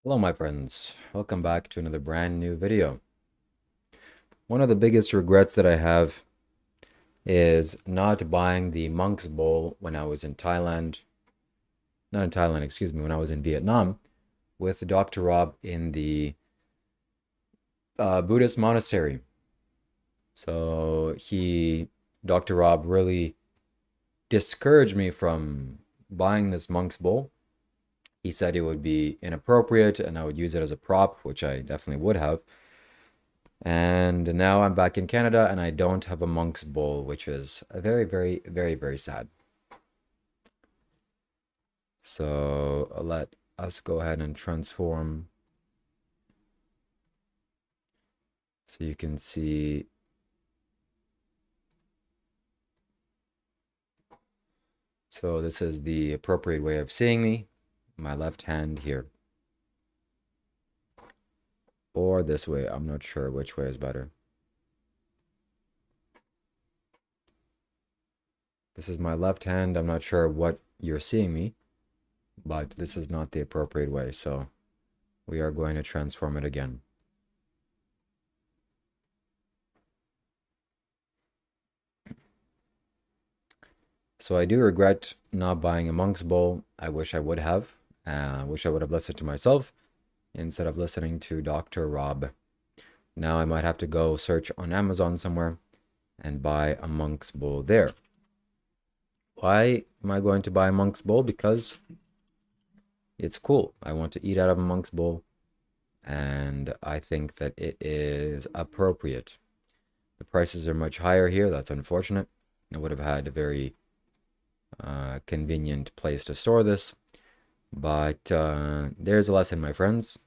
Hello my friends, welcome back to another brand new video. One of the biggest regrets that I have is not buying the monk's bowl when I was in Thailand, not in Thailand, excuse me, when I was in Vietnam with Dr. Rob in the Buddhist monastery. So Dr. Rob really discouraged me from buying this monk's bowl. He said it would be inappropriate and I would use it as a prop, which I definitely would have. And now I'm back in Canada and I don't have a monk's bowl, which is very, very, very, very sad. So let us go ahead and transform so you can see. So this is the appropriate way of seeing me, my left hand here. Or this way, I'm not sure which way is better. This is my left hand, I'm not sure what you're seeing me, but this is not the appropriate way, so we are going to transform it again. So I do regret not buying a monk's bowl. I wish I would have. Wish I would have listened to myself instead of listening to Dr. Rob. Now I might have to go search on Amazon somewhere and buy a monk's bowl there. Why am I going to buy a monk's bowl? Because it's cool. I want to eat out of a monk's bowl, and I think that it is appropriate. The prices are much higher here. That's unfortunate. I would have had a very convenient place to store this, but there's a lesson, my friends.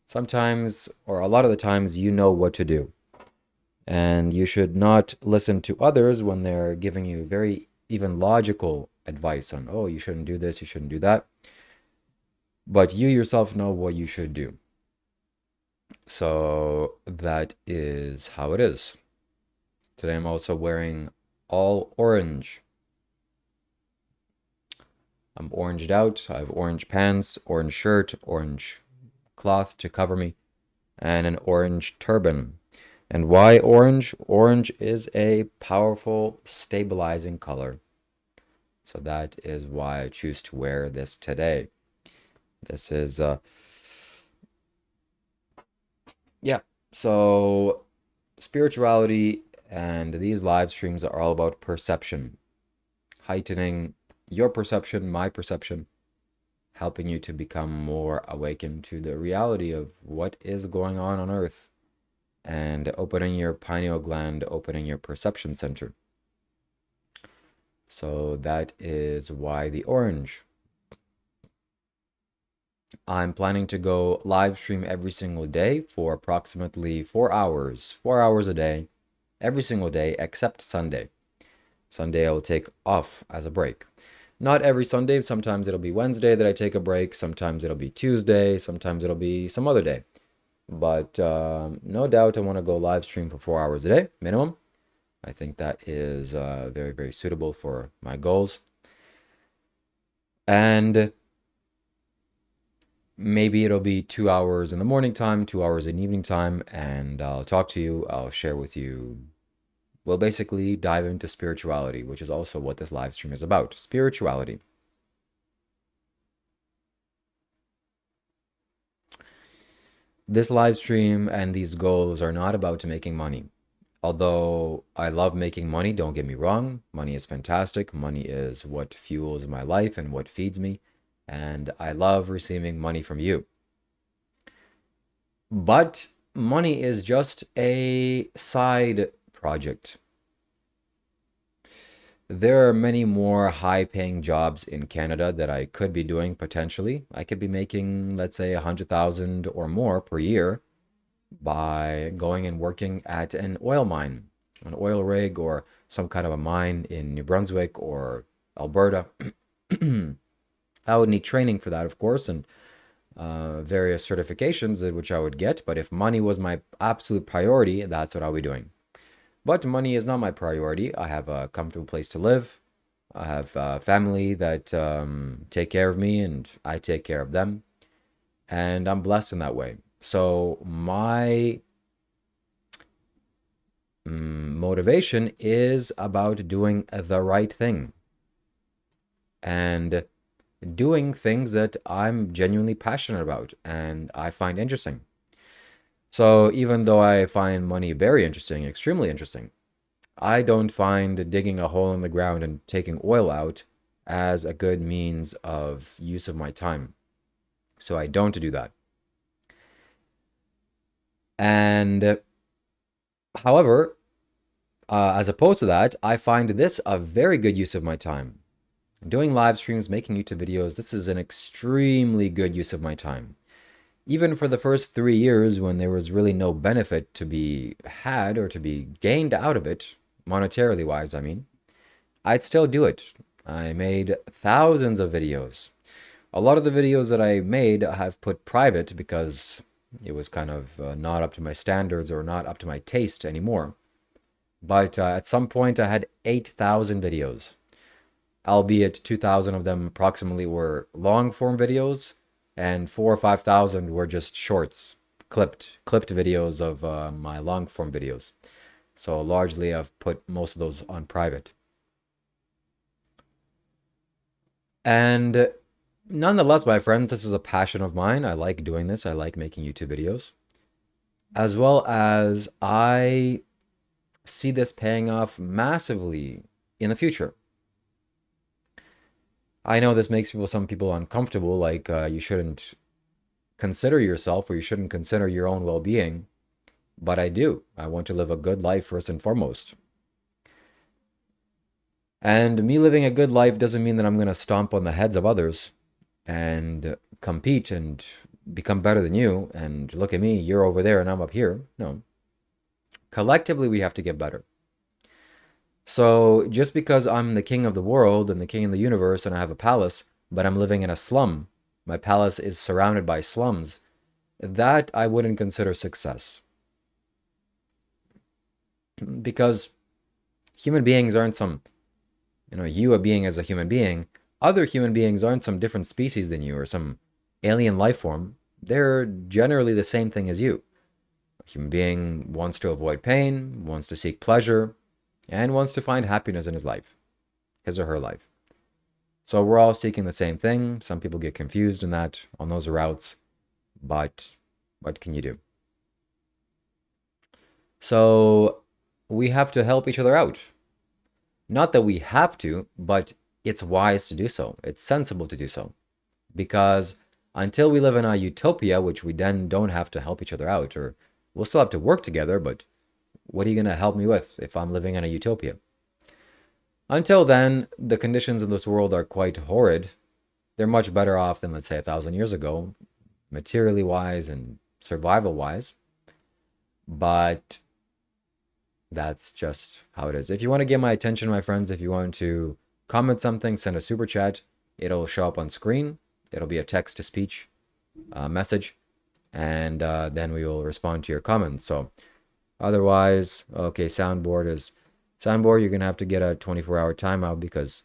Sometimes, or a lot of the times, you know what to do, and you should not listen to others when they're giving you very even logical advice on, oh, you shouldn't do this, you shouldn't do that, but you yourself know what you should do. So that is how it is. Today I'm also wearing all orange. I'm oranged out. I have orange pants, orange shirt, orange cloth to cover me, and an orange turban. And why orange? Orange is a powerful stabilizing color. So that is why I choose to wear this today. This is, yeah. So spirituality and these live streams are all about perception, heightening your perception, my perception, helping you to become more awakened to the reality of what is going on Earth, and opening your pineal gland, opening your perception center. So that is why the orange. I'm planning to go live stream every single day for approximately 4 hours a day, every single day except Sunday. Sunday I will take off as a break. Not every Sunday. Sometimes it'll be Wednesday that I take a break. Sometimes it'll be Tuesday. Sometimes it'll be some other day. But no doubt I want to go live stream for 4 hours a day, minimum. I think that is very, very suitable for my goals. And maybe it'll be 2 hours in the morning time, 2 hours in evening time, and I'll talk to you. I'll share with you. We'll basically dive into spirituality, which is also what this live stream is about. Spirituality. This live stream and these goals are not about making money. Although I love making money, don't get me wrong. Money is fantastic. Money is what fuels my life and what feeds me. And I love receiving money from you. But money is just a side project. There are many more high-paying jobs in Canada that I could be doing potentially. I could be making, let's say, 100,000 or more per year by going and working at an oil mine, an oil rig, or some kind of a mine in New Brunswick or Alberta. I would need training for that, of course, and various certifications which I would get. But if money was my absolute priority, that's what I'll be doing. But money is not my priority. I have a comfortable place to live. I have family that take care of me, and I take care of them. and I'm blessed in that way. So my motivation is about doing the right thing and doing things that I'm genuinely passionate about and I find interesting. So even though I find money very interesting, extremely interesting, I don't find digging a hole in the ground and taking oil out as a good means of use of my time. So I don't do that. And however, as opposed to that, I find this a very good use of my time. Doing live streams, making YouTube videos, this is an extremely good use of my time. Even for the first 3 years when there was really no benefit to be had or to be gained out of it, monetarily wise, I mean, I'd still do it. I made thousands of videos. A lot of the videos that I made I've put private because it was kind of not up to my standards or not up to my taste anymore. But at some point I had 8,000 videos, albeit 2,000 of them approximately were long form videos and 4 or 5,000 were just shorts, clipped videos of my long form videos. So largely I've put most of those on private. And nonetheless, my friends, this is a passion of mine. I like doing this. I like making YouTube videos. As well as I see this paying off massively in the future. I know this makes some people uncomfortable, like you shouldn't consider yourself or you shouldn't consider your own well-being, but I do. I want to live a good life first and foremost. And me living a good life doesn't mean that I'm going to stomp on the heads of others and compete and become better than you and look at me, you're over there and I'm up here. No. Collectively, we have to get better. So just because I'm the king of the world and the king of the universe and I have a palace, but I'm living in a slum, my palace is surrounded by slums, that I wouldn't consider success. Because human beings aren't some, you a being as a human being, other human beings aren't some different species than you or some alien life form. They're generally the same thing as you. A human being wants to avoid pain, wants to seek pleasure, and wants to find happiness in his life, his or her life. So we're all seeking the same thing. Some people get confused in that, on those routes, but what can you do? So we have to help each other out. Not that we have to, but it's wise to do so. It's sensible to do so. Because until we live in a utopia, which we then don't have to help each other out, or we'll still have to work together, but what are you going to help me with if I'm living in a utopia? Until then, the conditions in this world are quite horrid. They're much better off than, let's say, 1,000 years ago, materially wise and survival wise. But that's just how it is. If you want to get my attention, my friends, if you want to comment something, send a super chat. It'll show up on screen. It'll be a text to speech message. And then we will respond to your comments. So otherwise, okay, soundboard, you're going to have to get a 24-hour timeout because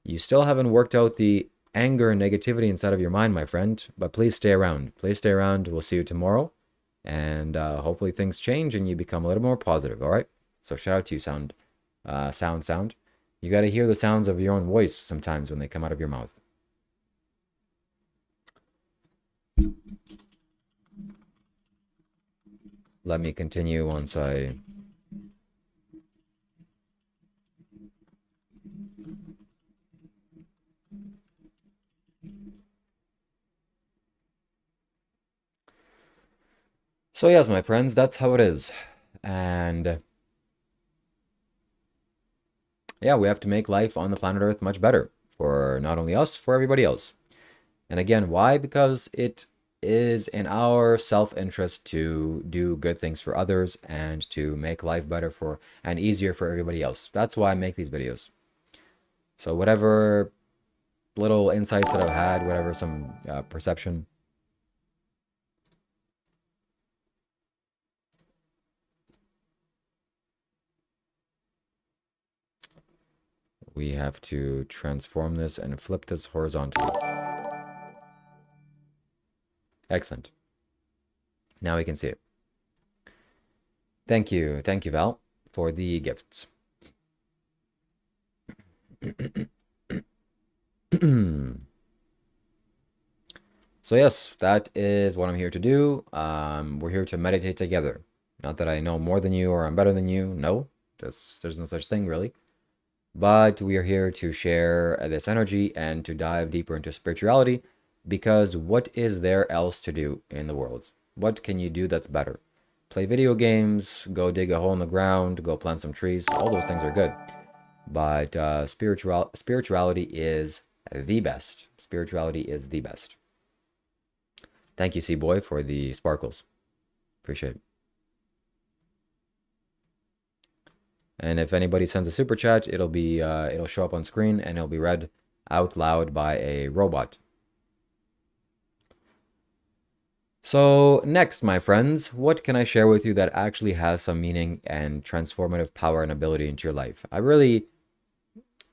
you still haven't worked out the anger and negativity inside of your mind, my friend. But please stay around. Please stay around. We'll see you tomorrow. And hopefully things change and you become a little more positive, all right? So shout out to you, sound. You got to hear the sounds of your own voice sometimes when they come out of your mouth. Let me continue once I... So yes, my friends, that's how it is. And yeah, we have to make life on the planet Earth much better for not only us, for everybody else. And again, why? Because it is in our self-interest to do good things for others and to make life better for and easier for everybody else. That's why I make these videos. So whatever little insights that I've had, whatever some perception, we have to transform this and flip this horizontally. Excellent. Now we can see it. Thank you, Val, for the gifts. So yes, that is what I'm here to do. We're here to meditate together. Not that I know more than you or I'm better than you. No, there's no such thing really. But we are here to share this energy and to dive deeper into spirituality, because what is there else to do in the world? What can you do that's better? Play video games, go dig a hole in the ground, go plant some trees. All those things are good. But spirituality is the best. Spirituality is the best. Thank you, C-Boy, for the sparkles. Appreciate it. And if anybody sends a super chat, it'll show up on screen and it'll be read out loud by a robot. So next, my friends, what can I share with you that actually has some meaning and transformative power and ability into your life? I really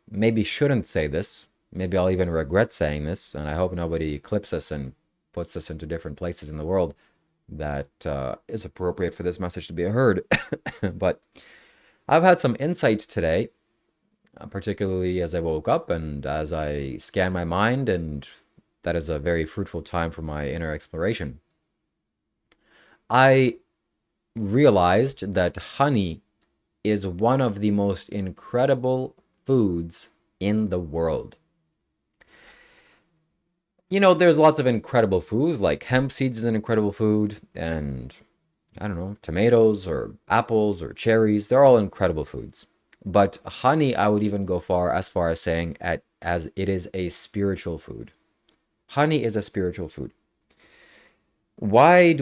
maybe shouldn't say this. Maybe I'll even regret saying this, and I hope nobody clips us and puts us into different places in the world that is appropriate for this message to be heard. But I've had some insight today, particularly as I woke up and as I scan my mind, and that is a very fruitful time for my inner exploration. I realized that honey is one of the most incredible foods in the world. You know, there's lots of incredible foods, like hemp seeds is an incredible food, and I don't know, tomatoes or apples or cherries, they're all incredible foods. But honey, I would even go as far as saying as it is a spiritual food. Honey is a spiritual food. Why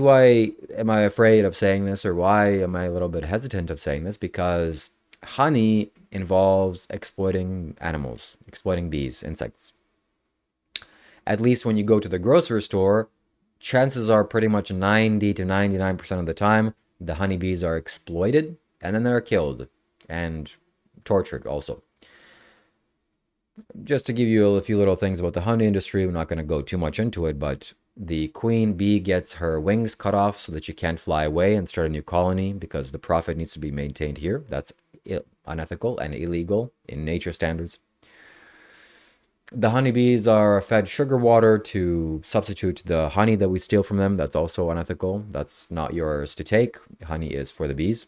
am I afraid of saying this, or why am I a little bit hesitant of saying this? Because honey involves exploiting animals, exploiting bees, insects. At least when you go to the grocery store, chances are pretty much 90 to 99% of the time, the honeybees are exploited and then they're killed and tortured also. Just to give you a few little things about the honey industry, I'm not going to go too much into it, but the queen bee gets her wings cut off so that she can't fly away and start a new colony because the profit needs to be maintained here. That's unethical and illegal in nature standards. The honeybees are fed sugar water to substitute the honey that we steal from them. That's also unethical. That's not yours to take. Honey is for the bees.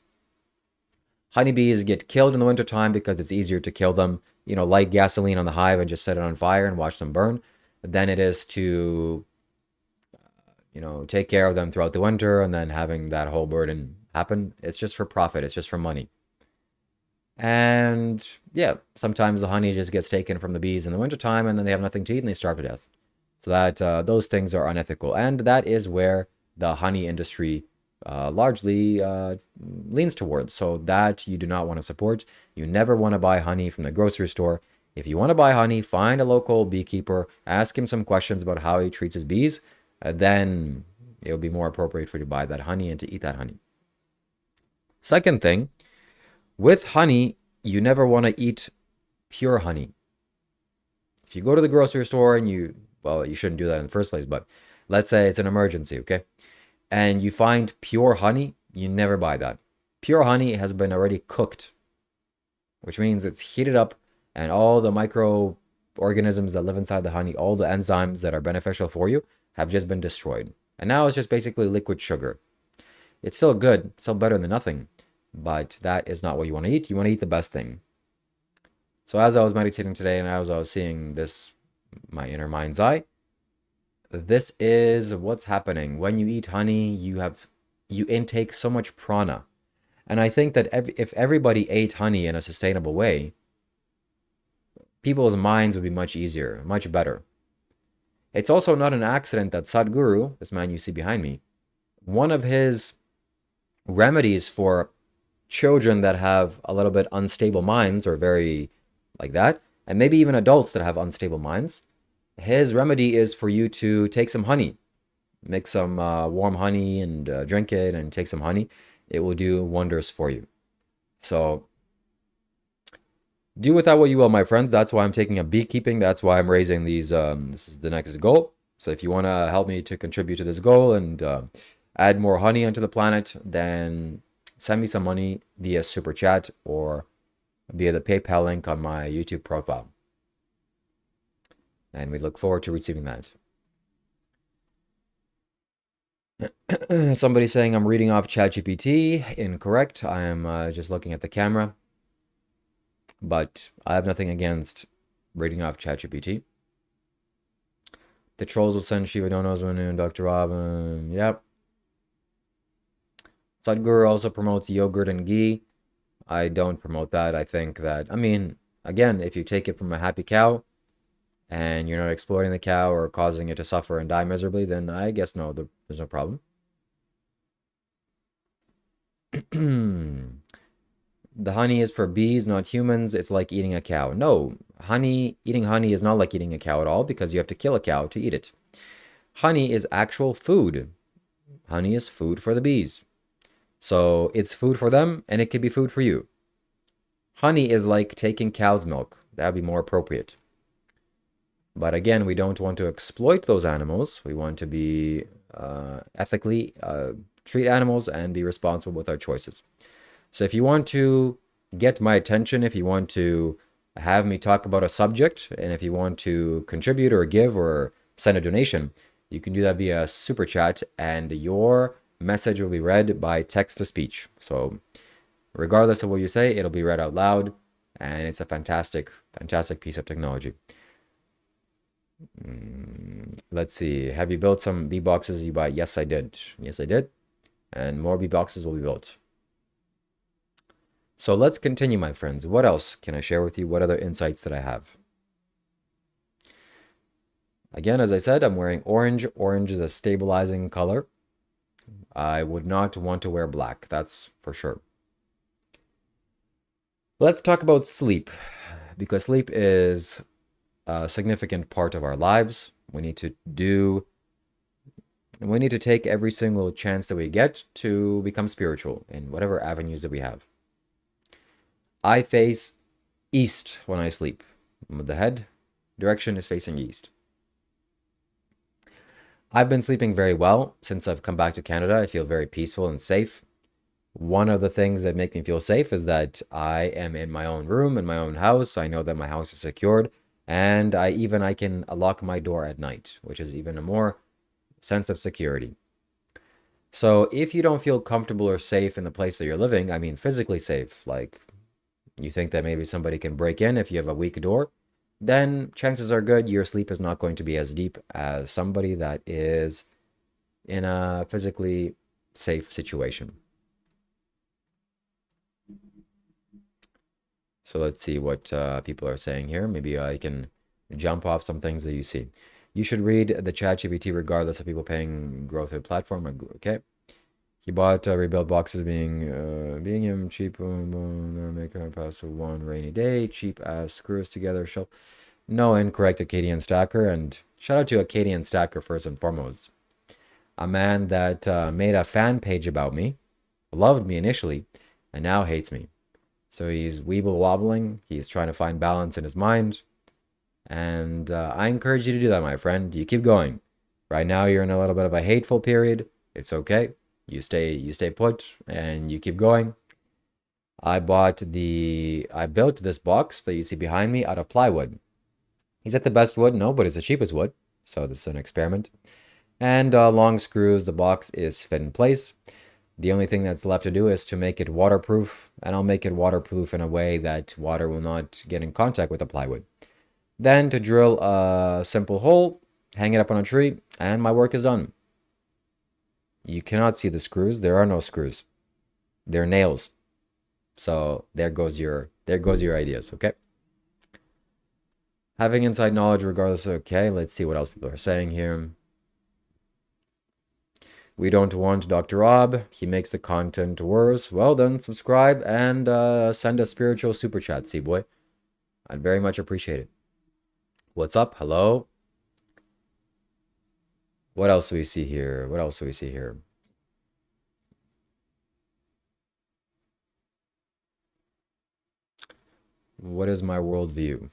Honeybees get killed in the wintertime because it's easier to kill them, you know, light gasoline on the hive and just set it on fire and watch them burn, than it is to, you know, take care of them throughout the winter and then having that whole burden happen. It's just for profit. It's just for money. And yeah, sometimes the honey just gets taken from the bees in the wintertime and then they have nothing to eat and they starve to death. So that those things are unethical. And that is where the honey industry largely leans towards. So that you do not want to support. You never want to buy honey from the grocery store. If you want to buy honey, find a local beekeeper, ask him some questions about how he treats his bees. Then it will be more appropriate for you to buy that honey and to eat that honey. Second thing, with honey, you never want to eat pure honey. If you go to the grocery store and you shouldn't do that in the first place, but let's say it's an emergency, okay? And you find pure honey, you never buy that. Pure honey has been already cooked, which means it's heated up and all the microorganisms that live inside the honey, all the enzymes that are beneficial for you, have just been destroyed. And now it's just basically liquid sugar. It's still good, still better than nothing. But that is not what you want to eat. You want to eat the best thing. So as I was meditating today and as I was seeing this, my inner mind's eye, this is what's happening. When you eat honey, you intake so much prana. And I think that if everybody ate honey in a sustainable way, people's minds would be much easier, much better. It's also not an accident that Sadhguru, this man you see behind me, one of his remedies for children that have a little bit unstable minds or very like that, and maybe even adults that have unstable minds, his remedy is for you to take some honey, make some warm honey and drink it and take some honey. It will do wonders for you. So do with that what you will, my friends. That's why I'm taking up beekeeping. That's why I'm raising these. This is the next goal. So if you want to help me to contribute to this goal and add more honey onto the planet, then send me some money via super chat or via the PayPal link on my YouTube profile. And we look forward to receiving that. Somebody saying I'm reading off ChatGPT. Incorrect. I am just looking at the camera. But I have nothing against reading off ChatGPT. The trolls will send Shiva donos when Dr. Rob. Yep. Sadhguru also promotes yogurt and ghee. I don't promote that. I think that, I mean, again, if you take it from a happy cow and you're not exploiting the cow or causing it to suffer and die miserably, then I guess no, there's no problem. The honey is for bees, not humans. It's like eating a cow. No, eating honey is not like eating a cow at all because you have to kill a cow to eat it. Honey is actual food. Honey is food for the bees. So it's food for them and it could be food for you. Honey is like taking cow's milk. That would be more appropriate. But again, we don't want to exploit those animals. We want to be ethically treat animals and be responsible with our choices. So if you want to get my attention, if you want to have me talk about a subject, and if you want to contribute or give or send a donation, you can do that via super chat, and your message will be read by text to speech. So regardless of what you say, it'll be read out loud, and it's a fantastic, fantastic piece of technology. Let's see. Have you built some bee boxes you buy? Yes, I did. Yes, I did. And more bee boxes will be built. So let's continue, my friends. What else can I share with you? What other insights that I have? Again, as I said, I'm wearing orange. Orange is a stabilizing color. I would not want to wear black, that's for sure. Let's talk about sleep, because sleep is a significant part of our lives. We need to take every single chance that we get to become spiritual in whatever avenues that we have. I face east when I sleep. The head direction is facing east. I've been sleeping very well since I've come back to Canada. I feel very peaceful and safe. One of the things that make me feel safe is that I am in my own room, in my own house. I know that my house is secured, and I can lock my door at night, which is even a more sense of security. So if you don't feel comfortable or safe in the place that you're living, I mean physically safe, like you think that maybe somebody can break in if you have a weak door, then chances are good your sleep is not going to be as deep as somebody that is in a physically safe situation. So let's see what people are saying here. Maybe I can jump off some things that you see. You should read the ChatGPT regardless of people paying growth of platform. Okay. He bought rebuild boxes being him cheap, make her pass one rainy day, cheap ass screws together shelf. No, incorrect, Acadian Stacker, and shout out to Acadian Stacker first and foremost. A man that made a fan page about me, loved me initially, and now hates me. So he's weeble wobbling, he's trying to find balance in his mind, and I encourage you to do that, my friend. You keep going. Right now you're in a little bit of a hateful period. It's okay. You stay put and you keep going. I built this box that you see behind me out of plywood. Is it the best wood? No, but it's the cheapest wood. So this is an experiment. And long screws, the box is fit in place. The only thing that's left to do is to make it waterproof, and I'll make it waterproof in a way that water will not get in contact with the plywood. Then to drill a simple hole, hang it up on a tree, and my work is done. You cannot see the screws. There are no screws. They're nails. So there goes your ideas, okay? Having inside knowledge regardless. Okay, let's see what else people are saying here. We don't want Dr. Rob. He makes the content worse. Well then, subscribe and send a spiritual super chat, C-boy. I'd very much appreciate it. What's up? Hello? What else do we see here? What else do we see here? What is my worldview?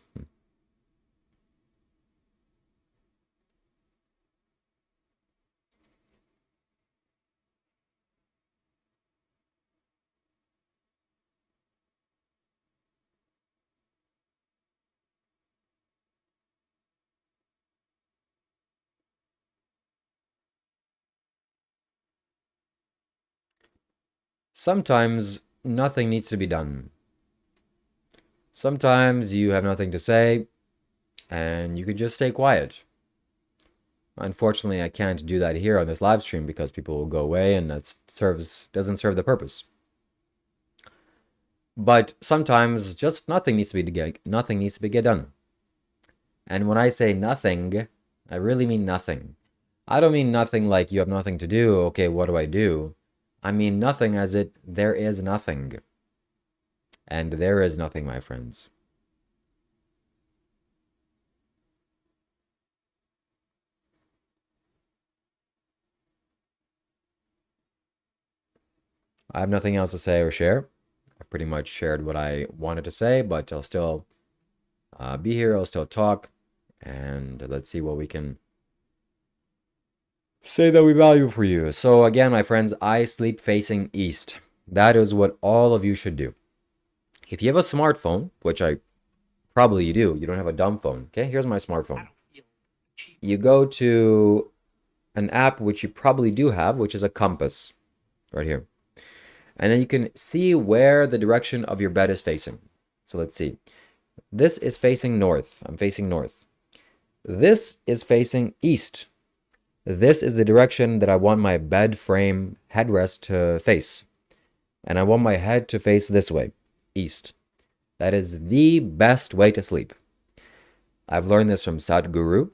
Sometimes nothing needs to be done. Sometimes you have nothing to say and you can just stay quiet. Unfortunately, I can't do that here on this live stream because people will go away and that doesn't serve the purpose. But sometimes just nothing needs to be done. And when I say nothing, I really mean nothing. I don't mean nothing like you have nothing to do, okay, what do I do? I mean nothing as there is nothing. And there is nothing, my friends. I have nothing else to say or share. I've pretty much shared what I wanted to say, but I'll still be here. I'll still talk. And let's see what we can say that we value for you. So again, my friends, I sleep facing east. That is what all of you should do. If you have a smartphone, which probably you do, you don't have a dumb phone. Okay, here's my smartphone. You go to an app which you probably do have, which is a compass right here. And then you can see where the direction of your bed is facing. So let's see. This is facing north. I'm facing north. This is facing east. This is the direction that I want my bed frame headrest to face. And I want my head to face this way, east. That is the best way to sleep. I've learned this from Sadhguru.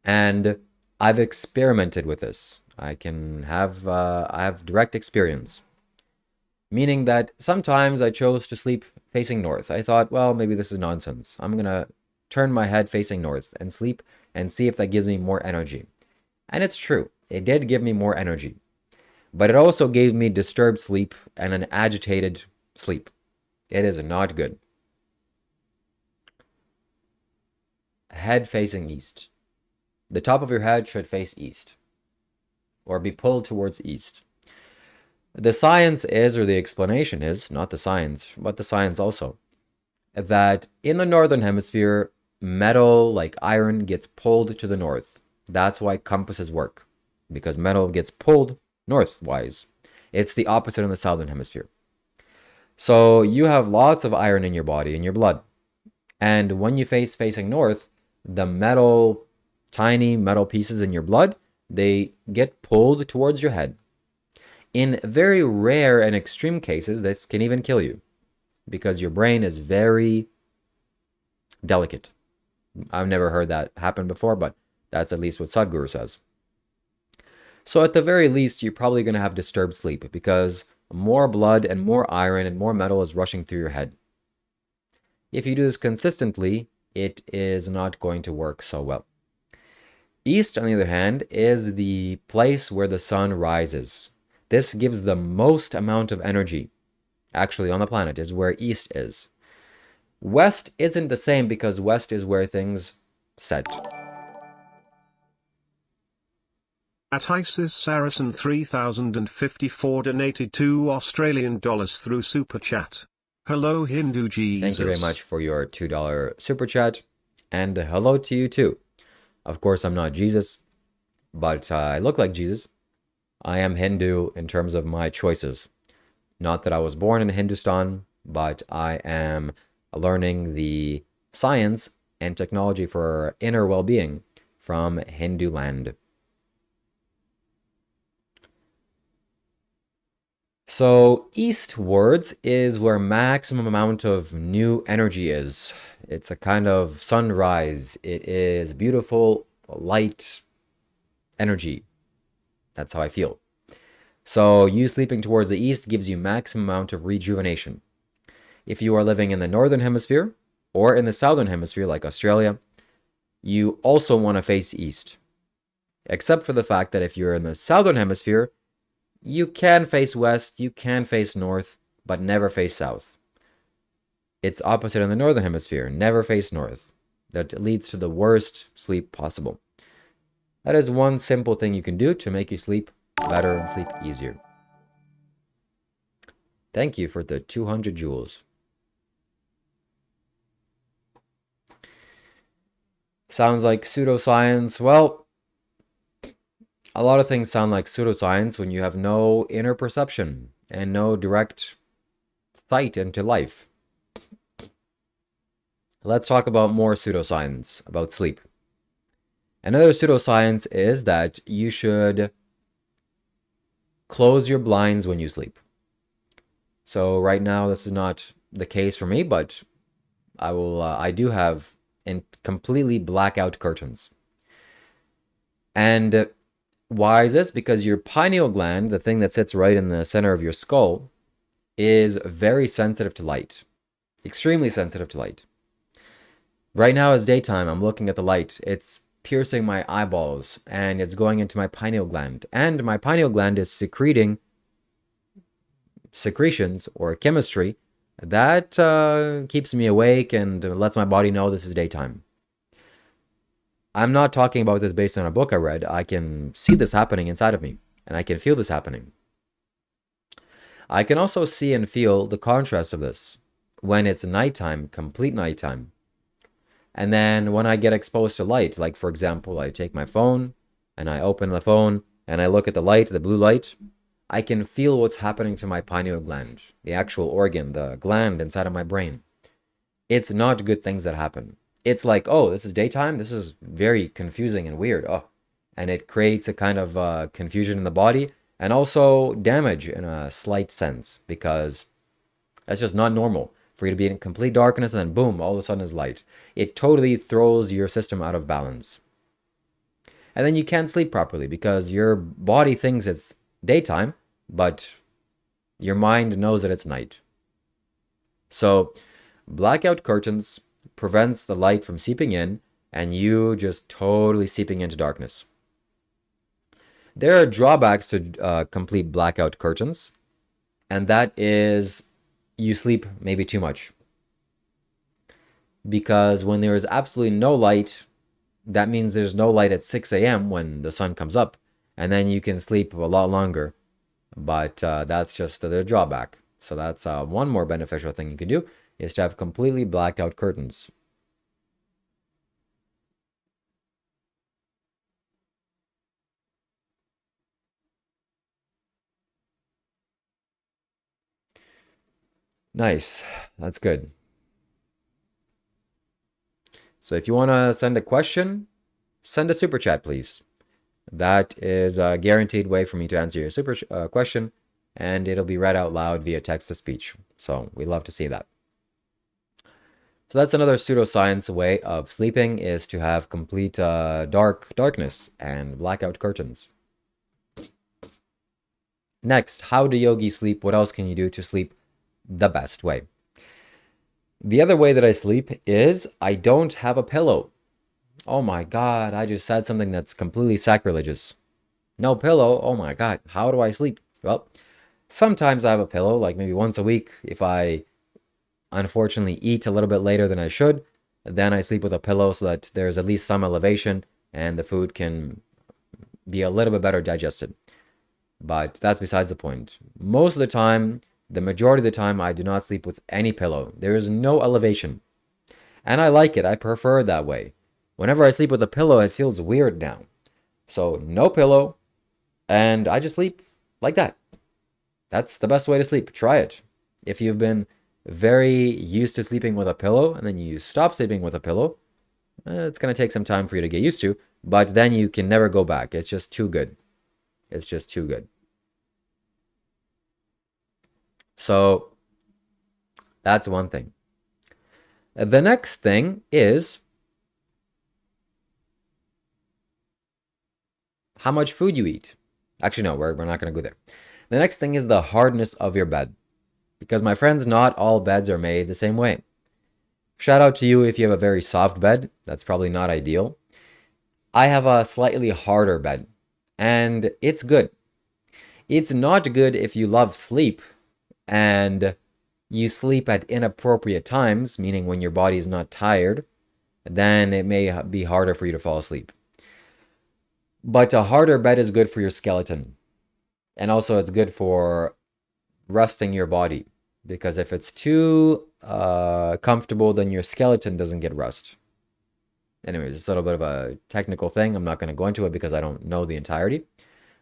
And I've experimented with this. I have direct experience. Meaning that sometimes I chose to sleep facing north. I thought, well, maybe this is nonsense. I'm going to turn my head facing north and sleep and see if that gives me more energy. And it's true. It did give me more energy. But it also gave me disturbed sleep and an agitated sleep. It is not good. Head facing east. The top of your head should face east or be pulled towards east. The science is, or the explanation is, not the science, but the science also, that in the northern hemisphere, metal like iron gets pulled to the north. That's why compasses work, because metal gets pulled northwise. It's the opposite in the southern hemisphere. So you have lots of iron in your body, in your blood. And when you facing north, the tiny metal pieces in your blood, they get pulled towards your head. In very rare and extreme cases, this can even kill you because your brain is very delicate. I've never heard that happen before, but that's at least what Sadhguru says. So at the very least, you're probably going to have disturbed sleep because more blood and more iron and more metal is rushing through your head. If you do this consistently, it is not going to work so well. East, on the other hand, is the place where the sun rises. This gives the most amount of energy, actually, on the planet, is where east is. West isn't the same because west is where things set. At ISIS Saracen 3054 donated $2 through Super Chat. Hello Hindu Jesus. Thank you very much for your $2 Super Chat. And hello to you too. Of course, I'm not Jesus, but I look like Jesus. I am Hindu in terms of my choices. Not that I was born in Hindustan, but I am learning the science and technology for inner well-being from Hindu land. So eastwards is where maximum amount of new energy is. It's a kind of sunrise. It is beautiful, light energy. That's how I feel. So you sleeping towards the east gives you maximum amount of rejuvenation. If you are living in the northern hemisphere or in the southern hemisphere like Australia, you also want to face east. Except for the fact that if you're in the southern hemisphere, you can face west, you can face north, but never face south. It's opposite in the northern hemisphere, never face north. That leads to the worst sleep possible. That is one simple thing you can do to make you sleep better and sleep easier. Thank you for the 200 joules. Sounds like pseudoscience. Well, a lot of things sound like pseudoscience when you have no inner perception. and no direct sight into life. Let's talk about more pseudoscience about sleep. Another pseudoscience is that you should close your blinds when you sleep. So right now, this is not the case for me, but I do have completely blackout curtains. And why is this? Because your pineal gland, the thing that sits right in the center of your skull, is very sensitive to light, extremely sensitive to light. Right now is daytime. I'm looking at the light. It's piercing my eyeballs and it's going into my pineal gland. And my pineal gland is secreting secretions or chemistry that keeps me awake and lets my body know this is daytime. I'm not talking about this based on a book I read. I can see this happening inside of me, and I can feel this happening. I can also see and feel the contrast of this when it's nighttime, complete nighttime. And then when I get exposed to light, like for example, I take my phone and I open the phone and I look at the light, the blue light, I can feel what's happening to my pineal gland, the actual organ, the gland inside of my brain. It's not good things that happen. It's like, oh, this is daytime. This is very confusing and weird. Oh, and it creates a kind of confusion in the body and also damage in a slight sense because that's just not normal for you to be in complete darkness and then boom, all of a sudden is light. It totally throws your system out of balance. And then you can't sleep properly because your body thinks it's daytime, but your mind knows that it's night. So blackout curtains prevents the light from seeping in and you just totally seeping into darkness. There are drawbacks to complete blackout curtains, and that is you sleep maybe too much. Because when there is absolutely no light, that means there's no light at 6 a.m. when the sun comes up, and then you can sleep a lot longer. But that's just the drawback. So that's one more beneficial thing you can do is to have completely blacked out curtains. Nice. That's good. So if you want to send a question, send a super chat, please. That is a guaranteed way for me to answer your super question, and it'll be read out loud via text-to-speech. So we love to see that. So that's another pseudoscience way of sleeping is to have complete darkness and blackout curtains. Next, how do yogis sleep? What else can you do to sleep the best way? The other way that I sleep is I don't have a pillow. Oh my God, I just said something that's completely sacrilegious. No pillow? Oh my God, how do I sleep? Well, sometimes I have a pillow, like maybe once a week. If I unfortunately eat a little bit later than I should, then I sleep with a pillow so that there's at least some elevation and the food can be a little bit better digested. But that's besides the point. Most of the time, the majority of the time, I do not sleep with any pillow. There is no elevation. And I like it. I prefer it that way. Whenever I sleep with a pillow, it feels weird now. So no pillow, and I just sleep like that. That's the best way to sleep. Try it. If you've been very used to sleeping with a pillow and then you stop sleeping with a pillow, it's going to take some time for you to get used to, but then you can never go back. It's just too good. It's just too good. So that's one thing. The next thing is how much food you eat. Actually, no, we're not going to go there. The next thing is the hardness of your bed. Because my friends, not all beds are made the same way. Shout out to you if you have a very soft bed. That's probably not ideal. I have a slightly harder bed, and it's good. It's not good if you love sleep and you sleep at inappropriate times, meaning when your body is not tired, then it may be harder for you to fall asleep. But a harder bed is good for your skeleton. And also it's good for resting your body. Because if it's too comfortable, then your skeleton doesn't get rest. Anyways, it's a little bit of a technical thing. I'm not going to go into it because I don't know the entirety.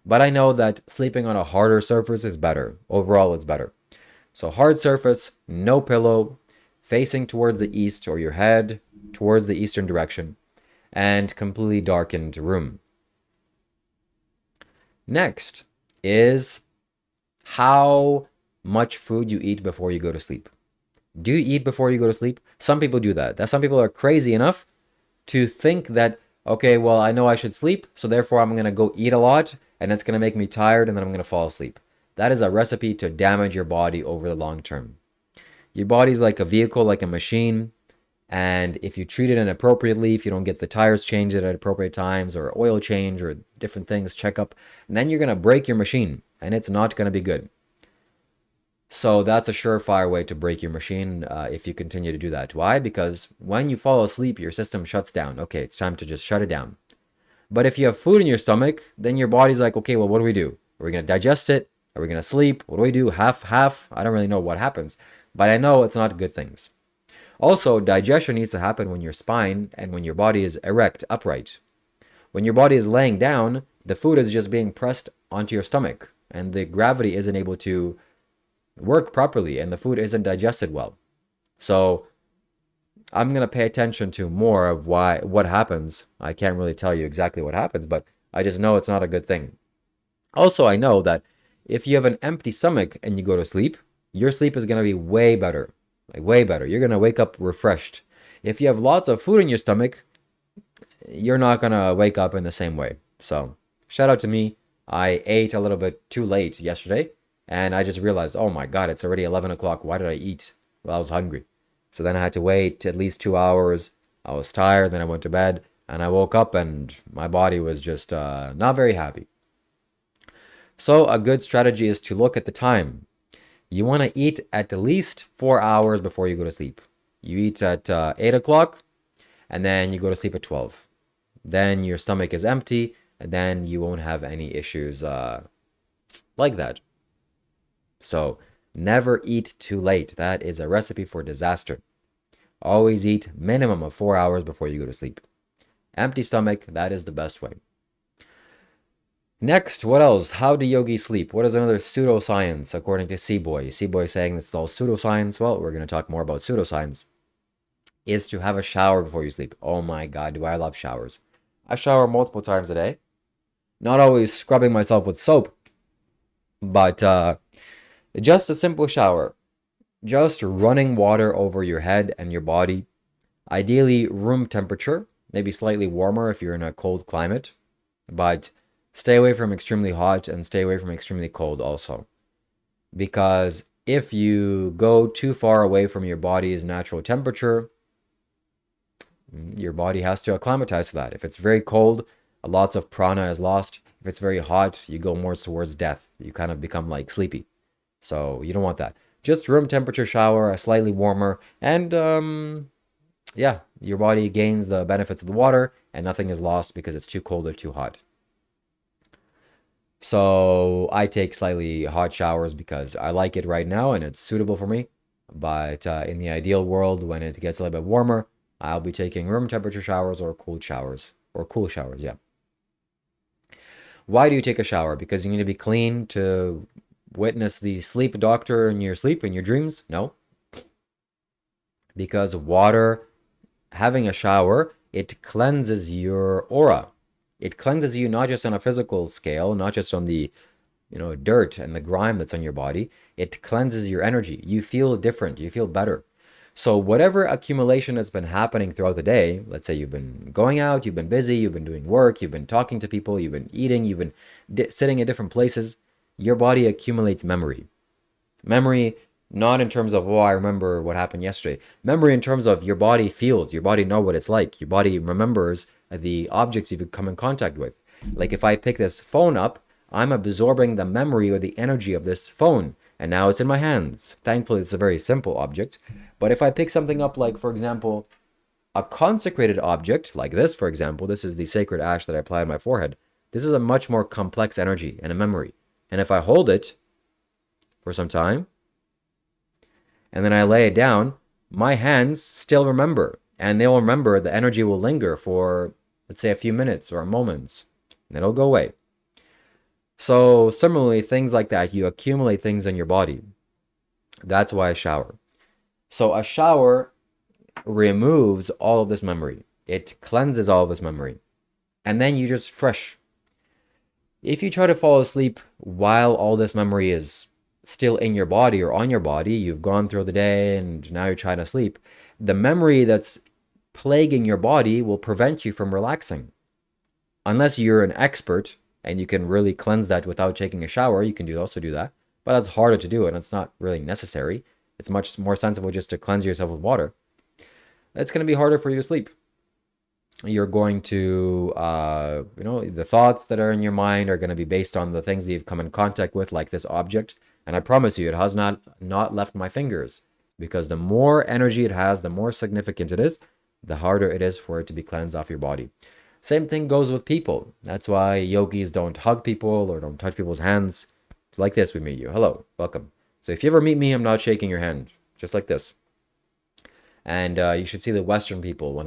But I know that sleeping on a harder surface is better. Overall, it's better. So hard surface, no pillow, facing towards the east or your head towards the eastern direction, and completely darkened room. Next is how much food you eat before you go to sleep. Do you eat before you go to sleep? Some people do that. Some people are crazy enough to think that, okay, well, I know I should sleep, so therefore I'm going to go eat a lot, and it's going to make me tired, and then I'm going to fall asleep. That is a recipe to damage your body over the long term. Your body's like a vehicle, like a machine, and if you treat it inappropriately, if you don't get the tires changed at appropriate times, or oil change, or different things, checkup, then you're going to break your machine, and it's not going to be good. So that's a surefire way to break your machine if you continue to do that. Why? Because when you fall asleep, your system shuts down. Okay, it's time to just shut it down. But if you have food in your stomach, then your body's like, okay, well, what do we do? Are we going to digest it? Are we going to sleep? What do we do? Half? I don't really know what happens, but I know it's not good things. Also, digestion needs to happen when your spine and when your body is erect, upright. When your body is laying down, the food is just being pressed onto your stomach, and the gravity isn't able to work properly, and the food isn't digested well. So I'm going to pay attention to more of what happens. I can't really tell you exactly what happens, but I just know it's not a good thing. Also, I know that if you have an empty stomach and you go to sleep, your sleep is going to be way better. Like way better. You're going to wake up refreshed. If you have lots of food in your stomach, you're not going to wake up in the same way. So shout out to me. I ate a little bit too late yesterday, and I just realized, oh my God, it's already 11 o'clock. Why did I eat? Well, I was hungry. So then I had to wait at least 2 hours. I was tired. Then I went to bed, and I woke up and my body was just not very happy. So a good strategy is to look at the time. You want to eat at least 4 hours before you go to sleep. You eat at 8 o'clock, and then you go to sleep at 12. Then your stomach is empty, and then you won't have any issues like that. So never eat too late. That is a recipe for disaster. Always eat minimum of 4 hours before you go to sleep. Empty stomach, that is the best way. Next, what else? How do yogis sleep? What is another pseudoscience according to C-Boy? C-Boy saying this is all pseudoscience. Well, we're going to talk more about pseudoscience. Is to have a shower before you sleep. Oh my God, do I love showers. I shower multiple times a day. Not always scrubbing myself with soap, but just a simple shower. Just running water over your head and your body. Ideally room temperature, maybe slightly warmer if you're in a cold climate, but stay away from extremely hot and stay away from extremely cold also. Because if you go too far away from your body's natural temperature, your body has to acclimatize to that. If it's very cold, lots of prana is lost. If it's very hot, you go more towards death. You kind of become like sleepy. So you don't want that. Just room temperature shower, a slightly warmer, and yeah, your body gains the benefits of the water and nothing is lost because it's too cold or too hot. So I take slightly hot showers because I like it right now and it's suitable for me. But in the ideal world, when it gets a little bit warmer, I'll be taking room temperature showers or cool showers. Or cool showers, yeah. Why do you take a shower? Because you need to be clean to witness the sleep doctor in your sleep, in your dreams? No. Because water, having a shower, it cleanses your aura. It cleanses you not just on a physical scale, not just on the, dirt and the grime that's on your body. It cleanses your energy. You feel different. You feel better. So whatever accumulation has been happening throughout the day, let's say you've been going out, you've been busy, you've been doing work, you've been talking to people, you've been eating, you've been sitting in different places, your body accumulates memory. Memory, not in terms of, oh, I remember what happened yesterday. Memory in terms of your body feels, your body know what it's like. Your body remembers the objects you've come in contact with. Like if I pick this phone up, I'm absorbing the memory or the energy of this phone. And now it's in my hands. Thankfully, it's a very simple object. But if I pick something up like, for example, a consecrated object, like this, for example, this is the sacred ash that I apply on my forehead. This is a much more complex energy and a memory. And if I hold it for some time, and then I lay it down, my hands still remember. And they'll remember, the energy will linger for, let's say, a few minutes or moments. And it'll go away. So similarly, things like that, you accumulate things in your body. That's why I shower. So a shower removes all of this memory. It cleanses all of this memory. And then you just fresh. If you try to fall asleep while all this memory is still in your body or on your body, you've gone through the day and now you're trying to sleep, the memory that's plaguing your body will prevent you from relaxing. Unless you're an expert and you can really cleanse that without taking a shower, you can also do that. But that's harder to do and it's not really necessary. It's much more sensible just to cleanse yourself with water. It's going to be harder for you to sleep. You're going to, the thoughts that are in your mind are going to be based on the things that you've come in contact with, like this object. And I promise you, it has not left my fingers, because the more energy it has, the more significant it is, the harder it is for it to be cleansed off your body. Same thing goes with people. That's why yogis don't hug people or don't touch people's hands. It's like this, we meet you. Hello, welcome. So if you ever meet me, I'm not shaking your hand, just like this. And you should see the Western people when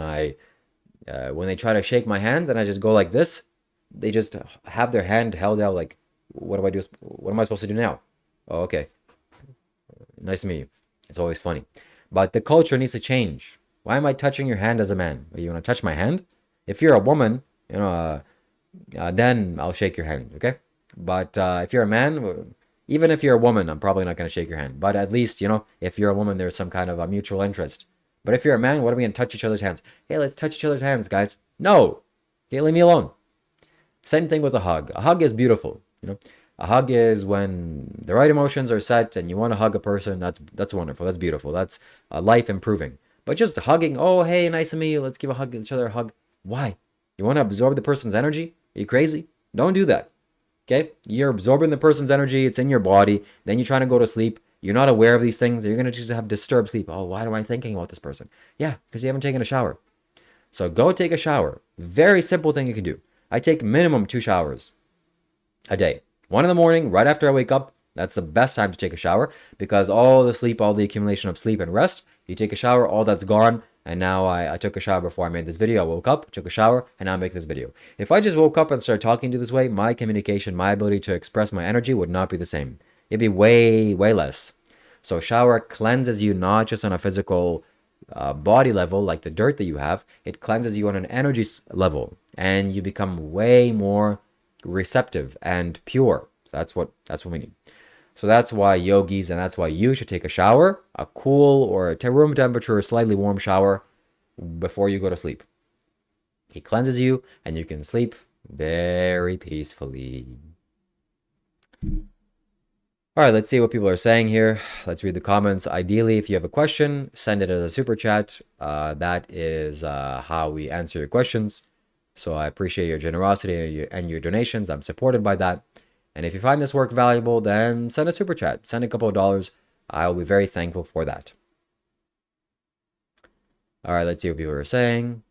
they try to shake my hand and I just go like this, they just have their hand held out like, what do I do? What am I supposed to do now? Oh, okay. Nice to meet you. It's always funny. But the culture needs to change. Why am I touching your hand as a man? You want to touch my hand? If you're a woman, then I'll shake your hand, okay? But if you're a man, even if you're a woman, I'm probably not going to shake your hand. But at least, if you're a woman, there's some kind of a mutual interest. But if you're a man, what are we going to touch each other's hands? Hey, let's touch each other's hands, guys. No. Okay, leave me alone. Same thing with a hug. A hug is beautiful. A hug is when the right emotions are set and you want to hug a person. That's wonderful. That's beautiful. That's life improving. But just hugging, oh, hey, nice to meet you. Let's give each other a hug. Why? You want to absorb the person's energy? Are you crazy? Don't do that. Okay? You're absorbing the person's energy. It's in your body. Then you're trying to go to sleep. You're not aware of these things. You're going to just have disturbed sleep. Oh, why am I thinking about this person? Yeah, because you haven't taken a shower. So go take a shower. Very simple thing you can do. I take minimum 2 showers a day. One in the morning, right after I wake up. That's the best time to take a shower, because all the sleep, all the accumulation of sleep and rest, you take a shower, all that's gone. And now I took a shower before I made this video. I woke up, took a shower, and now I make this video. If I just woke up and started talking to this way, my communication, my ability to express my energy would not be the same. It'd be way, way less. So shower cleanses you not just on a physical body level, like the dirt that you have. It cleanses you on an energy level, and you become way more receptive and pure. That's what we need. So that's why yogis, and that's why you should take a shower, a cool or a room temperature, slightly warm shower before you go to sleep. It cleanses you, and you can sleep very peacefully. All right, let's see what people are saying here. Let's read the comments. Ideally, if you have a question, send it as a super chat. That is how we answer your questions. So I appreciate your generosity and your donations. I'm supported by that. And if you find this work valuable, then send a super chat. Send a couple of dollars. I'll be very thankful for that. All right, let's see what people are saying.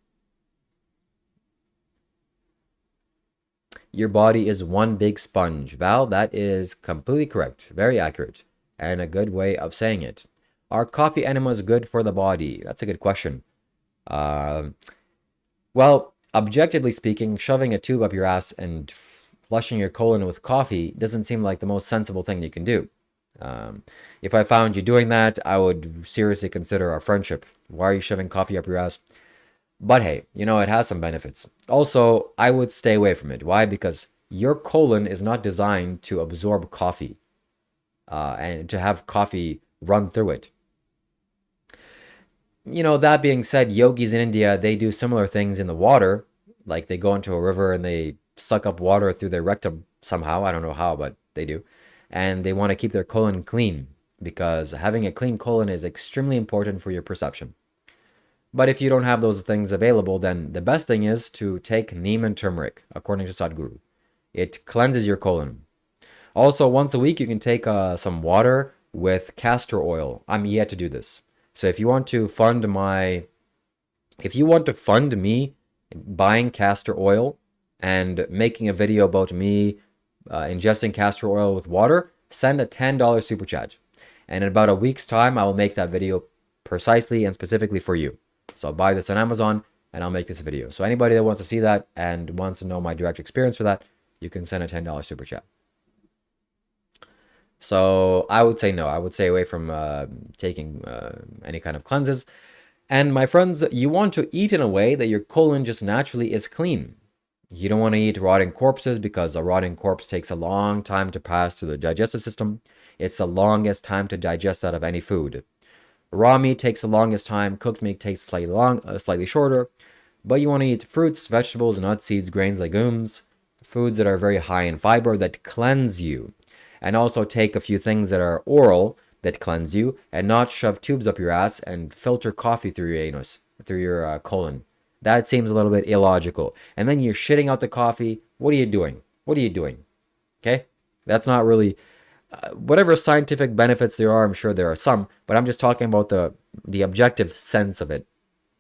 Your body is one big sponge. Val, that is completely correct. Very accurate. And a good way of saying it. Are coffee enemas good for the body? That's a good question. Well, objectively speaking, shoving a tube up your ass and flushing your colon with coffee doesn't seem like the most sensible thing you can do. If I found you doing that, I would seriously consider our friendship. Why are you shoving coffee up your ass? But hey, it has some benefits. Also, I would stay away from it. Why? Because your colon is not designed to absorb coffee and to have coffee run through it. That being said, yogis in India, they do similar things in the water. Like they go into a river and they suck up water through their rectum somehow. I don't know how, but they do. And they want to keep their colon clean, because having a clean colon is extremely important for your perception. But if you don't have those things available, then the best thing is to take neem and turmeric, according to Sadhguru. It cleanses your colon. Also, once a week, you can take some water with castor oil. I'm yet to do this. So if you want to fund me buying castor oil and making a video about me ingesting castor oil with water, send a $10 super chat. And in about a week's time, I will make that video precisely and specifically for you. So I'll buy this on Amazon and I'll make this video. So anybody that wants to see that and wants to know my direct experience for that, you can send a $10 super chat. So I would say no. I would stay away from taking any kind of cleanses. And my friends, you want to eat in a way that your colon just naturally is clean. You don't want to eat rotting corpses because a rotting corpse takes a long time to pass through the digestive system. It's the longest time to digest out of any food. Raw meat takes the longest time. Cooked meat takes slightly shorter. But you want to eat fruits, vegetables, nuts, seeds, grains, legumes, foods that are very high in fiber that cleanse you. And also take a few things that are oral that cleanse you, and not shove tubes up your ass and filter coffee through your anus, through your colon. That seems a little bit illogical. And then you're shitting out the coffee. What are you doing? What are you doing? Okay? That's not really whatever scientific benefits there are. I'm sure there are some, but I'm just talking about the objective sense of it.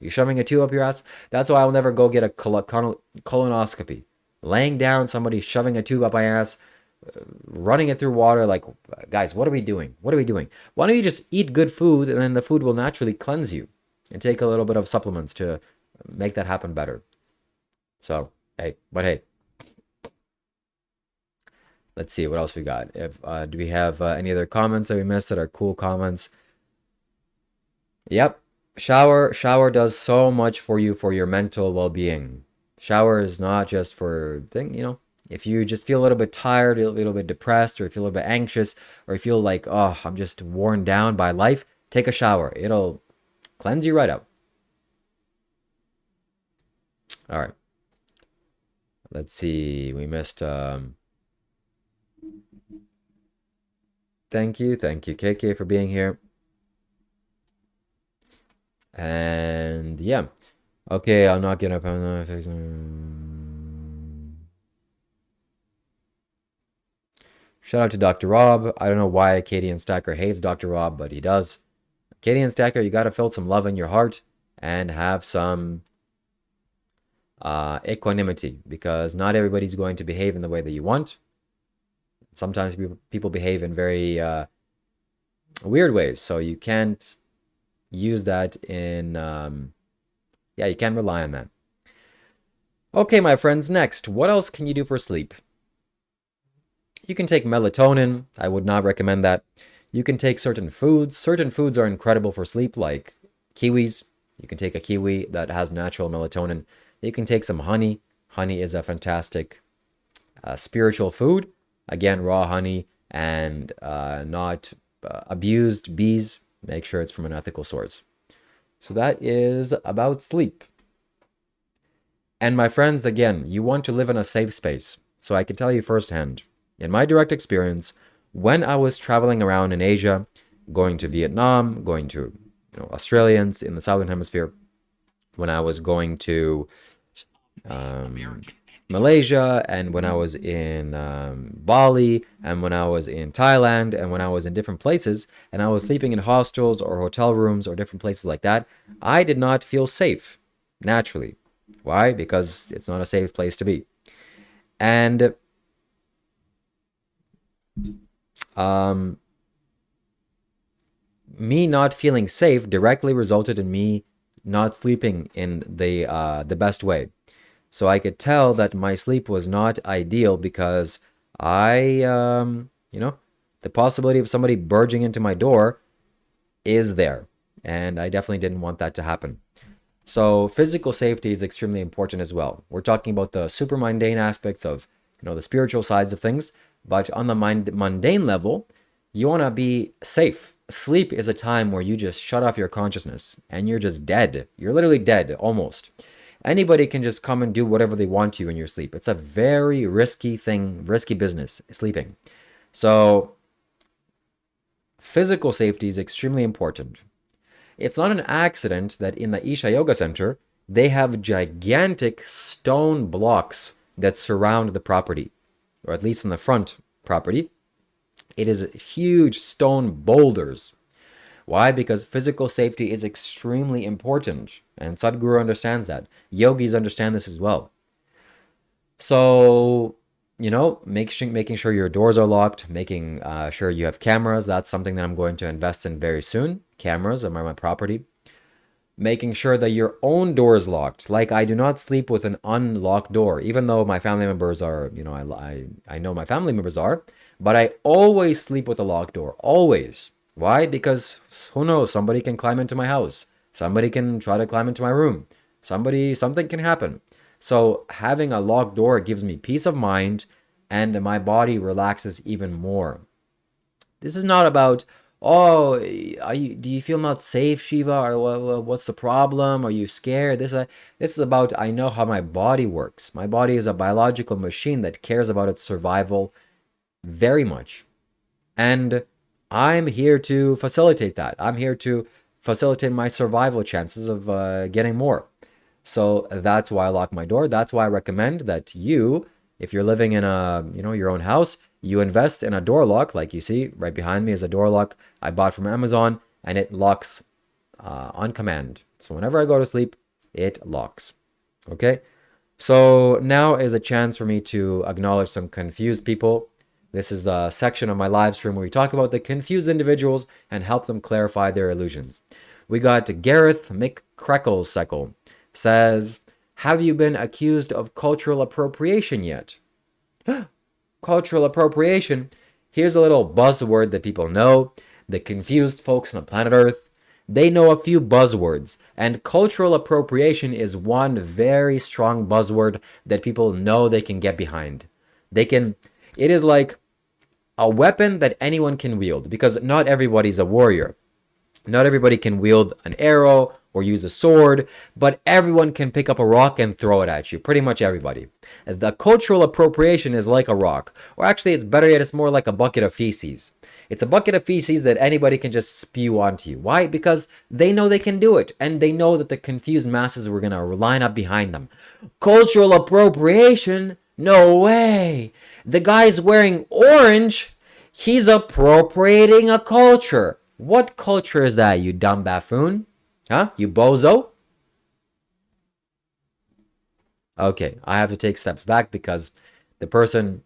You're shoving a tube up your ass. That's why I'll never go get a colonoscopy. Laying down, somebody shoving a tube up my ass, running it through water. Like, guys, what are we doing? What are we doing? Why don't you just eat good food, and then the food will naturally cleanse you, and take a little bit of supplements to make that happen better. So, hey, let's see what else we got. If do we have any other comments that we missed that are cool comments? Yep. Shower does so much for you for your mental well-being. Shower is not just for if you just feel a little bit tired, a little bit depressed, or you feel a little bit anxious, or you feel like, oh, I'm just worn down by life, take a shower. It'll cleanse you right out. All right. Let's see. We missed thank you, KK, for being here. And yeah. Okay, I'm not getting up. Shout out to Dr. Rob. I don't know why Acadian Stacker hates Dr. Rob, but he does. Acadian Stacker, you gotta feel some love in your heart and have some equanimity, because not everybody's going to behave in the way that you want. Sometimes people behave in very weird ways, so you can't use that in you can't rely on that. Okay, my friends, next, what else can you do for sleep? You can take melatonin. I would not recommend that. You can take certain foods. Certain foods are incredible for sleep, like kiwis. You can take a kiwi that has natural melatonin. You can take some honey. Honey is a fantastic spiritual food. Again, raw honey and not abused bees. Make sure it's from an ethical source. So that is about sleep. And my friends, again, you want to live in a safe space. So I can tell you firsthand, in my direct experience, when I was traveling around in Asia, going to Vietnam, going to Australians in the Southern Hemisphere, when I was going to Malaysia, and when I was in Bali, and when I was in Thailand, and when I was in different places, and I was sleeping in hostels or hotel rooms or different places like that, I did not feel safe, naturally. Why? Because it's not a safe place to be. And me not feeling safe directly resulted in me not sleeping in the best way. So I could tell that my sleep was not ideal because the possibility of somebody barging into my door is there. And I definitely didn't want that to happen. So physical safety is extremely important as well. We're talking about the super mundane aspects of, the spiritual sides of things. But on the mundane level, you want to be safe. Sleep is a time where you just shut off your consciousness and you're just dead. You're literally dead, almost. Anybody can just come and do whatever they want to you in your sleep. It's a very risky thing, risky business, sleeping. So physical safety is extremely important. It's not an accident that in the Isha Yoga Center, they have gigantic stone blocks that surround the property, or at least in the front property. It is huge stone boulders. Why? Because physical safety is extremely important, and Sadhguru understands that. Yogis understand this as well. So, making sure your doors are locked, making sure you have cameras. That's something that I'm going to invest in very soon. Cameras on my property. making sure that your own door is locked. Like I do not sleep with an unlocked door, even though my family members are, I know my family members are, but I always sleep with a locked door. Always. Why? Because who knows? Somebody can climb into my house. Somebody can try to climb into my room. Something can happen. So having a locked door gives me peace of mind and my body relaxes even more. This is not about, oh, do you feel not safe, Shiva? Or what's the problem? Are you scared? This is about, I know how my body works. My body is a biological machine that cares about its survival very much. And I'm here to facilitate that. I'm here to facilitate my survival chances of getting more. So that's why I lock my door. That's why I recommend that you, if you're living in your own house, you invest in a door lock. Like you see right behind me is a door lock I bought from Amazon, and it locks on command. So whenever I go to sleep, it locks. Okay. So now is a chance for me to acknowledge some confused people. This is a section of my live stream where we talk about the confused individuals and help them clarify their illusions. We got Gareth McCreckleseckle says, have you been accused of cultural appropriation yet? Cultural appropriation. Here's a little buzzword that people know. The confused folks on the planet Earth, they know a few buzzwords, and cultural appropriation is one very strong buzzword that people know they can get behind. It is like a weapon that anyone can wield, because not everybody's a warrior. Not everybody can wield an arrow or use a sword, but everyone can pick up a rock and throw it at you. Pretty much everybody. The cultural appropriation is like a rock. Or actually, it's better yet, it's more like a bucket of feces. It's a bucket of feces that anybody can just spew onto you. Why? Because they know they can do it. And they know that the confused masses were going to line up behind them. Cultural appropriation? No way. The guy's wearing orange. He's appropriating a culture. What culture is that, you dumb buffoon? Huh? You bozo? Okay, I have to take steps back because the person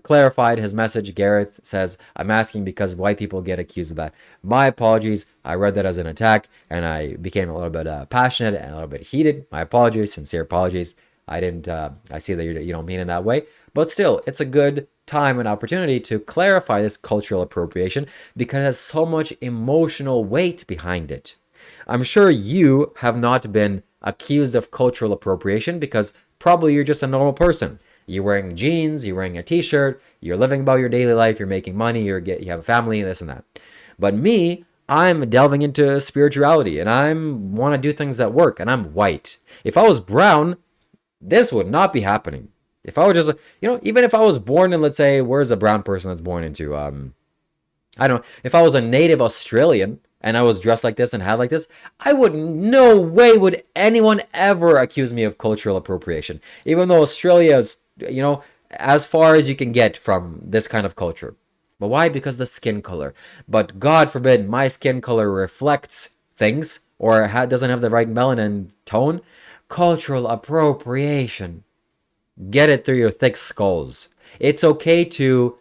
clarified his message. Gareth says, I'm asking because white people get accused of that. My apologies. I read that as an attack and I became a little bit passionate and a little bit heated. My apologies, sincere apologies. I see that you don't mean it that way. But still, it's a good time and opportunity to clarify this cultural appropriation because it has so much emotional weight behind it. I'm sure you have not been accused of cultural appropriation because probably you're just a normal person. You're wearing jeans, you're wearing a t-shirt, you're living about your daily life, you're making money, you have a family, this and that. But me, I'm delving into spirituality and I want to do things that work, and I'm white. If I was brown, this would not be happening. If I was just, even if I was born in, let's say, where's a brown person that's born into? I don't know. If I was a native Australian and I was dressed like this and had like this, no way would anyone ever accuse me of cultural appropriation. Even though Australia is, as far as you can get from this kind of culture. But why? Because the skin color. But God forbid my skin color reflects things or doesn't have the right melanin tone. Cultural appropriation. Get it through your thick skulls. It's okay to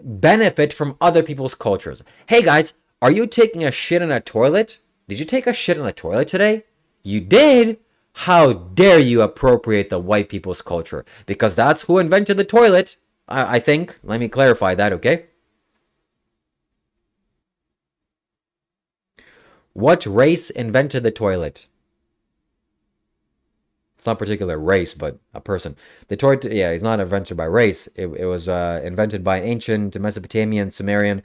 benefit from other people's cultures. Hey guys, are you taking a shit in a toilet? Did you take a shit in a toilet today? You did? How dare you appropriate the white people's culture? Because that's who invented the toilet, I think. Let me clarify that, okay? What race invented the toilet? It's not a particular race, but a person. The toilet, yeah, it's not invented by race. It was invented by ancient Mesopotamian, Sumerian,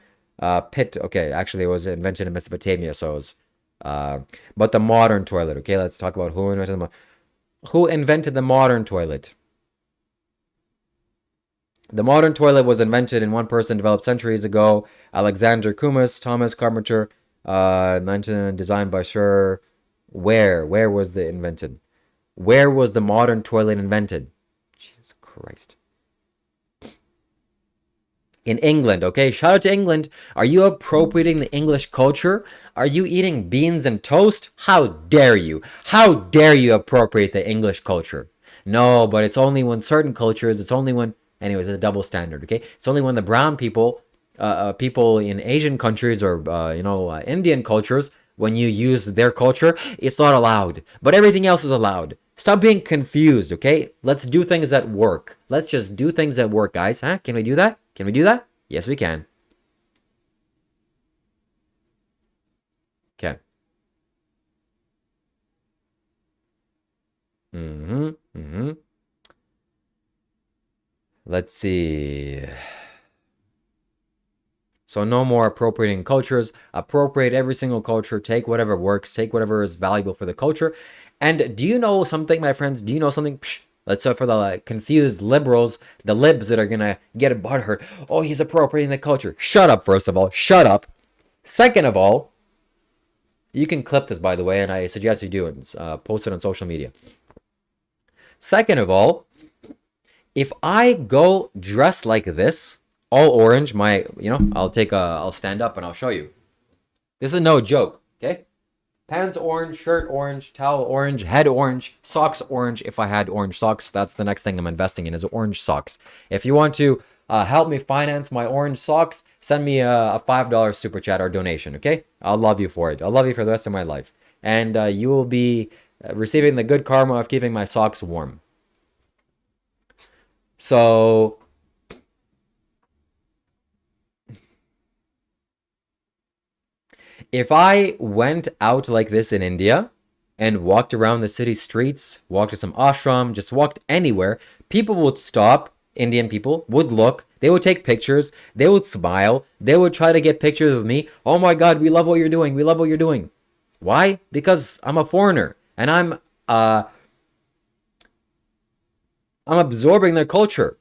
Pit. Okay, actually, it was invented in Mesopotamia, so it was. But the modern toilet. Okay, let's talk about who invented the modern toilet. The modern toilet was invented in one person, developed centuries ago. Alexander Cumas, Thomas Carpenter, designed by Sir. Where was it invented? Where was the modern toilet invented? Jesus Christ. In England, okay? Shout out to England. Are you appropriating the English culture? Are you eating beans and toast? How dare you? How dare you appropriate the English culture? No, but it's only when certain cultures, anyways, it's a double standard, okay? It's only when the brown people people in Asian countries or Indian cultures, when you use their culture, it's not allowed, but everything else is allowed. Stop being confused, okay? Let's do things that work. Let's just do things that work, guys. Huh? Can we do that? Can we do that? Yes, we can. Okay. Let's see. So no more appropriating cultures. Appropriate every single culture. Take whatever works. Take whatever is valuable for the culture. And do you know something, my friends? Do you know something? Psh, let's say for the confused liberals, the libs that are gonna get butthurt. Oh, he's appropriating the culture. Shut up, first of all. Shut up. Second of all, you can clip this, by the way, and I suggest you do it. Post it on social media. Second of all, if I go dressed like this, all orange, I'll stand up and I'll show you. This is no joke, okay? Pants orange, shirt orange, towel orange, head orange, socks orange. If I had orange socks, that's the next thing I'm investing in is orange socks. If you want to help me finance my orange socks, send me a $5 super chat or donation, okay? I'll love you for it. I'll love you for the rest of my life. And you will be receiving the good karma of keeping my socks warm. So if I went out like this in India and walked around the city streets, walked to some ashram, just walked anywhere, people would stop. Indian people would look, they would take pictures, they would smile, they would try to get pictures with me. Oh my God, we love what you're doing. We love what you're doing. Why? Because I'm a foreigner and I'm absorbing their culture.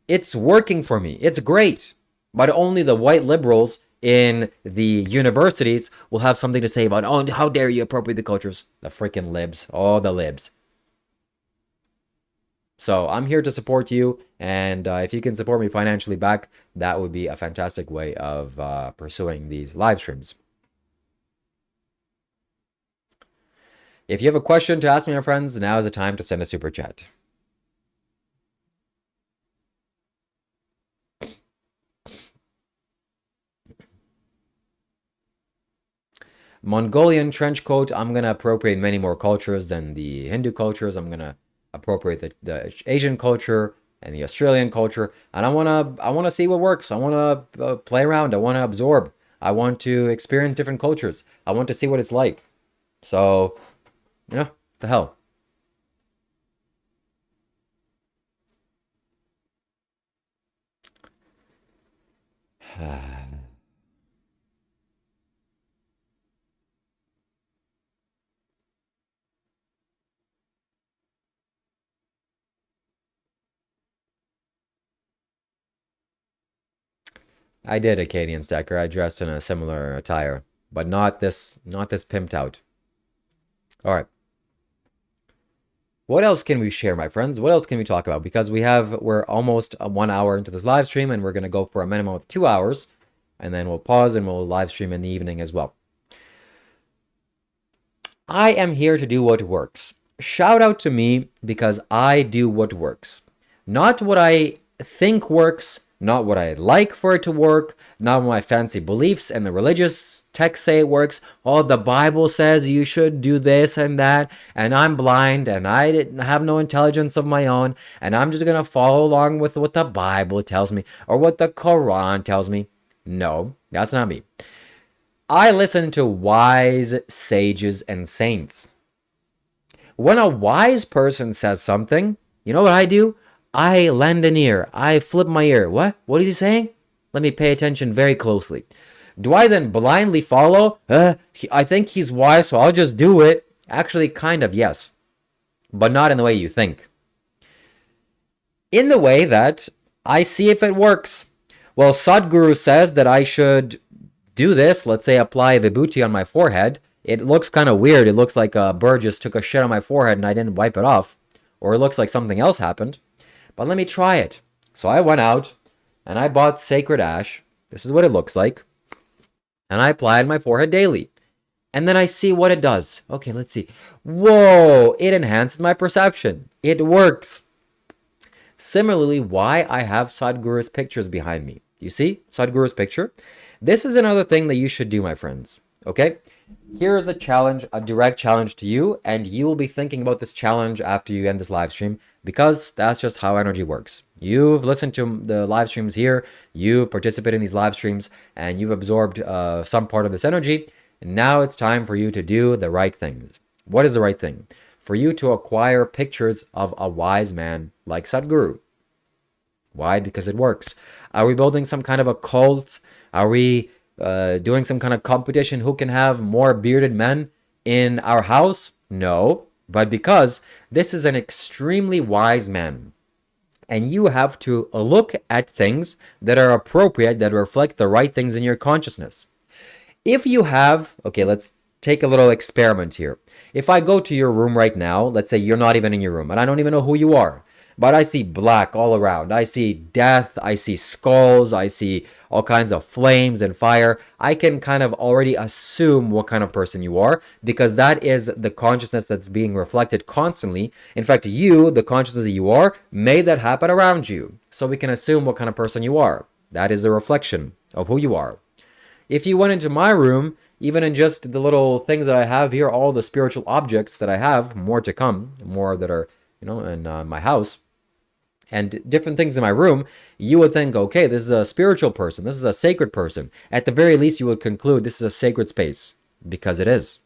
It's working for me. It's great. But only the white liberals in the universities will have something to say about, oh, how dare you appropriate the cultures? The freaking libs. Oh, the libs. So I'm here to support you. And if you can support me financially back, that would be a fantastic way of pursuing these live streams. If you have a question to ask me, my friends, now is the time to send a super chat. Mongolian trench coat, I'm going to appropriate many more cultures than the Hindu cultures. I'm going to appropriate the Asian culture and the Australian culture. And I want to see what works. I want to play around. I want to absorb. I want to experience different cultures. I want to see what it's like. So, the hell. I did, Acadian Stacker. I dressed in a similar attire, but not this pimped out. All right. What else can we share, my friends? What else can we talk about? Because we're almost 1 hour into this live stream, and we're going to go for a minimum of 2 hours, and then we'll pause and we'll live stream in the evening as well. I am here to do what works. Shout out to me because I do what works. Not what I think works, not what I like for it to work, not what my fancy beliefs and the religious texts say it works. Oh, the Bible says you should do this and that, and I'm blind and I didn't have no intelligence of my own, and I'm just gonna follow along with what the Bible tells me or what the Quran tells me. No, that's not me. I listen to wise sages and saints. When a wise person says something, you know what I do? I lend an ear. I flip my ear. What? What is he saying? Let me pay attention very closely. Do I then blindly follow? I think he's wise, so I'll just do it. Actually, kind of, yes. But not in the way you think. In the way that I see if it works. Well, Sadhguru says that I should do this. Let's say apply vibhuti on my forehead. It looks kind of weird. It looks like a bird just took a shit on my forehead and I didn't wipe it off. Or it looks like something else happened. But let me try it. So I went out and I bought sacred ash. This is what it looks like. And I apply it on my forehead daily. And then I see what it does. Okay, let's see. Whoa, it enhances my perception. It works. Similarly, why I have Sadhguru's pictures behind me. You see Sadhguru's picture? This is another thing that you should do, my friends. Okay? Here is a challenge, a direct challenge to you, and you will be thinking about this challenge after you end this live stream, because that's just how energy works. You've listened to the live streams here, you've participated in these live streams, and you've absorbed some part of this energy. And now it's time for you to do the right things. What is the right thing? For you to acquire pictures of a wise man like Sadhguru. Why? Because it works. Are we building some kind of a cult? Are we doing some kind of competition who can have more bearded men in our house? No, but because this is an extremely wise man. And you have to look at things that are appropriate, that reflect the right things in your consciousness. If you have, okay, let's take a little experiment here. If I go to your room right now, let's say you're not even in your room, and I don't even know who you are, but I see black all around. I see death, I see skulls, I see all kinds of flames and fire. I can kind of already assume what kind of person you are, because that is the consciousness that's being reflected constantly. In fact, you, the consciousness that you are, made that happen around you. So we can assume what kind of person you are. That is a reflection of who you are. If you went into my room, even in just the little things that I have here, all the spiritual objects that I have, more to come, more that are, in my house, and different things in my room, you would think, okay, this is a spiritual person, this is a sacred person. At the very least, you would conclude this is a sacred space, because it is.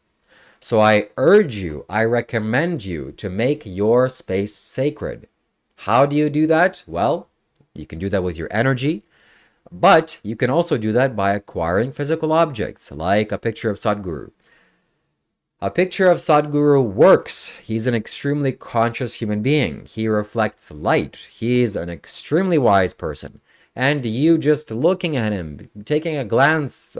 So I urge you, I recommend you to make your space sacred. How do you do that? Well, you can do that with your energy, but you can also do that by acquiring physical objects, like a picture of Sadhguru. A picture of Sadhguru works. He's an extremely conscious human being. He reflects light. He's an extremely wise person. And you just looking at him, taking a glance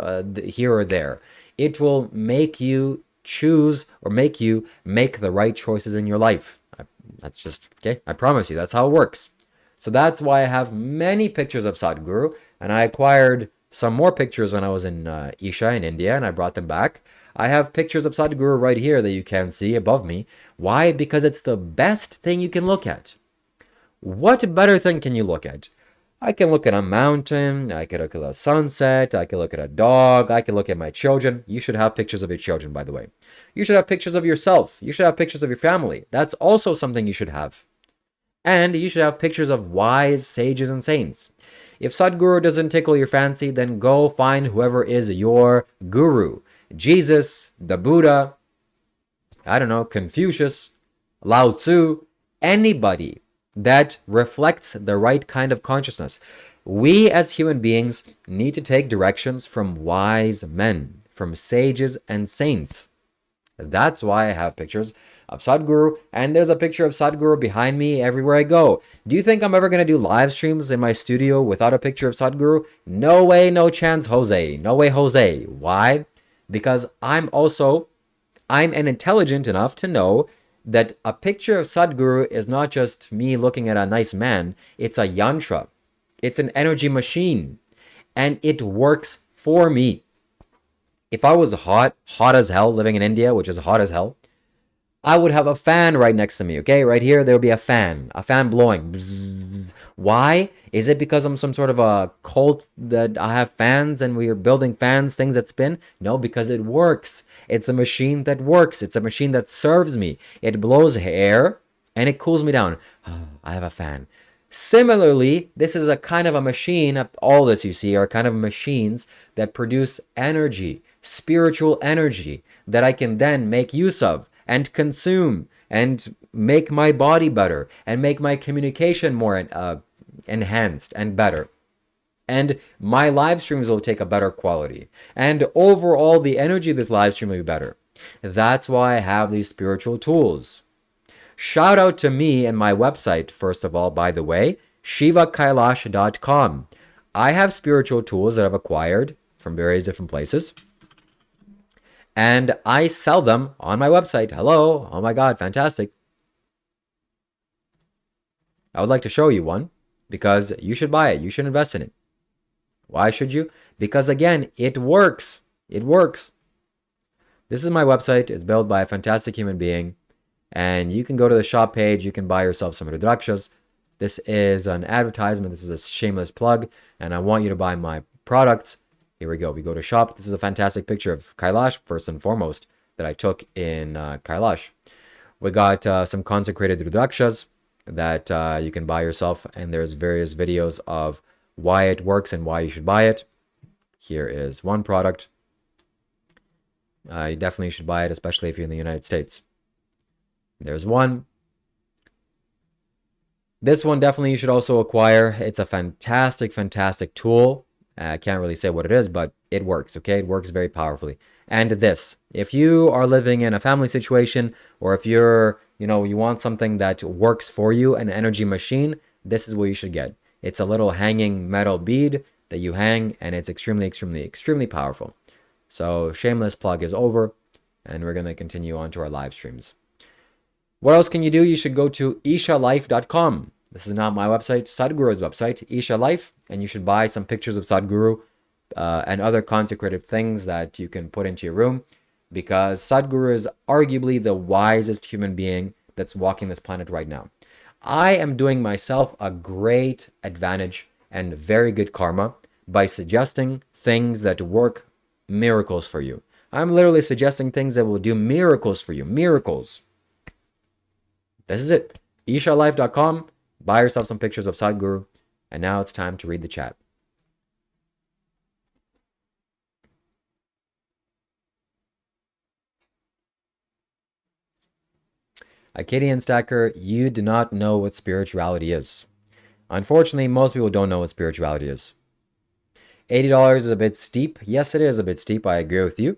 here or there, it will make you choose or make you make the right choices in your life. That's just, okay, I promise you, that's how it works. So that's why I have many pictures of Sadhguru, and I acquired some more pictures when I was in Isha in India, and I brought them back. I have pictures of Sadhguru right here that you can see above me. Why? Because it's the best thing you can look at. What better thing can you look at? I can look at a mountain, I can look at a sunset, I can look at a dog, I can look at my children. You should have pictures of your children, by the way. You should have pictures of yourself. You should have pictures of your family. That's also something you should have. And you should have pictures of wise sages and saints. If Sadhguru doesn't tickle your fancy, then go find whoever is your guru. Jesus, the Buddha, I don't know, Confucius, Lao Tzu, anybody that reflects the right kind of consciousness. We as human beings need to take directions from wise men, from sages and saints. That's why I have pictures of Sadhguru, and there's a picture of Sadhguru behind me everywhere I go. Do you think I'm ever going to do live streams in my studio without a picture of Sadhguru? No way, no chance, Jose. No way, Jose. Why? Because I'm intelligent enough to know that a picture of Sadhguru is not just me looking at a nice man. It's a yantra. It's an energy machine. And it works for me. If I was hot as hell, living in India, which is hot as hell, I would have a fan right next to me, okay? Right here, there would be a fan blowing. Bzzz. Why? Is it because I'm some sort of a cult that I have fans and we are building fans, things that spin? No, because it works. It's a machine that works. It's a machine that serves me. It blows air and it cools me down. Oh, I have a fan. Similarly, this is a kind of a machine, all this you see are kind of machines that produce energy, spiritual energy, that I can then make use of and consume and make my body better and make my communication more enhanced and better. And my live streams will take a better quality. And overall, the energy of this live stream will be better. That's why I have these spiritual tools. Shout out to me and my website, first of all, by the way, shivakailash.com. I have spiritual tools that I've acquired from various different places. And I sell them on my website. Hello. Oh my God, fantastic. I would like to show you one because you should buy it. You should invest in it. Why should you? Because again, it works. It works. This is my website. It's built by a fantastic human being. And you can go to the shop page. You can buy yourself some Rudrakshas. This is an advertisement. This is a shameless plug, and I want you to buy my products. Here we go. We go to shop. This is a fantastic picture of Kailash, first and foremost, that I took in Kailash. We got some consecrated rudrakshas that you can buy yourself, and there's various videos of why it works and why you should buy it. Here is one product. You definitely should buy it, especially if you're in the United States. There's one. This one definitely you should also acquire. It's a fantastic, fantastic tool. I can't really say what it is, but it works, okay? It works very powerfully. And this, if you are living in a family situation, or if you're, you want something that works for you, an energy machine, this is what you should get. It's a little hanging metal bead that you hang, and it's extremely, extremely, extremely powerful. So shameless plug is over, and we're going to continue on to our live streams. What else can you do? You should go to ishalife.com. This is not my website, Sadhguru's website, Isha Life, and you should buy some pictures of Sadhguru and other consecrated things that you can put into your room, because Sadhguru is arguably the wisest human being that's walking this planet right now. I am doing myself a great advantage and very good karma by suggesting things that work miracles for you. I'm literally suggesting things that will do miracles for you. Miracles. This is it. ishalife.com. Buy yourself some pictures of Sadhguru. And now it's time to read the chat. Acadian Stacker, you do not know what spirituality is. Unfortunately, most people don't know what spirituality is. $80 is a bit steep. Yes, it is a bit steep. I agree with you.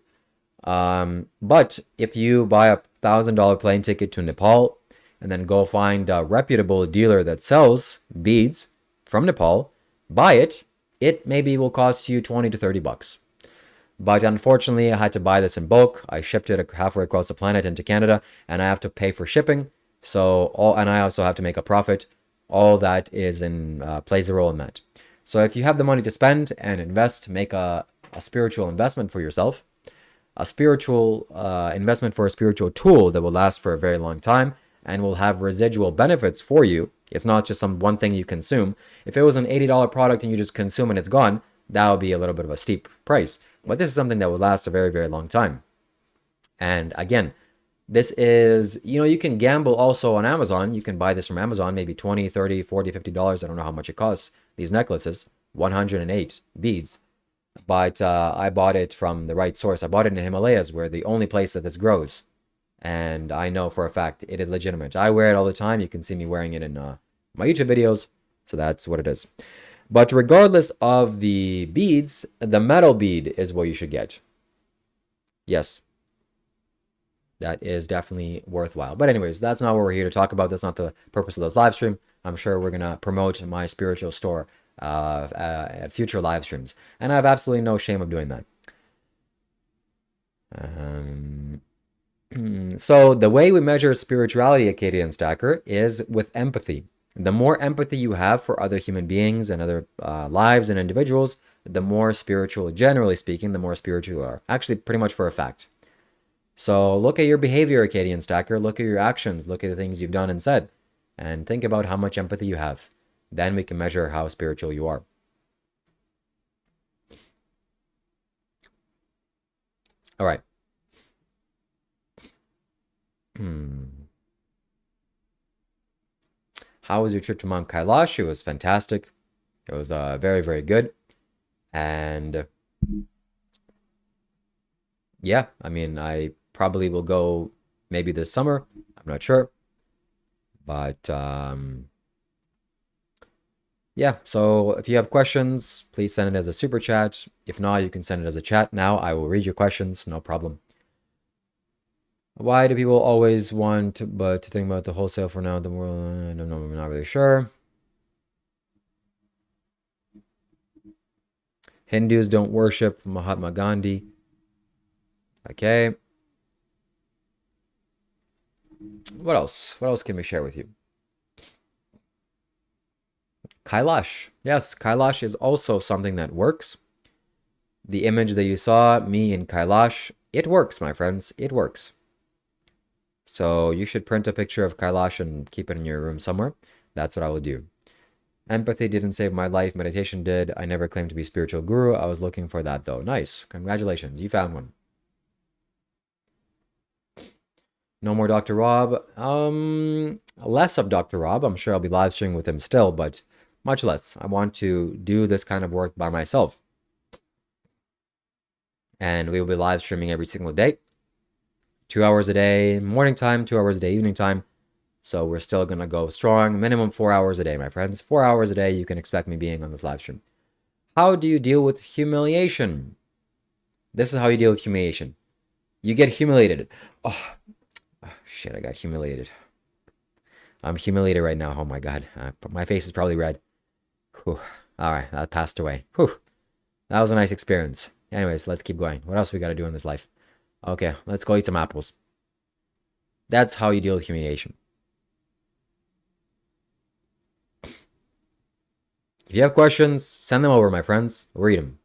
But if you buy a $1,000 plane ticket to Nepal and then go find a reputable dealer that sells beads from Nepal, buy it, it maybe will cost you 20 to 30 bucks. But unfortunately, I had to buy this in bulk. I shipped it halfway across the planet into Canada, and I have to pay for shipping. And I also have to make a profit. All that plays a role in that. So if you have the money to spend and invest, make a spiritual investment for yourself, a spiritual investment for a spiritual tool that will last for a very long time and will have residual benefits for you. It's not just some one thing you consume. If it was an $80 product and you just consume and it's gone, that would be a little bit of a steep price. But this is something that will last a very, very long time. And again, this is, you can gamble also on Amazon. You can buy this from Amazon, maybe $20, $30, $40, $50. I don't know how much it costs. These necklaces, 108 beads. But I bought it from the right source. I bought it in the Himalayas, where the only place that this grows. And I know for a fact it is legitimate. I wear it all the time. You can see me wearing it in my YouTube videos. So that's what it is. But regardless of the beads, the metal bead is what you should get. Yes. That is definitely worthwhile. But anyways, that's not what we're here to talk about. That's not the purpose of this live stream. I'm sure we're going to promote my spiritual store at future live streams. And I have absolutely no shame of doing that. So the way we measure spirituality, Acadian Stacker, is with empathy. The more empathy you have for other human beings and other lives and individuals, the more spiritual, generally speaking, the more spiritual you are. Actually, pretty much for a fact. So look at your behavior, Acadian Stacker. Look at your actions. Look at the things you've done and said. And think about how much empathy you have. Then we can measure how spiritual you are. All right. How was your trip to Mount Kailash? It was fantastic. It was very, very good. And yeah, I mean, I probably will go maybe this summer. I'm not sure. But yeah, so if you have questions, please send it as a super chat. If not, you can send it as a chat now. I will read your questions, no problem. Why do people always want to think about the wholesale for now? The world, I don't know, I'm not really sure. Hindus don't worship Mahatma Gandhi. Okay. What else? What else can we share with you? Kailash. Yes, Kailash is also something that works. The image that you saw, me in Kailash, it works, my friends. It works. So you should print a picture of Kailash and keep it in your room somewhere. That's what I will do. Empathy didn't save my life. Meditation did. I never claimed to be a spiritual guru. I was looking for that though. Nice. Congratulations. You found one. No more Dr. Rob. Less of Dr. Rob. I'm sure I'll be live streaming with him still, but much less. I want to do this kind of work by myself. And we will be live streaming every single day. 2 hours a day, morning time, 2 hours a day, evening time. So we're still going to go strong. Minimum 4 hours a day, my friends. 4 hours a day, you can expect me being on this live stream. How do you deal with humiliation? This is how you deal with humiliation. You get humiliated. Oh shit, I got humiliated. I'm humiliated right now. Oh my God. My face is probably red. Whew. All right, that passed away. Whew. That was a nice experience. Anyways, let's keep going. What else we got to do in this life? Okay, let's go eat some apples. That's how you deal with humiliation. If you have questions, send them over, my friends. I'll read them.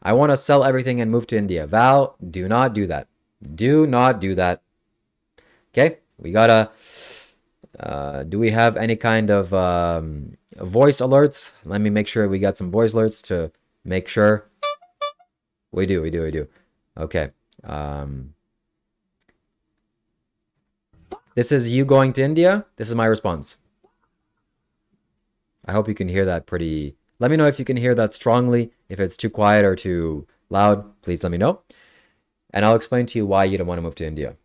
I want to sell everything and move to India. Val, do not do that. Do not do that. Okay, we gotta... do we have any kind of voice alerts? Let me make sure we got some voice alerts to make sure. We do. Okay. This is you going to India. This is my response. I hope you can hear that pretty... Let me know if you can hear that strongly. If it's too quiet or too loud, please let me know. And I'll explain to you why you don't want to move to India.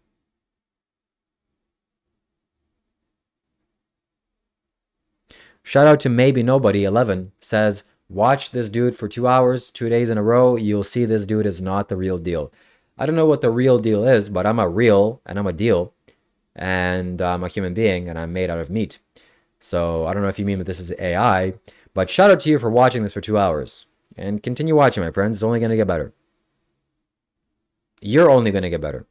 Shout out to Maybe Nobody 11 says, watch this dude for 2 hours, 2 days in a row. You'll see this dude is not the real deal. I don't know what the real deal is, but I'm a real and I'm a deal. And I'm a human being and I'm made out of meat. So I don't know if you mean that this is AI, but shout out to you for watching this for 2 hours. And continue watching, my friends. It's only going to get better. You're only going to get better.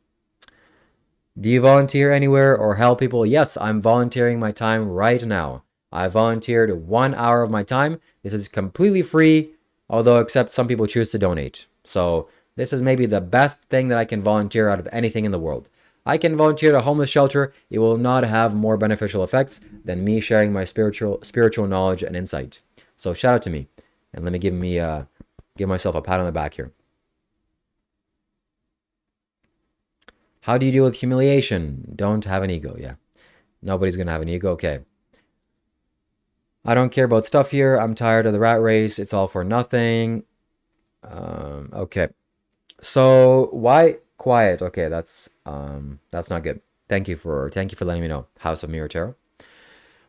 Do you volunteer anywhere or help people? Yes, I'm volunteering my time right now. I volunteered 1 hour of my time. This is completely free, although except some people choose to donate. So this is maybe the best thing that I can volunteer out of anything in the world. I can volunteer at a homeless shelter. It will not have more beneficial effects than me sharing my spiritual knowledge and insight. So shout out to me. And let me give myself a pat on the back here. How do you deal with humiliation? Don't have an ego. Yeah. Nobody's going to have an ego. Okay. I don't care about stuff here. I'm tired of the rat race. It's all for nothing. Okay. So why quiet? Okay, that's not good. Thank you for letting me know. House of Mirror Tarot.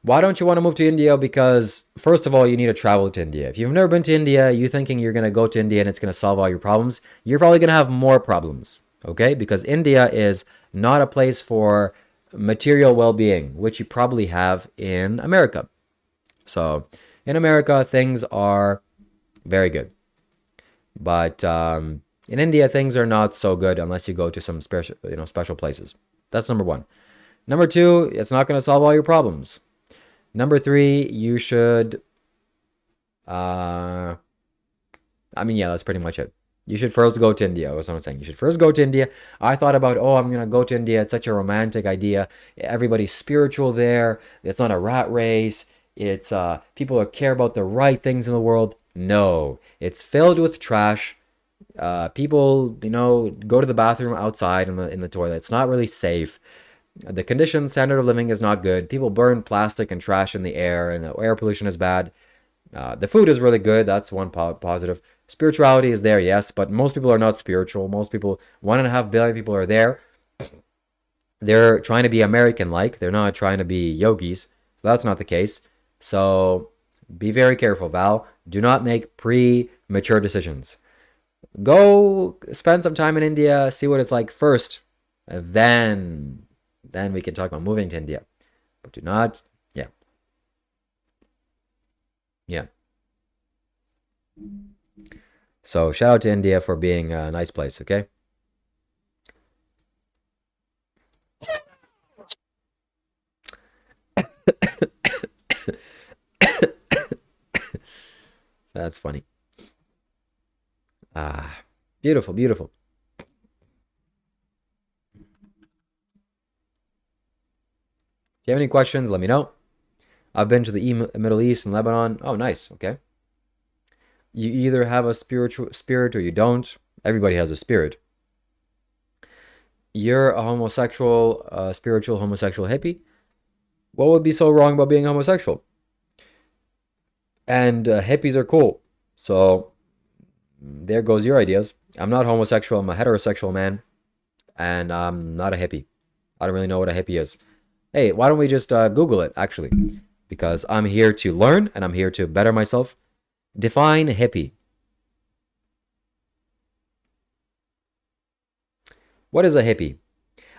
Why don't you want to move to India? Because first of all, you need to travel to India. If you've never been to India, you thinking you're gonna go to India and it's gonna solve all your problems, you're probably gonna have more problems. Okay, because India is not a place for material well-being, which you probably have in America. So in America, things are very good, but in India, things are not so good unless you go to some special places. That's number one. Number two, it's not going to solve all your problems. Number three, you should, that's pretty much it. You should first go to India. That's what I'm saying. You should first go to India. I thought about, I'm going to go to India. It's such a romantic idea. Everybody's spiritual there. It's not a rat race. It's people that care about the right things in the world. No, it's filled with trash. People, go to the bathroom outside in the toilet. It's not really safe. The standard of living is not good. People burn plastic and trash in the air, and the air pollution is bad. The food is really good. That's one positive. Spirituality is there, yes, but most people are not spiritual. Most people, 1.5 billion people are there. They're trying to be American-like. They're not trying to be yogis. So that's not the case. So be very careful, Val. Do not make premature decisions. Go spend some time in India, see what it's like first, and then we can talk about moving to India. But do not, yeah. So shout out to India for being a nice place, okay? That's funny. Beautiful, beautiful. If you have any questions, let me know. I've been to the Middle East and Lebanon. Oh, nice. Okay. You either have a spiritual spirit or you don't. Everybody has a spirit. You're a homosexual, spiritual homosexual hippie. What would be so wrong about being homosexual? And hippies are cool. So there goes your ideas. I'm not homosexual. I'm a heterosexual man, and I'm not a hippie. I don't really know what a hippie is. Hey, why don't we just Google it, actually? Because I'm here to learn and I'm here to better myself. Define hippie. What is a hippie?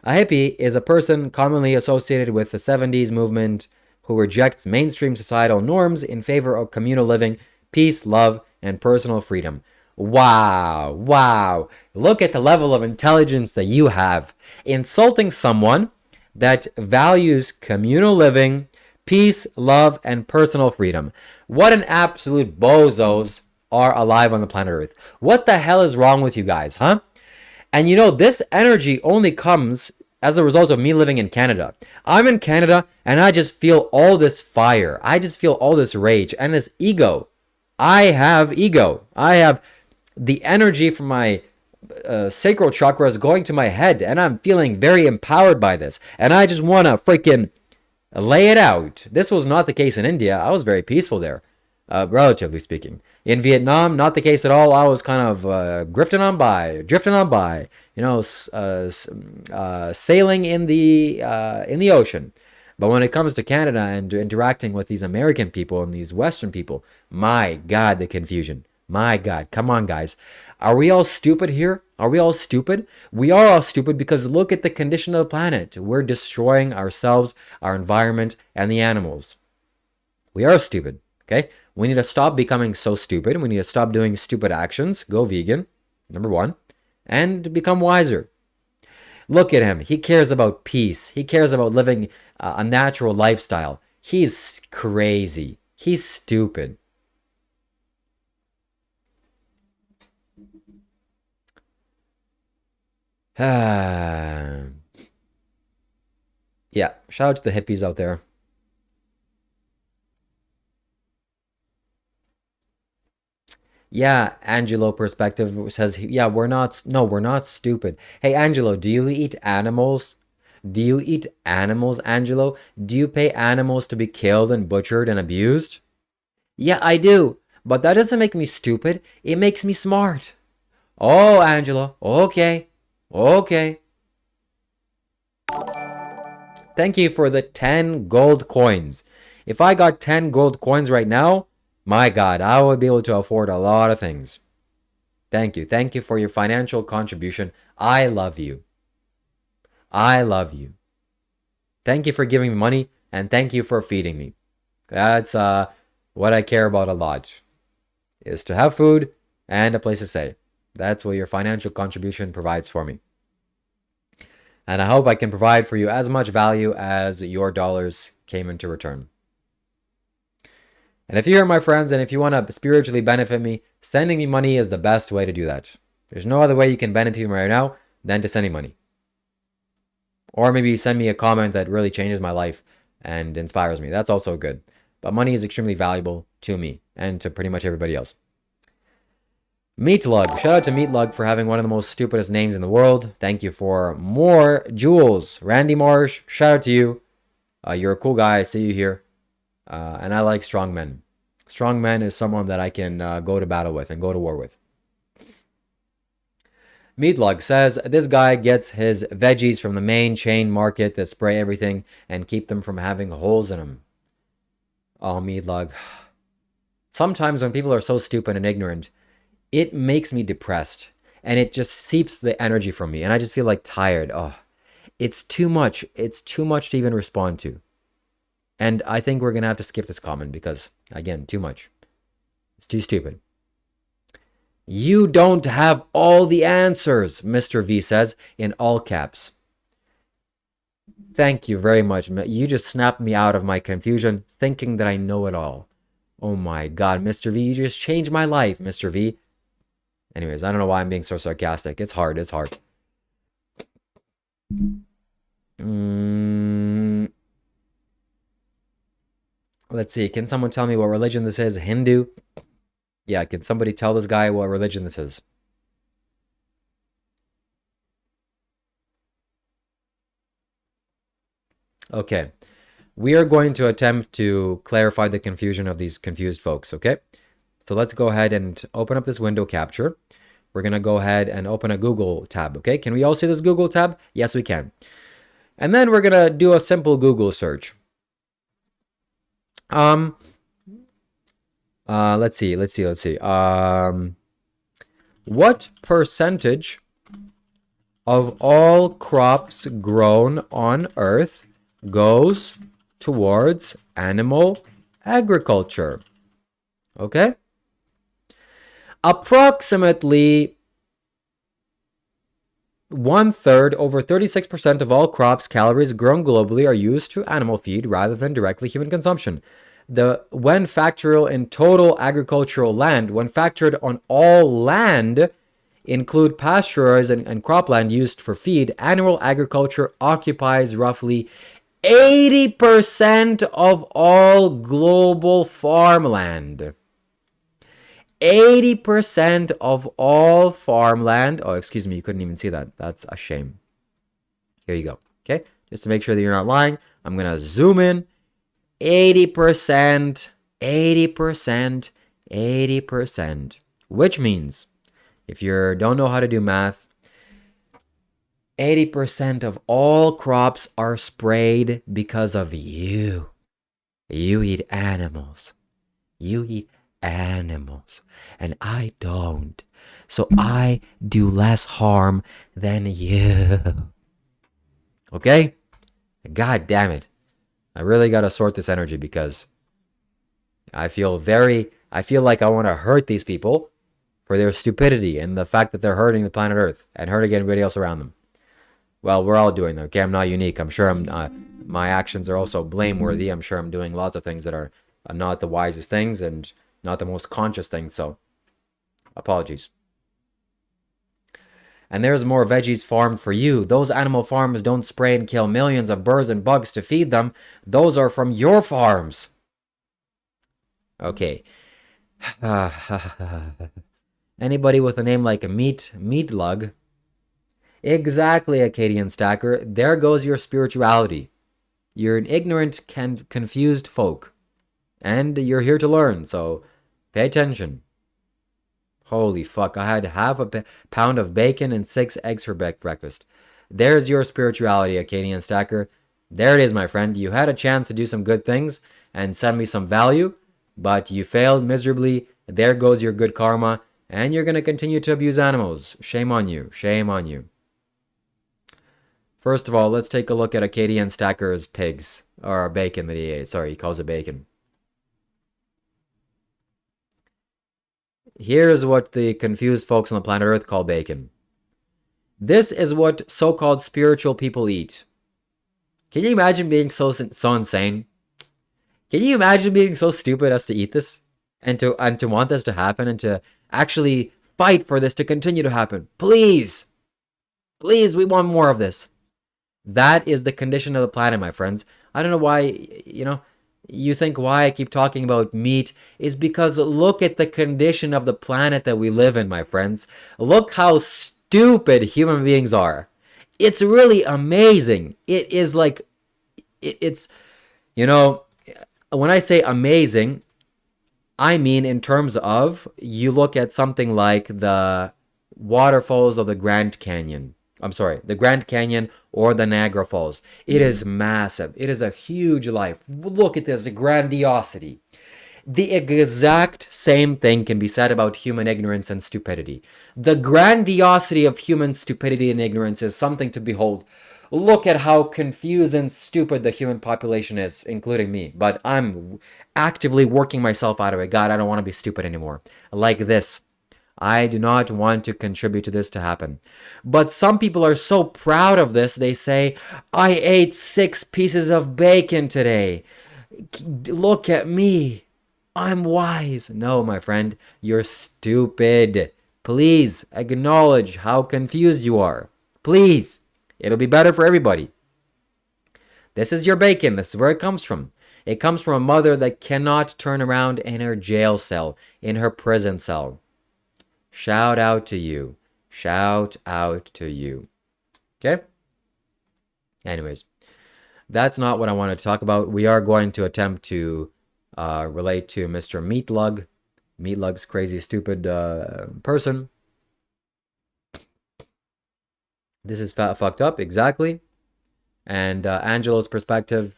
A hippie is a person commonly associated with the 70s movement who rejects mainstream societal norms in favor of communal living, peace, love, and personal freedom. Wow, wow. Look at the level of intelligence that you have. Insulting someone that values communal living, peace, love, and personal freedom. What an absolute bozos are alive on the planet Earth. What the hell is wrong with you guys, huh? And you know, this energy only comes as a result of me living in Canada. I'm in Canada and I just feel all this fire. I just feel all this rage and this ego. I have ego. I have the energy from my sacral chakras going to my head, and I'm feeling very empowered by this. And I just want to freaking lay it out. This was not the case in India. I was very peaceful there, relatively speaking. In Vietnam, not the case at all. I was kind of drifting on by, you know, sailing in the ocean. But when it comes to Canada and interacting with these American people and these Western people, my God, the confusion. My God, come on, guys. Are we all stupid here? Are we all stupid? We are all stupid because look at the condition of the planet. We're destroying ourselves, our environment, and the animals. We are stupid, okay? We need to stop becoming so stupid. We need to stop doing stupid actions. Go vegan, number one, and become wiser. Look at him. He cares about peace. He cares about living a natural lifestyle. He's crazy. He's stupid. Yeah, shout out to the hippies out there. Yeah, Angelo perspective says, yeah, we're not stupid. Hey, Angelo, do you eat animals? Do you eat animals, Angelo? Do you pay animals to be killed and butchered and abused? Yeah, I do. But that doesn't make me stupid. It makes me smart. Oh, Angelo. Okay. Okay. Thank you for the 10 gold coins. If I got 10 gold coins right now, my God, I would be able to afford a lot of things. Thank you. Thank you for your financial contribution. I love you. I love you. Thank you for giving me money, and thank you for feeding me. That's what I care about a lot, is to have food and a place to stay. That's what your financial contribution provides for me. And I hope I can provide for you as much value as your dollars came into return. And if you're my friends and if you want to spiritually benefit me, sending me money is the best way to do that. There's no other way you can benefit me right now than to send me money. Or maybe send me a comment that really changes my life and inspires me. That's also good. But money is extremely valuable to me and to pretty much everybody else. Meatlug. Shout out to Meatlug for having one of the most stupidest names in the world. Thank you for more jewels. Randy Marsh, shout out to you. You're a cool guy. I see you here. And I like strong men. Strong men is someone that I can go to battle with and go to war with. Meatlug says, this guy gets his veggies from the main chain market that spray everything and keep them from having holes in them. Oh, Meatlug. Sometimes when people are so stupid and ignorant, it makes me depressed. And it just seeps the energy from me. And I just feel like tired. Oh, it's too much. It's too much to even respond to. And I think we're going to have to skip this comment because, again, too much. It's too stupid. You don't have all the answers, Mr. V says in all caps. Thank you very much. You just snapped me out of my confusion thinking that I know it all. Oh my God, Mr. V, you just changed my life, Mr. V. Anyways, I don't know why I'm being so sarcastic. It's hard. It's hard. Let's see. Can someone tell me what religion this is? Hindu? Yeah, can somebody tell this guy what religion this is? Okay. We are going to attempt to clarify the confusion of these confused folks, okay? So let's go ahead and open up this window capture. We're going to go ahead and open a Google tab, okay? Can we all see this Google tab? Yes, we can. And then we're going to do a simple Google search. Let's see. What percentage of all crops grown on Earth goes towards animal agriculture? Okay? Approximately 1/3, over 36% of all crops calories grown globally are used to animal feed rather than directly human consumption. When factorial in total agricultural land, when factored on all land, include pasturage and cropland used for feed, animal agriculture occupies roughly 80% of all global farmland. 80% of all farmland. Oh, excuse me, you couldn't even see that. That's a shame. Here you go. Okay, just to make sure that you're not lying, I'm going to zoom in. 80%, 80%, 80%, which means if you don't know how to do math, 80% of all crops are sprayed because of you. You eat animals. You eat animals. And I don't. So I do less harm than you. Okay? God damn it. I really got to sort this energy because I feel like I want to hurt these people for their stupidity and the fact that they're hurting the planet Earth and hurting everybody else around them. Well, we're all doing that. Okay, I'm not unique. I'm sure my actions are also blameworthy. I'm sure I'm doing lots of things that are not the wisest things and not the most conscious things. So, apologies. And there's more veggies farmed for you. Those animal farms don't spray and kill millions of birds and bugs to feed them. Those are from your farms. Okay. Anybody with a name like a meat lug? Exactly, Acadian Stacker. There goes your spirituality. You're an ignorant, confused folk. And you're here to learn, so pay attention. Holy fuck, I had half a pound of bacon and 6 eggs for breakfast. There's your spirituality, Acadian Stacker. There it is, my friend. You had a chance to do some good things and send me some value, but you failed miserably. There goes your good karma, and you're going to continue to abuse animals. Shame on you. Shame on you. First of all, let's take a look at Acadian Stacker's pigs, or bacon that he ate. Sorry, he calls it bacon. Here's what the confused folks on the planet Earth call bacon. This is what so-called spiritual people eat. Can you imagine being so insane? Can you imagine being so stupid as to eat this? And to want this to happen and to actually fight for this to continue to happen? Please! Please, we want more of this. That is the condition of the planet, my friends. I don't know why, you think why I keep talking about meat is because look at the condition of the planet that we live in, my friends. Look how stupid human beings are. It's really amazing. It is like, it's, when I say amazing, I mean in terms of, you look at something like the waterfalls of the Grand Canyon. I'm sorry, the Grand Canyon or the Niagara Falls. It is massive. It is a huge life. Look at this grandiosity. The exact same thing can be said about human ignorance and stupidity. The grandiosity of human stupidity and ignorance is something to behold. Look at how confused and stupid the human population is, including me. But I'm actively working myself out of it. God, I don't want to be stupid anymore. Like this. I do not want to contribute to this to happen. But some people are so proud of this, they say, I ate 6 pieces of bacon today. Look at me. I'm wise. No, my friend, you're stupid. Please acknowledge how confused you are. Please. It'll be better for everybody. This is your bacon. This is where it comes from. It comes from a mother that cannot turn around in her jail cell, in her prison cell. Shout out to you. Shout out to you. Okay? Anyways, that's not what I wanted to talk about. We are going to attempt to relate to Mr. Meatlug. Meatlug's crazy, stupid person. This is fucked up, exactly. And Angelo's perspective,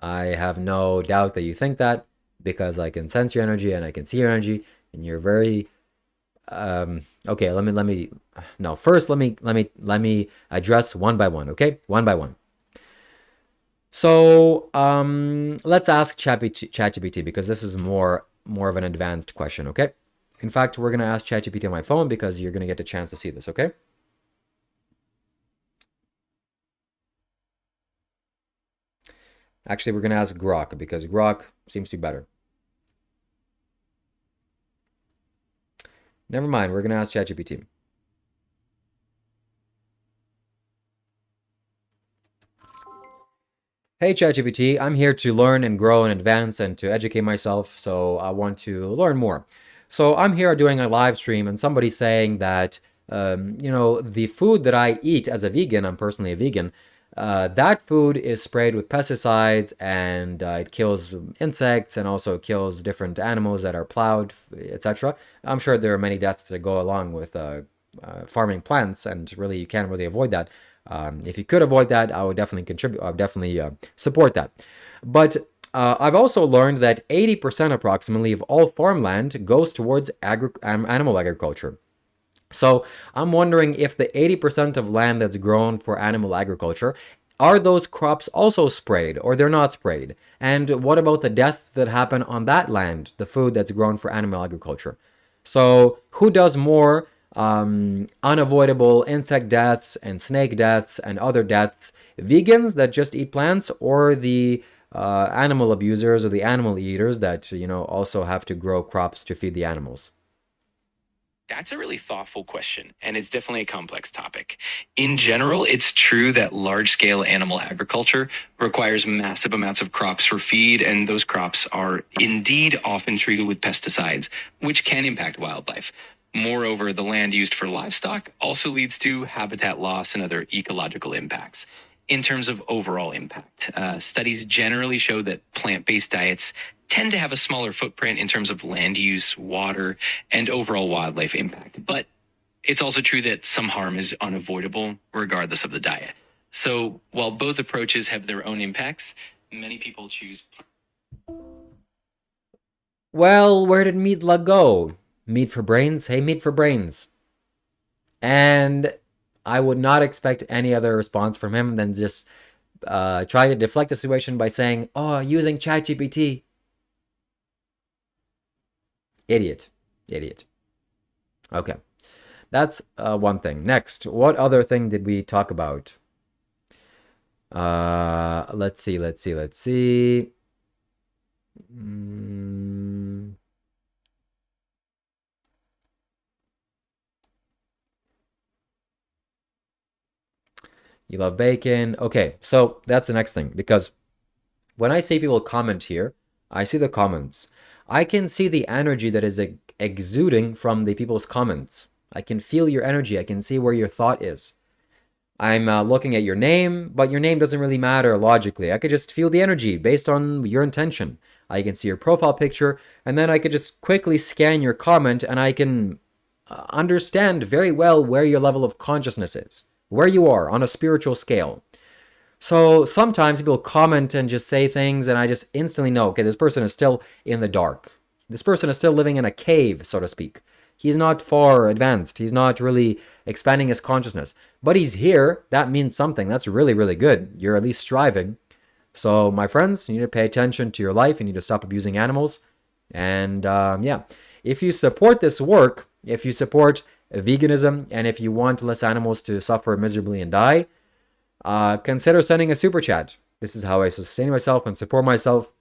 I have no doubt that you think that, because I can sense your energy and I can see your energy, and you're very okay. First let me address one by one, okay? One by one. So let's ask ChatGPT, because this is more of an advanced question, okay? In fact, we're gonna ask ChatGPT on my phone because you're gonna get a chance to see this, okay? Actually, we're gonna ask Grok because Grok seems to be better. Never mind, we're gonna ask ChatGPT. Hey ChatGPT, I'm here to learn and grow and advance and to educate myself, so I want to learn more. So I'm here doing a live stream and somebody's saying that, the food that I eat as a vegan, I'm personally a vegan, that food is sprayed with pesticides and it kills insects and also kills different animals that are plowed, etc. I'm sure there are many deaths that go along with farming plants, and really you can't really avoid that. If you could avoid that, I would definitely contribute. I would definitely support that. But I've also learned that 80% approximately of all farmland goes towards animal agriculture. So I'm wondering if the 80% of land that's grown for animal agriculture, are those crops also sprayed or they're not sprayed? And what about the deaths that happen on that land, the food that's grown for animal agriculture? So who does more unavoidable insect deaths and snake deaths and other deaths? Vegans that just eat plants, or the animal abusers or the animal eaters that, also have to grow crops to feed the animals? That's a really thoughtful question, and it's definitely a complex topic. In general, it's true that large scale animal agriculture requires massive amounts of crops for feed, and those crops are indeed often treated with pesticides, which can impact wildlife. Moreover, the land used for livestock also leads to habitat loss and other ecological impacts. In terms of overall impact, studies generally show that plant based diets tend to have a smaller footprint in terms of land use, water, and overall wildlife impact. But it's also true that some harm is unavoidable regardless of the diet. So while both approaches have their own impacts, many people choose. Well, where did Meatlug go? Meat for brains? Hey, meat for brains. And I would not expect any other response from him than just try to deflect the situation by saying, oh, using ChatGPT. Idiot. Okay. That's one thing. Next, what other thing did we talk about? Let's see. You love bacon. Okay, so that's the next thing, because when I see people comment here, I see the comments. I can see the energy that is exuding from the people's comments. I can feel your energy. I can see where your thought is. I'm looking at your name, but your name doesn't really matter logically. I could just feel the energy based on your intention. I can see your profile picture, and then I could just quickly scan your comment, and I can understand very well where your level of consciousness is, where you are on a spiritual scale. So sometimes people comment and just say things, and I just instantly know, okay, this person is still in the dark. This person is still living in a cave, so to speak. He's not far advanced. He's not really expanding his consciousness. But he's here. That means something. That's really, really good. You're at least striving. So, my friends, you need to pay attention to your life. You need to stop abusing animals. And, yeah, if you support this work, if you support veganism, and if you want less animals to suffer miserably and die, consider sending a super chat. This is how I sustain myself and support myself.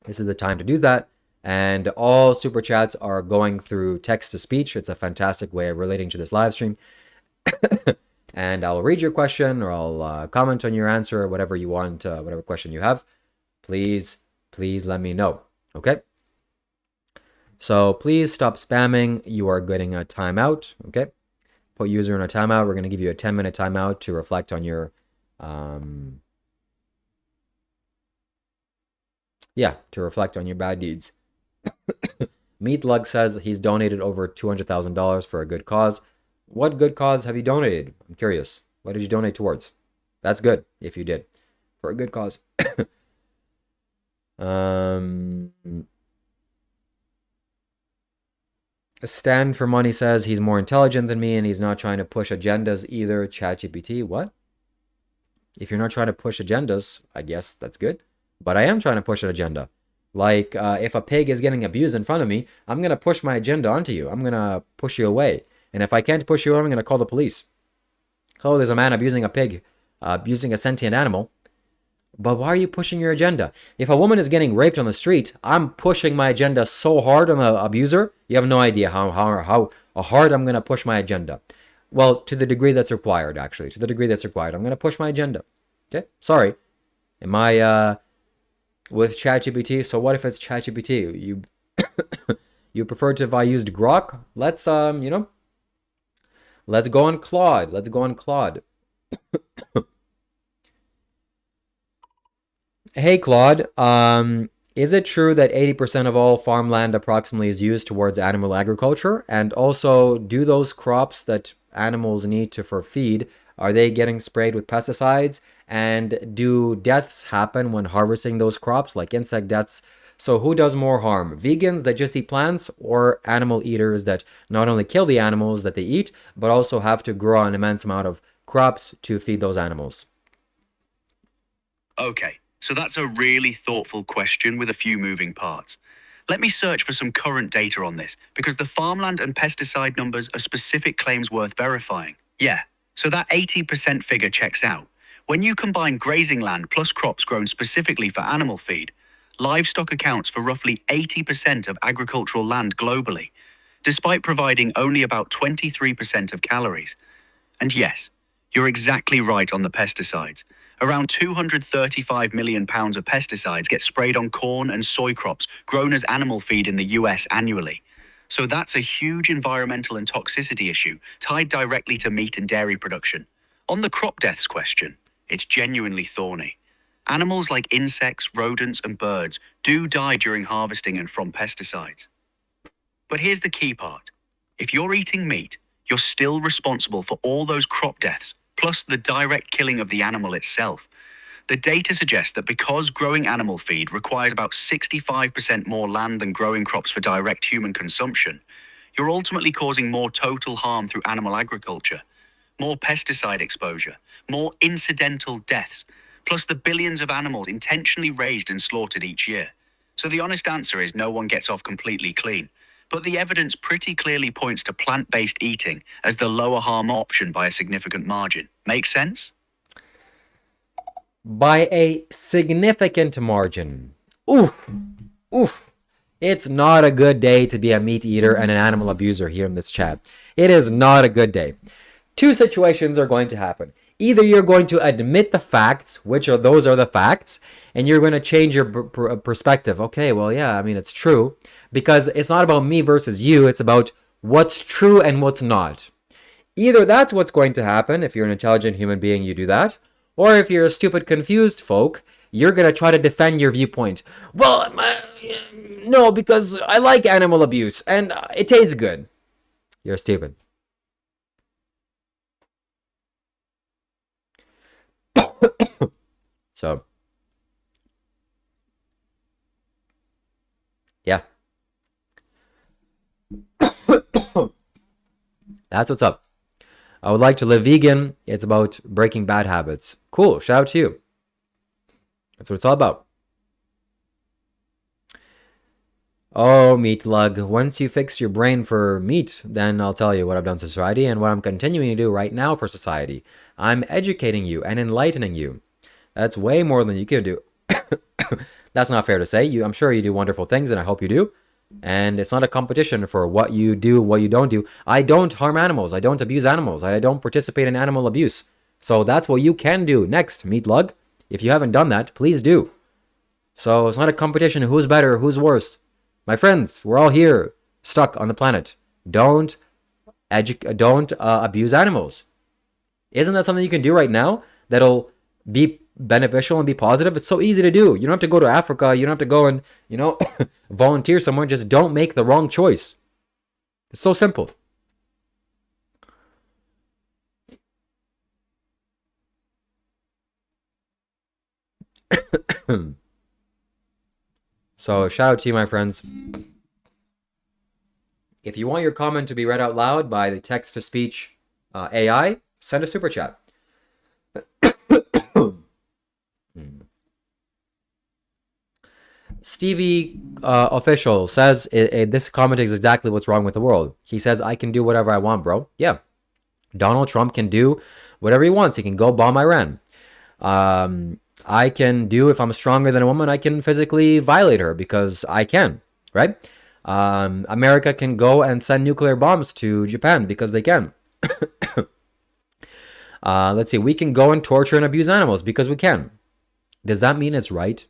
This is the time to do that. And all super chats are going through text to speech. It's a fantastic way of relating to this live stream. And I'll read your question, or I'll comment on your answer, or whatever you want, whatever question you have. please let me know. Okay? So please stop spamming. You are getting a timeout. Okay? Put user in a timeout. We're going to give you a 10-minute timeout to reflect on your, to reflect on your bad deeds. Meatlug says he's donated over $200,000 for a good cause. What good cause have you donated? I'm curious. What did you donate towards? That's good if you did. For a good cause. Stand for Money says he's more intelligent than me and he's not trying to push agendas either. ChatGPT, what? If you're not trying to push agendas, I guess that's good. But I am trying to push an agenda. Like, if a pig is getting abused in front of me, I'm going to push my agenda onto you. I'm going to push you away. And if I can't push you away, I'm going to call the police. Oh, there's a man abusing a pig, abusing a sentient animal. But why are you pushing your agenda? If a woman is getting raped on the street, I'm pushing my agenda so hard on the abuser, you have no idea how hard I'm going to push my agenda. Well, to the degree that's required, actually. To the degree that's required. I'm going to push my agenda. Okay? Sorry. Am I with ChatGPT? So what if it's ChatGPT? You you preferred to if I used Grok? Let's, let's go on Claude. Let's go on Claude. Hey, Claude. Is it true that 80% of all farmland approximately is used towards animal agriculture? And also, do those crops that animals need for feed, are they getting sprayed with pesticides? And do deaths happen when harvesting those crops, like insect deaths? So who does more harm? Vegans that just eat plants, or animal eaters that not only kill the animals that they eat, but also have to grow an immense amount of crops to feed those animals? Okay, so that's a really thoughtful question with a few moving parts. Let me search for some current data on this, because the farmland and pesticide numbers are specific claims worth verifying. Yeah, so that 80% figure checks out. When you combine grazing land plus crops grown specifically for animal feed, livestock accounts for roughly 80% of agricultural land globally, despite providing only about 23% of calories. And yes, you're exactly right on the pesticides. Around 235 million pounds of pesticides get sprayed on corn and soy crops grown as animal feed in the US annually. So that's a huge environmental and toxicity issue tied directly to meat and dairy production. On the crop deaths question, it's genuinely thorny. Animals like insects, rodents, and birds do die during harvesting and from pesticides. But here's the key part. If you're eating meat, you're still responsible for all those crop deaths, plus the direct killing of the animal itself. The data suggests that because growing animal feed requires about 65% more land than growing crops for direct human consumption, you're ultimately causing more total harm through animal agriculture, more pesticide exposure, more incidental deaths, plus the billions of animals intentionally raised and slaughtered each year. So the honest answer is no one gets off completely clean. But the evidence pretty clearly points to plant-based eating as the lower harm option by a significant margin. Make sense? By a significant margin. Oof. Oof. It's not a good day to be a meat eater and an animal abuser here in this chat. It is not a good day. Two situations are going to happen. Either you're going to admit the facts, those are the facts, and you're going to change your perspective. Okay, well, yeah, I mean, it's true. Because it's not about me versus you, it's about what's true and what's not. Either that's what's going to happen. If you're an intelligent human being, you do that. Or if you're a stupid, confused folk, you're going to try to defend your viewpoint. Well, no, because I like animal abuse, and it tastes good. You're stupid. So, yeah. That's what's up. I would like to live vegan. It's about breaking bad habits. Cool. Shout out to you. That's what it's all about. Oh, meat lug. Once you fix your brain for meat, then I'll tell you what I've done to society and what I'm continuing to do right now for society. I'm educating you and enlightening you. That's way more than you can do. That's not fair to say. I'm sure you do wonderful things, and I hope you do. And it's not a competition for what you do, what you don't do. I don't harm animals. I don't abuse animals. I don't participate in animal abuse. So that's what you can do. Next, meat lug. If you haven't done that, please do. So it's not a competition. Who's better? Who's worse? My friends, we're all here, stuck on the planet. Don't abuse animals. Isn't that something you can do right now that'll be beneficial and be positive? It's so easy to do. You don't have to go to Africa. You don't have to go and, volunteer somewhere. Just don't make the wrong choice. It's so simple. So shout out to you, my friends. If you want your comment to be read out loud by the text-to-speech AI, send a super chat. Stevie official says this comment is exactly what's wrong with the world. He says, I can do whatever I want, bro. Yeah. Donald Trump can do whatever he wants. He can go bomb Iran. I can do, if I'm stronger than a woman, I can physically violate her because I can, right? America can go and send nuclear bombs to Japan because they can. Let's see. We can go and torture and abuse animals because we can. Does that mean it's right?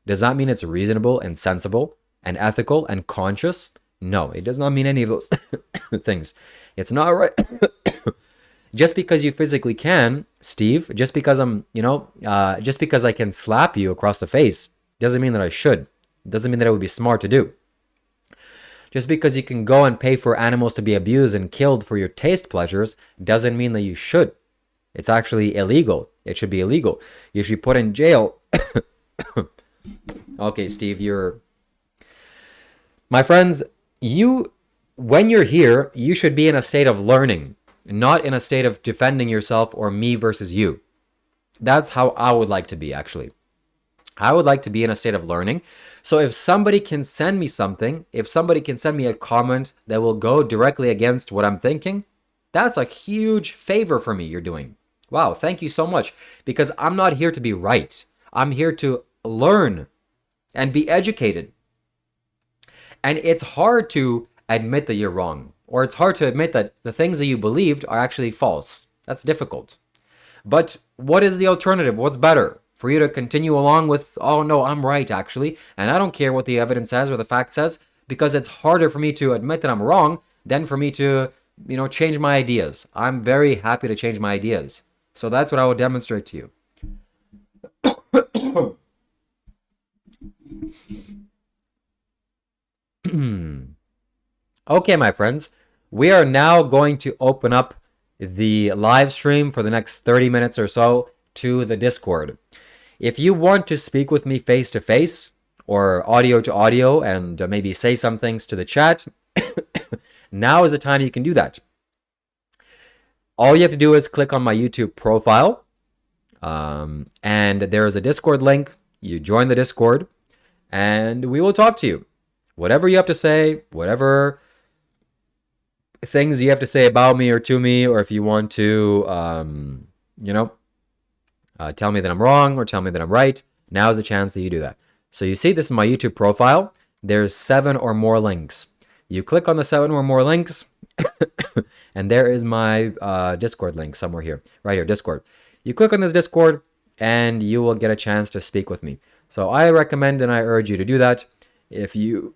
Does that mean it's reasonable and sensible and ethical and conscious? No, it does not mean any of those things. It's not right. Just because you physically can, Steve, just because just because I can slap you across the face, doesn't mean that I should. Doesn't mean that it would be smart to do. Just because you can go and pay for animals to be abused and killed for your taste pleasures, doesn't mean that you should. It's actually illegal. It should be illegal. You should be put in jail. Okay, Steve, my friends, when you're here, you should be in a state of learning, not in a state of defending yourself or me versus you. That's how I would like to be, actually. I would like to be in a state of learning. So if somebody can send me something, if somebody can send me a comment that will go directly against what I'm thinking, that's a huge favor for me you're doing. Wow, thank you so much. Because I'm not here to be right. I'm here to learn and be educated. And it's hard to admit that you're wrong. Or it's hard to admit that the things that you believed are actually false. That's difficult. But what is the alternative? What's better? For you to continue along with, oh no, I'm right actually, and I don't care what the evidence says or the fact says, because it's harder for me to admit that I'm wrong than for me to, change my ideas. I'm very happy to change my ideas. So that's what I will demonstrate to you. Okay, my friends, we are now going to open up the live stream for the next 30 minutes or so to the Discord. If you want to speak with me face to face or audio to audio and maybe say some things to the chat, now is the time you can do that. All you have to do is click on my YouTube profile, and there is a Discord link. You join the Discord, and we will talk to you. Whatever you have to say, whatever things you have to say about me or to me, or if you want to, tell me that I'm wrong or tell me that I'm right, now's the chance that you do that. So you see, this is my YouTube profile. There's 7 or more links. You click on the 7 or more links, and there is my Discord link somewhere here. Right here, Discord. You click on this Discord, and you will get a chance to speak with me. So I recommend and I urge you to do that if you...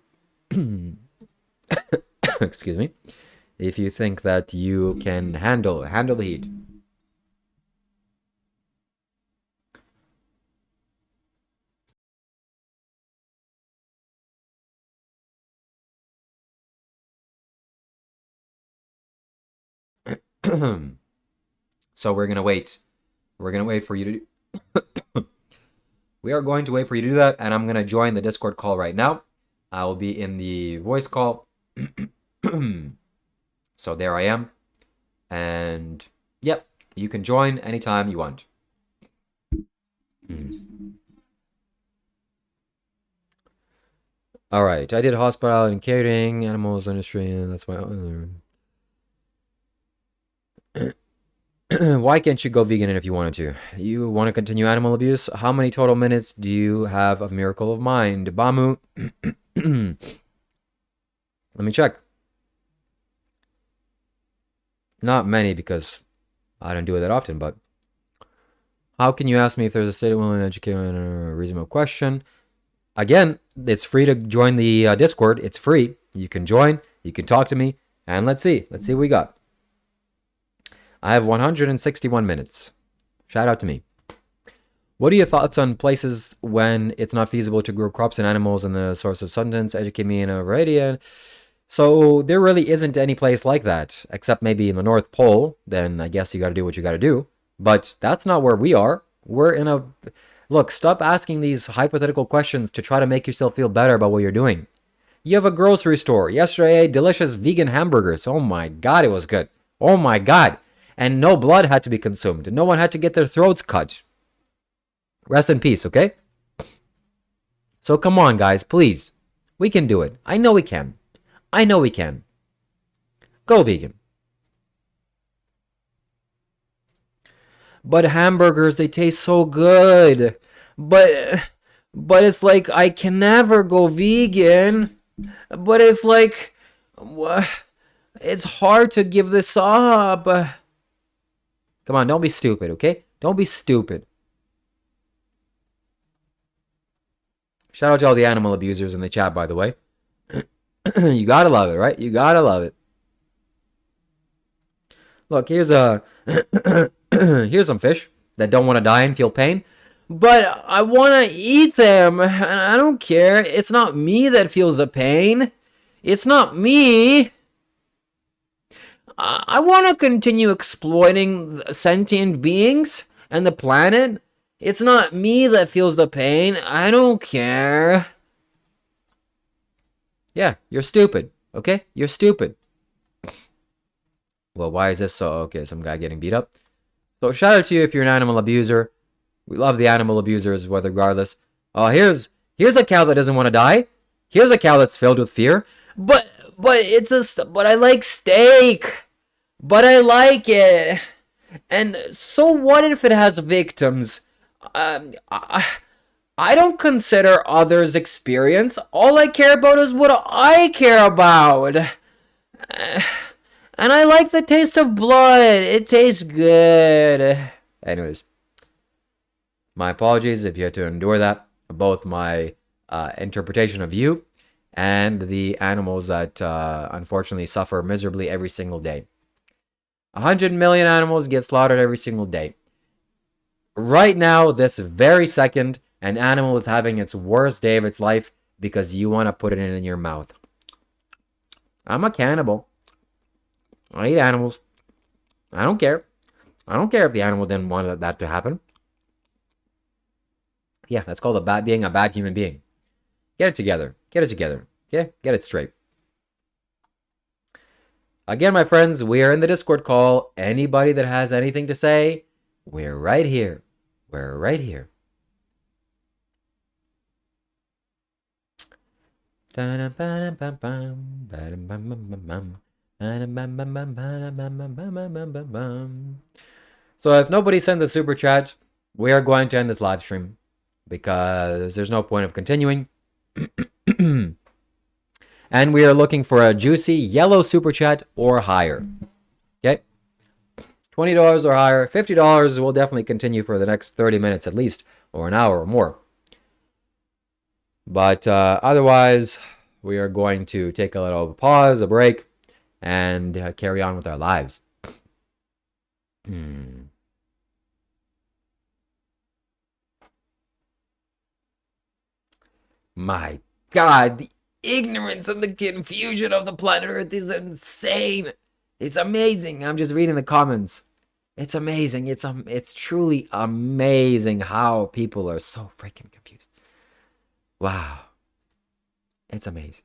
Excuse me. If you think that you can handle the heat. So we're gonna wait. We're gonna wait for you to do. We are going to wait for you to do that, and I'm gonna join the Discord call right now. I will be in the voice call. So there I am, and yep, you can join anytime you want. All right, I did hospitality and catering, animals industry, and that's my own. Why can't you go vegan if you wanted to? You want to continue animal abuse? How many total minutes do you have of Miracle of Mind? Bamu. Let me check. Not many, because I don't do it that often, but how can you ask me if there's a state of willing to educate on a reasonable question? Again, it's free to join the Discord. It's free. You can join. You can talk to me. And let's see. Let's see what we got. I have 161 minutes. Shout out to me. What are your thoughts on places when it's not feasible to grow crops and animals and the source of sustenance? Educate me in a variety. So there really isn't any place like that, except maybe in the North Pole. Then I guess you got to do what you got to do. But that's not where we are. We're in a... Look, stop asking these hypothetical questions to try to make yourself feel better about what you're doing. You have a grocery store. Yesterday I ate delicious vegan hamburgers. Oh my God, it was good. Oh my God. And no blood had to be consumed. No one had to get their throats cut. Rest in peace, okay? So come on, guys, please. We can do it. I know we can. I know we can. Go vegan. But hamburgers, they taste so good. But it's like I can never go vegan. But it's like it's hard to give this up. Come on, don't be stupid, okay? Don't be stupid. Shout out to all the animal abusers in the chat, by the way. You gotta love it, right? You gotta love it. Look, here's here's some fish that don't want to die and feel pain. But I want to eat them, and I don't care. It's not me that feels the pain. It's not me. I want to continue exploiting sentient beings and the planet. It's not me that feels the pain. I don't care. Yeah, you're stupid. Okay? You're stupid. Well, why is this so... Okay, some guy getting beat up. So shout out to you if you're an animal abuser. We love the animal abusers, regardless. Oh, here's a cow that doesn't want to die. Here's a cow that's filled with fear. But I like steak. But I like it. And so what if it has victims? I don't consider others' experience. All I care about is what I care about. And I like the taste of blood. It tastes good. Anyways, my apologies if you had to endure that. Both my interpretation of you and the animals that unfortunately suffer miserably every single day. 100 million animals get slaughtered every single day. Right now, this very second, an animal is having its worst day of its life because you want to put it in your mouth. I'm a cannibal. I eat animals. I don't care. I don't care if the animal didn't want that to happen. Yeah, that's called being a bad human being. Get it together. Get it together. Okay? Get it straight. Again, my friends, we are in the Discord call. Anybody that has anything to say, we're right here. We're right here. So if nobody sent the super chat, we are going to end this live stream because there's no point of continuing. And we are looking for a juicy yellow super chat or higher. Okay? $20 or higher. $50 will definitely continue for the next 30 minutes at least, or an hour or more. But otherwise, we are going to take a little pause, a break, and carry on with our lives. My God, the ignorance and the confusion of the planet Earth is insane. It's amazing. I'm just reading the comments. It's amazing. It's truly amazing how people are so freaking confused. Wow. It's amazing.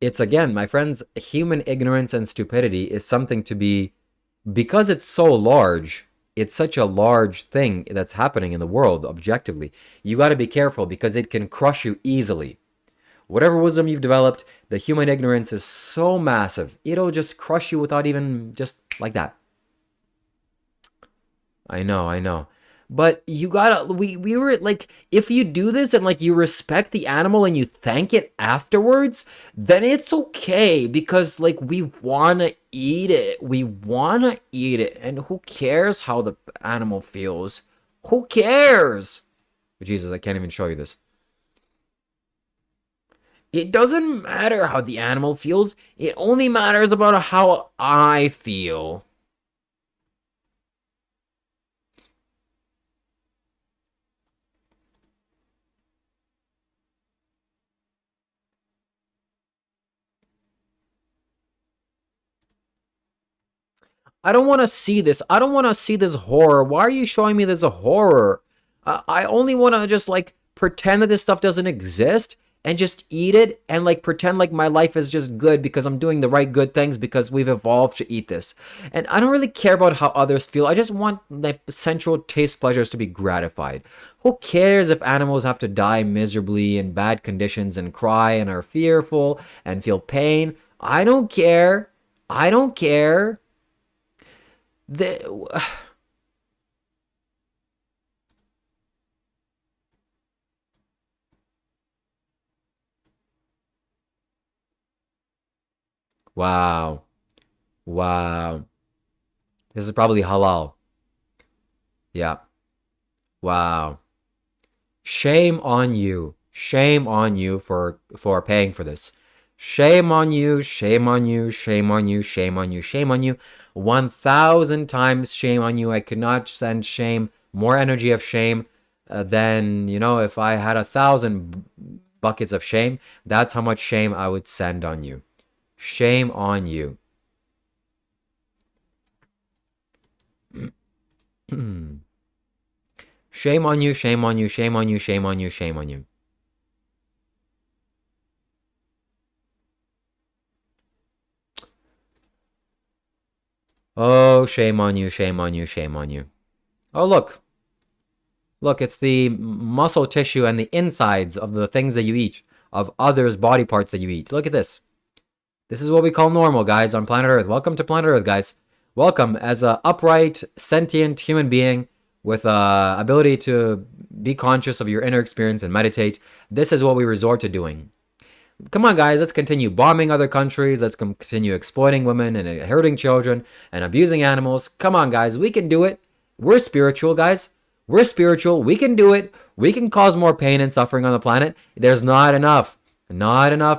It's, again, my friends, human ignorance and stupidity is something to be, because it's so large, it's such a large thing that's happening in the world objectively. You got to be careful because it can crush you easily. Whatever wisdom you've developed, the human ignorance is so massive. It'll just crush you without even just like that. I know. But you gotta, we were like, if you do this and like you respect the animal and you thank it afterwards, then it's okay because like we wanna eat it. We wanna eat it. And who cares how the animal feels? Who cares? Jesus, I can't even show you this. It doesn't matter how the animal feels. It only matters about how I feel. I don't want to see this. I don't want to see this horror. Why are you showing me this horror? I only want to just like pretend that this stuff doesn't exist and just eat it and like pretend like my life is just good because I'm doing the right good things because we've evolved to eat this. And I don't really care about how others feel. I just want the sensual taste pleasures to be gratified. Who cares if animals have to die miserably in bad conditions and cry and are fearful and feel pain? I don't care. I don't care. The Wow. Wow. This is probably halal. Yeah. Wow. Shame on you. Shame on you for paying for this. Shame on you, shame on you, shame on you, shame on you, shame on you. 1,000 times shame on you. I could not send shame, more energy of shame than, if I had 1,000 buckets of shame, that's how much shame I would send on you. Shame on you. Shame on you, shame on you, shame on you, shame on you, shame on you. Oh, shame on you, shame on you, shame on you. Oh, look. Look, it's the muscle tissue and the insides of the things that you eat, of others' body parts that you eat. Look at this. This is what we call normal, guys, on planet Earth. Welcome to planet Earth, guys. Welcome as an upright, sentient human being with ability to be conscious of your inner experience and meditate. This is what we resort to doing. Come on, guys, let's continue bombing other countries. Let's continue exploiting women and hurting children and abusing animals. Come on, guys, we can do it. We're spiritual, guys. We're spiritual. We can do it. We can cause more pain and suffering on the planet. There's not enough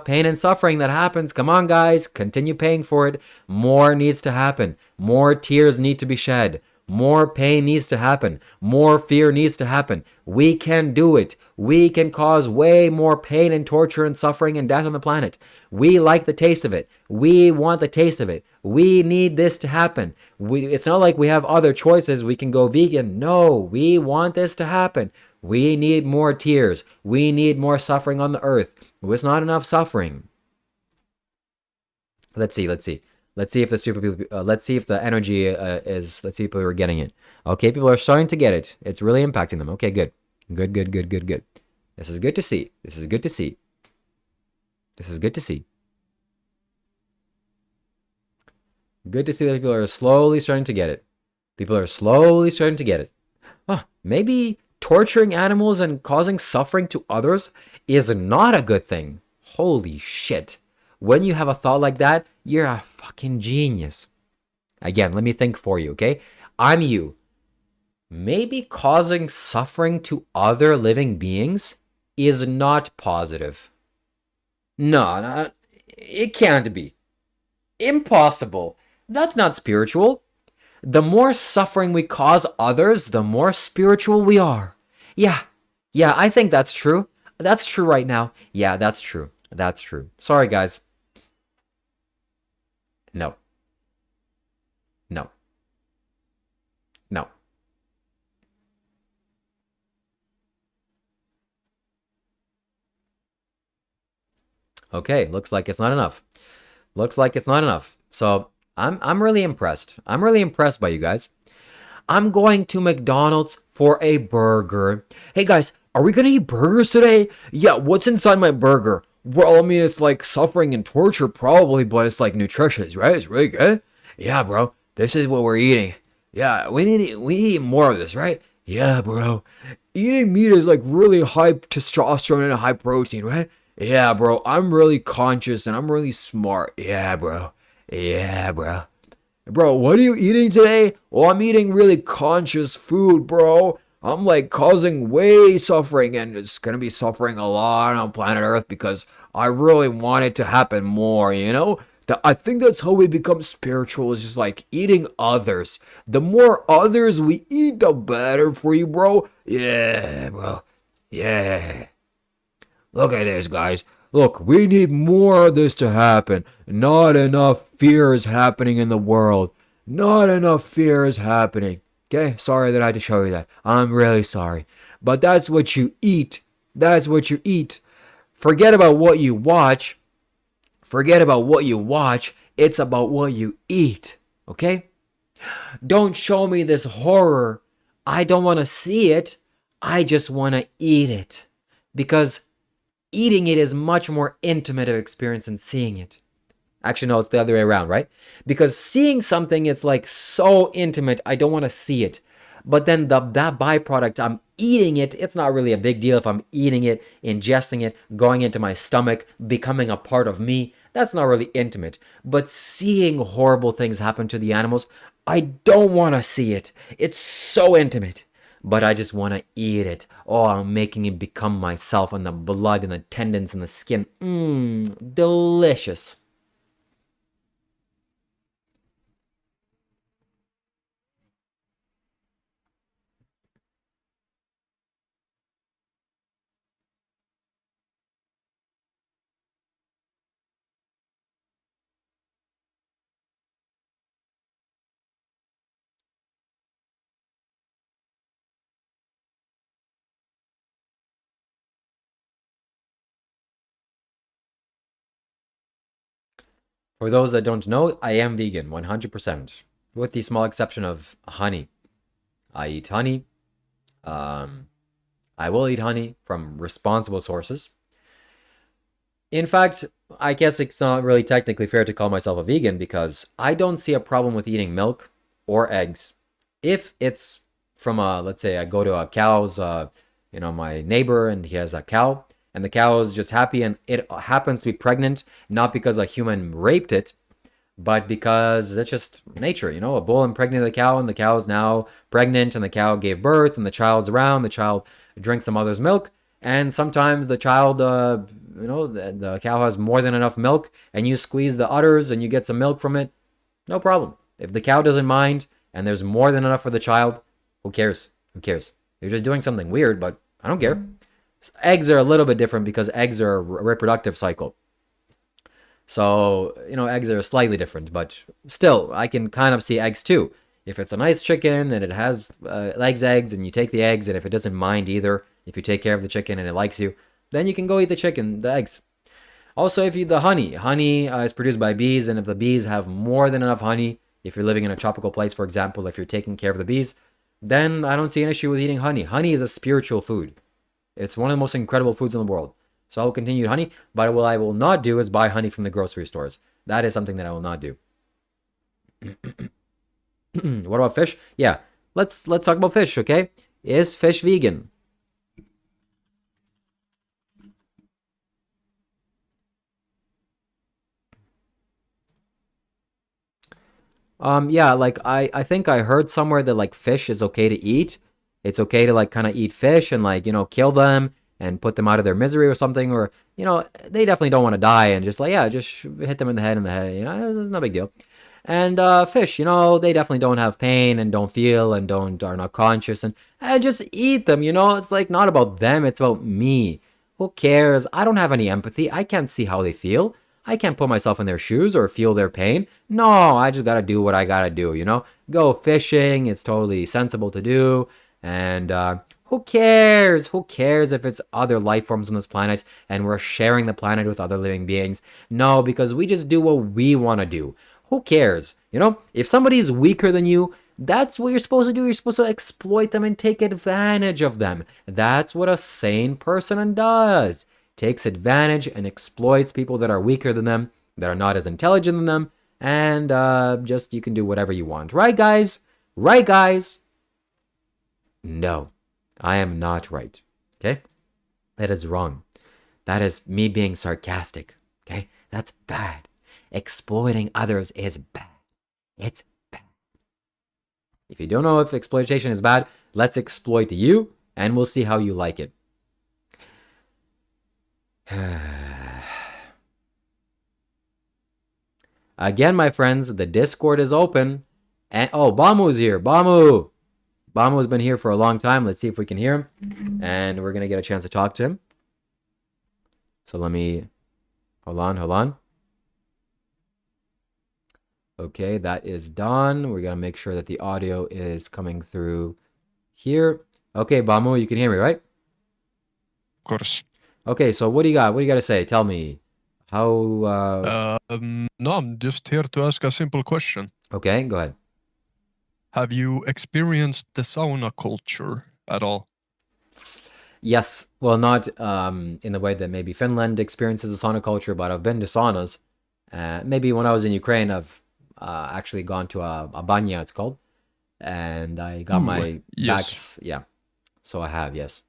pain and suffering that happens. Come on, guys, continue paying for it. More needs to happen. More tears need to be shed. More pain needs to happen. More fear needs to happen. We can do it. We can cause way more pain and torture and suffering and death on the planet. We like the taste of it. We want the taste of it. We need this to happen. It's not like we have other choices. We can go vegan. No, we want this to happen. We need more tears. We need more suffering on the earth. It's not enough suffering. Let's see. Let's see if the super people. Let's see if the energy is. Let's see if people are getting it. Okay, people are starting to get it. It's really impacting them. Okay, good. Good. This is good to see. This is good to see. Good to see that people are slowly starting to get it. Maybe torturing animals and causing suffering to others is not a good thing. Holy shit. When you have a thought like that, you're a fucking genius. Again, let me think for you, okay? I'm you. Maybe causing suffering to other living beings is not positive. No, it can't be. Impossible. That's not spiritual. The more suffering we cause others, the more spiritual we are. Yeah, I think that's true. That's true right now. Yeah, that's true. Sorry, guys. No. Okay, looks like it's not enough. So I'm really impressed. I'm really impressed by you guys. I'm going to McDonald's for a burger. Hey guys, are we gonna eat burgers today? Yeah, what's inside my burger? Well, I mean, it's like suffering and torture probably, but it's like nutritious, right? It's really good. Yeah, bro, this is what we're eating. Yeah, we need to eat more of this, right? Yeah, bro. Eating meat is like really high testosterone and high protein, right? Yeah, bro. I'm really conscious and I'm really smart. Yeah, bro. Bro, what are you eating today? Well, I'm eating really conscious food, bro. I'm like causing way suffering, and it's gonna be suffering a lot on planet Earth because I really want it to happen more, you know? I think that's how we become spiritual, is just like eating others. The more others we eat, the better for you, bro. Yeah, bro. Yeah. Look at this, guys. Look, we need more of this to happen. Not enough fear is happening in the world. Not enough fear is happening. Okay? Sorry that I had to show you that. I'm really sorry. But that's what you eat. That's what you eat. Forget about what you watch. Forget about what you watch. It's about what you eat. Okay? Don't show me this horror. I don't want to see it. I just want to eat it. Because eating it is much more intimate of experience than seeing it. Actually, no, it's the other way around, right? Because seeing something, it's like so intimate, I don't want to see it. But then that byproduct, I'm eating it, it's not really a big deal if I'm eating it, ingesting it, going into my stomach, becoming a part of me. That's not really intimate. But seeing horrible things happen to the animals, I don't want to see it. It's so intimate. But I just want to eat it. Oh, I'm making it become myself, and the blood and the tendons and the skin. Mmm, delicious. For those that don't know, I am vegan, 100%. With the small exception of honey. I eat honey. Um, I will eat honey from responsible sources. In fact, I guess it's not really technically fair to call myself a vegan because I don't see a problem with eating milk or eggs if it's from a, let's say I go to a cow's, my neighbor and he has a cow and the cow is just happy and it happens to be pregnant, not because a human raped it, but because that's just nature, a bull impregnated the cow and the cow is now pregnant and the cow gave birth and the child's around, the child drinks the mother's milk, and sometimes the child, the cow has more than enough milk and you squeeze the udders and you get some milk from it, no problem. If the cow doesn't mind and there's more than enough for the child, who cares? Who cares? You're just doing something weird, but I don't care. Eggs are a little bit different because eggs are a reproductive cycle. So, eggs are slightly different, but still, I can kind of see eggs too. If it's a nice chicken and it has eggs, and you take the eggs, and if it doesn't mind either, if you take care of the chicken and it likes you, then you can go eat the eggs. Also, if you eat the honey is produced by bees, and if the bees have more than enough honey, if you're living in a tropical place, for example, if you're taking care of the bees, then I don't see an issue with eating honey. Honey is a spiritual food. It's one of the most incredible foods in the world. So I will continue honey, but what I will not do is buy honey from the grocery stores. That is something that I will not do. What about fish? Yeah, let's talk about fish, okay? Is fish vegan? Yeah, like I think I heard somewhere that like fish is okay to eat. It's okay to like kind of eat fish and like, kill them and put them out of their misery or something, or they definitely don't want to die and just like, yeah, just hit them in the head, it's no big deal. And fish, they definitely don't have pain and don't feel and don't are not conscious, and just eat them, it's like not about them, it's about me. Who cares? I don't have any empathy. I can't see how they feel. I can't put myself in their shoes or feel their pain. No, I just gotta do what I gotta do, Go fishing, it's totally sensible to do. And who cares? Who cares if it's other life forms on this planet and we're sharing the planet with other living beings? No, because we just do what we want to do. Who cares? If somebody's weaker than you, that's what you're supposed to do. You're supposed to exploit them and take advantage of them. That's what a sane person does. Takes advantage and exploits people that are weaker than them, that are not as intelligent than them, and just you can do whatever you want. Right, guys? Right, guys? No, I am not right. Okay? That is wrong. That is me being sarcastic. Okay? That's bad. Exploiting others is bad. It's bad. If you don't know if exploitation is bad, Let's exploit you, and we'll see how you like it. Again, my friends, the Discord is open. And oh, Bamu's here. Bamu's been here for a long time. Let's see if we can hear him. And we're going to get a chance to talk to him. So let me... Hold on. Okay, that is done. We're going to make sure that the audio is coming through here. Okay, Bamu, you can hear me, right? Of course. Okay, so what do you got? What do you got to say? Tell me. How... No, I'm just here to ask a simple question. Okay, go ahead. Have you experienced the sauna culture at all? Yes. Well, not in the way that maybe Finland experiences a sauna culture, but I've been to saunas. Maybe when I was in Ukraine, I've actually gone to a banya, it's called. And I got my yes. back. Yeah. So I have, yes.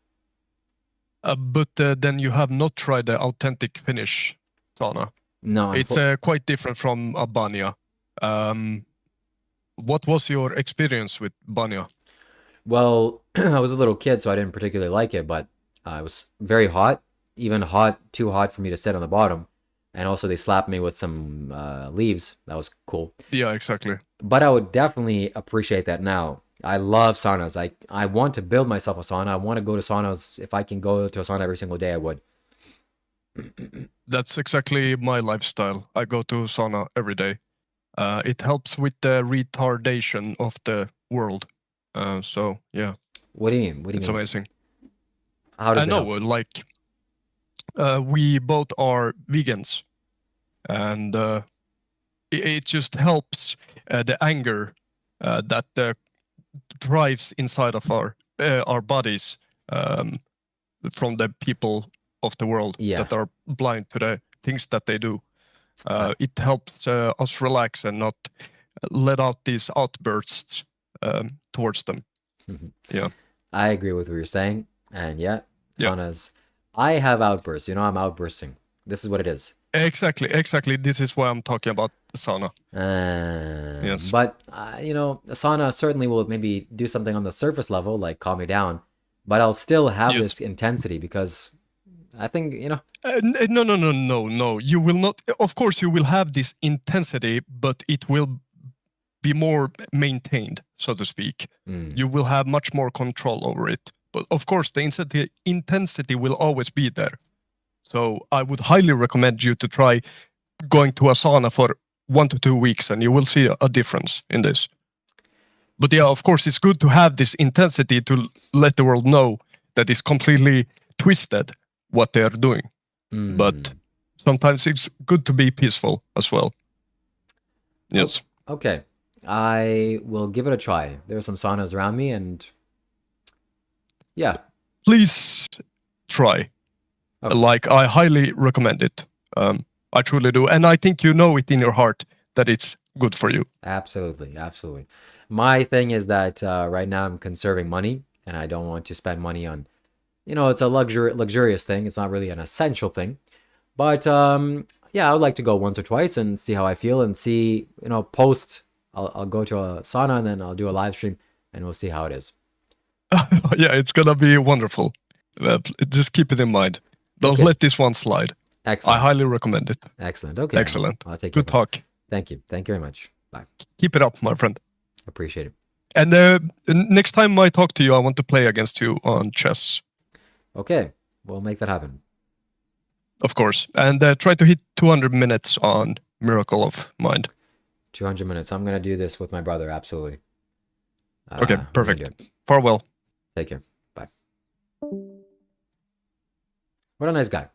But then you have not tried the authentic Finnish sauna. No. It's quite different from a banya. What was your experience with banya? Well, I was a little kid, so I didn't particularly like it, but it was very hot, even too hot for me to sit on the bottom. And also they slapped me with some leaves. That was cool. Yeah, exactly. But I would definitely appreciate that now. I love saunas. I want to build myself a sauna. I want to go to saunas. If I can go to a sauna every single day, I would. That's exactly my lifestyle. I go to sauna every day. It helps with the retardation of the world. So, yeah. What do you mean? It's amazing. How does it help? Like, we both are vegans. And it just helps the anger that drives inside of our bodies from the people of the world that are blind to the things that they do. It helps us relax and not let out these outbursts towards them. Yeah, I agree with what you're saying, and saunas. I have outbursts. I'm outbursting. This is what it is. Exactly. This is why I'm talking about the sauna. Yes. But a sauna certainly will maybe do something on the surface level, like calm me down. But I'll still have this intensity because I think No. You will not. Of course, you will have this intensity, but it will be more maintained, so to speak. You will have much more control over it. But of course, the intensity will always be there. So I would highly recommend you to try going to a sauna for 1 to 2 weeks, and you will see a difference in this. But yeah, of course, it's good to have this intensity to let the world know that it's completely twisted what they are doing. But sometimes it's good to be peaceful as well. Yes. Okay. I will give it a try. There are some saunas around me, and yeah. Please try. Okay. Like, I highly recommend it. I truly do. And I think you know it in your heart that it's good for you. Absolutely. My thing is that right now I'm conserving money, and I don't want to spend money on, it's a luxurious thing. It's not really an essential thing. But I would like to go once or twice and see how I feel and see, post. I'll go to a sauna and then I'll do a live stream and we'll see how it is. Yeah, it's going to be wonderful. Just keep it in mind. Don't let this one slide. Excellent. I highly recommend it. Excellent. Okay. Excellent. I'll take Good talk. Thank you. Thank you very much. Bye. Keep it up, my friend. Appreciate it. And next time I talk to you, I want to play against you on chess. Okay. We'll make that happen. Of course. And try to hit 200 minutes on Miracle of Mind. 200 minutes. I'm going to do this with my brother. Absolutely. Okay, perfect. Farewell. Take care. Bye. What a nice guy.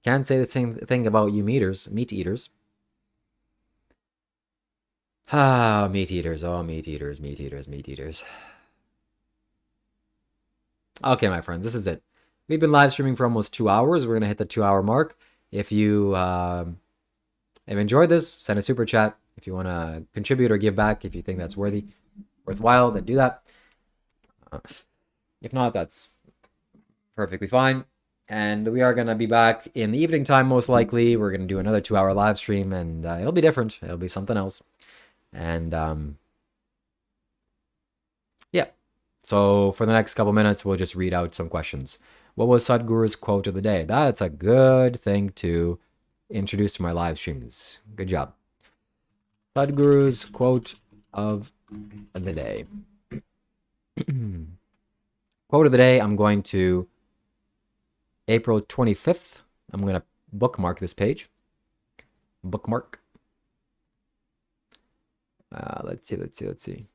Can't say the same thing about you meat eaters. Meat eaters. Oh, meat eaters. Okay, my friends, this is it. We've been live streaming for almost 2 hours. We're going to hit the 2-hour mark. If you have enjoyed this, send a super chat. If you want to contribute or give back, if you think that's worthwhile, then do that. If not, that's perfectly fine. And we are going to be back in the evening time, most likely. We're going to do another 2-hour live stream, and it'll be different. It'll be something else. And So for the next couple minutes, we'll just read out some questions. What was Sadhguru's quote of the day? That's a good thing to introduce to my live streams. Good job. Sadhguru's quote of the day. Quote of the day, I'm going to April 25th. I'm going to bookmark this page. Bookmark. Let's see.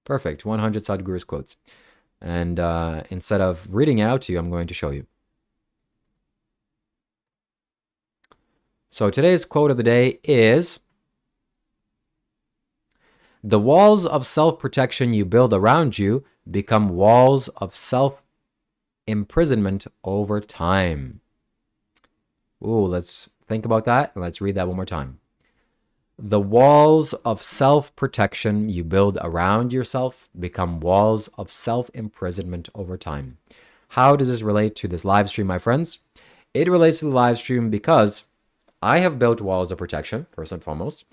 Perfect. 100 Sadhguru's quotes. And instead of reading it out to you, I'm going to show you. So today's quote of the day is, the walls of self-protection you build around you become walls of self-imprisonment over time. Ooh, let's think about that and let's read that one more time. The walls of self-protection you build around yourself become walls of self-imprisonment over time. How does this relate to this live stream, my friends? It relates to the live stream because I have built walls of protection, first and foremost.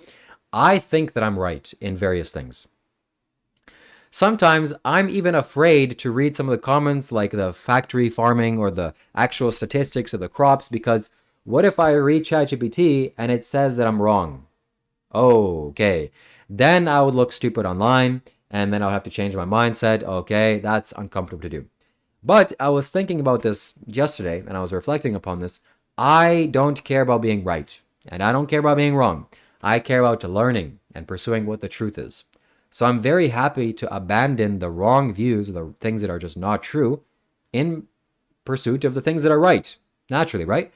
I think that I'm right in various things. Sometimes I'm even afraid to read some of the comments like the factory farming or the actual statistics of the crops, because what if I read ChatGPT and it says that I'm wrong? Okay, then I would look stupid online, and then I'll have to change my mindset. Okay, that's uncomfortable to do. But I was thinking about this yesterday, and I was reflecting upon this. I don't care about being right, and I don't care about being wrong. I care about learning and pursuing what the truth is. So I'm very happy to abandon the wrong views, the things that are just not true, in pursuit of the things that are right, naturally, right?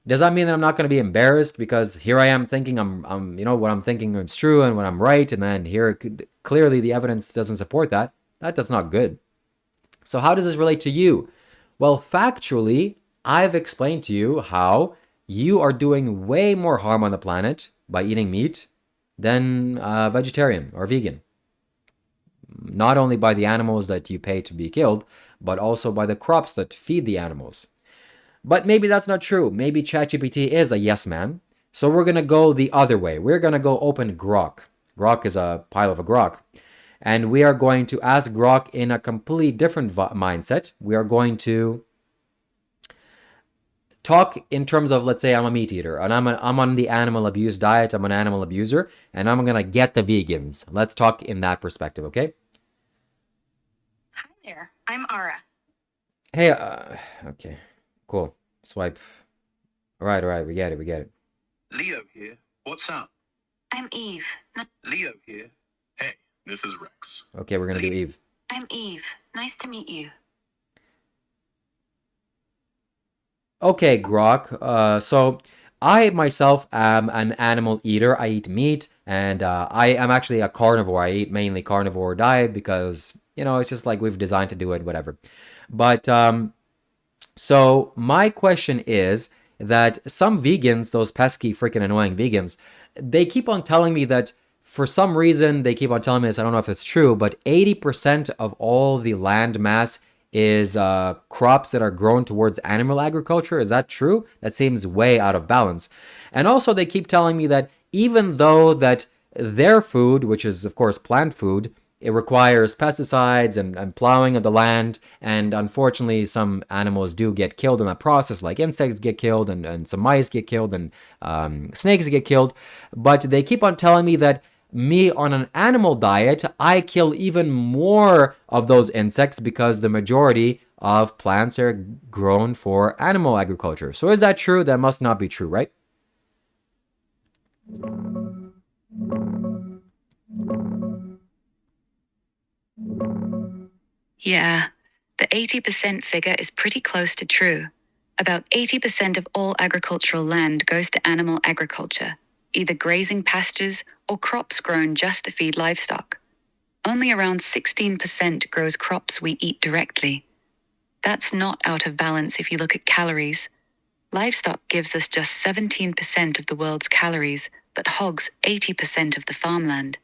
Does that mean that I'm not going to be embarrassed because here I am thinking I'm what I'm thinking is true and what I'm right, and then here clearly the evidence doesn't support that? That's not good. So how does this relate to you? Well, factually, I've explained to you how you are doing way more harm on the planet by eating meat than vegetarian or vegan. Not only by the animals that you pay to be killed, but also by the crops that feed the animals. But maybe that's not true. Maybe ChatGPT is a yes man. So we're going to go the other way. We're going to go open Grok. Grok is a pile of a Grok. And we are going to ask Grok in a completely different mindset. We are going to talk in terms of, let's say I'm a meat eater and I'm on the animal abuse diet. I'm an animal abuser and I'm going to get the vegans. Let's talk in that perspective, okay? Hi there. I'm Ara. Hey, okay. Cool. Swipe. All right. We get it. Leo here. What's up? I'm Eve. Leo here. Hey, this is Rex. Okay, we're going to do Eve. I'm Eve. Nice to meet you. Okay, Grok. So I myself am an animal eater. I eat meat, and I am actually a carnivore. I eat mainly carnivore diet because, it's just like we've designed to do it, whatever. But so my question is that some vegans, those pesky freaking annoying vegans, they keep on telling me that for some reason, they keep on telling me this, I don't know if it's true, but 80% of all the land mass is crops that are grown towards animal agriculture. Is that true? That seems way out of balance. And also they keep telling me that even though that their food, which is of course plant food, it requires pesticides and plowing of the land, and unfortunately some animals do get killed in that process, like insects get killed and some mice get killed and snakes get killed. But they keep on telling me that me on an animal diet, I kill even more of those insects because the majority of plants are grown for animal agriculture. So is that true? That must not be true, right? Yeah, the 80% figure is pretty close to true. About 80% of all agricultural land goes to animal agriculture, either grazing pastures or crops grown just to feed livestock. Only around 16% grows crops we eat directly. That's not out of balance if you look at calories. Livestock gives us just 17% of the world's calories, but hogs 80% of the farmland.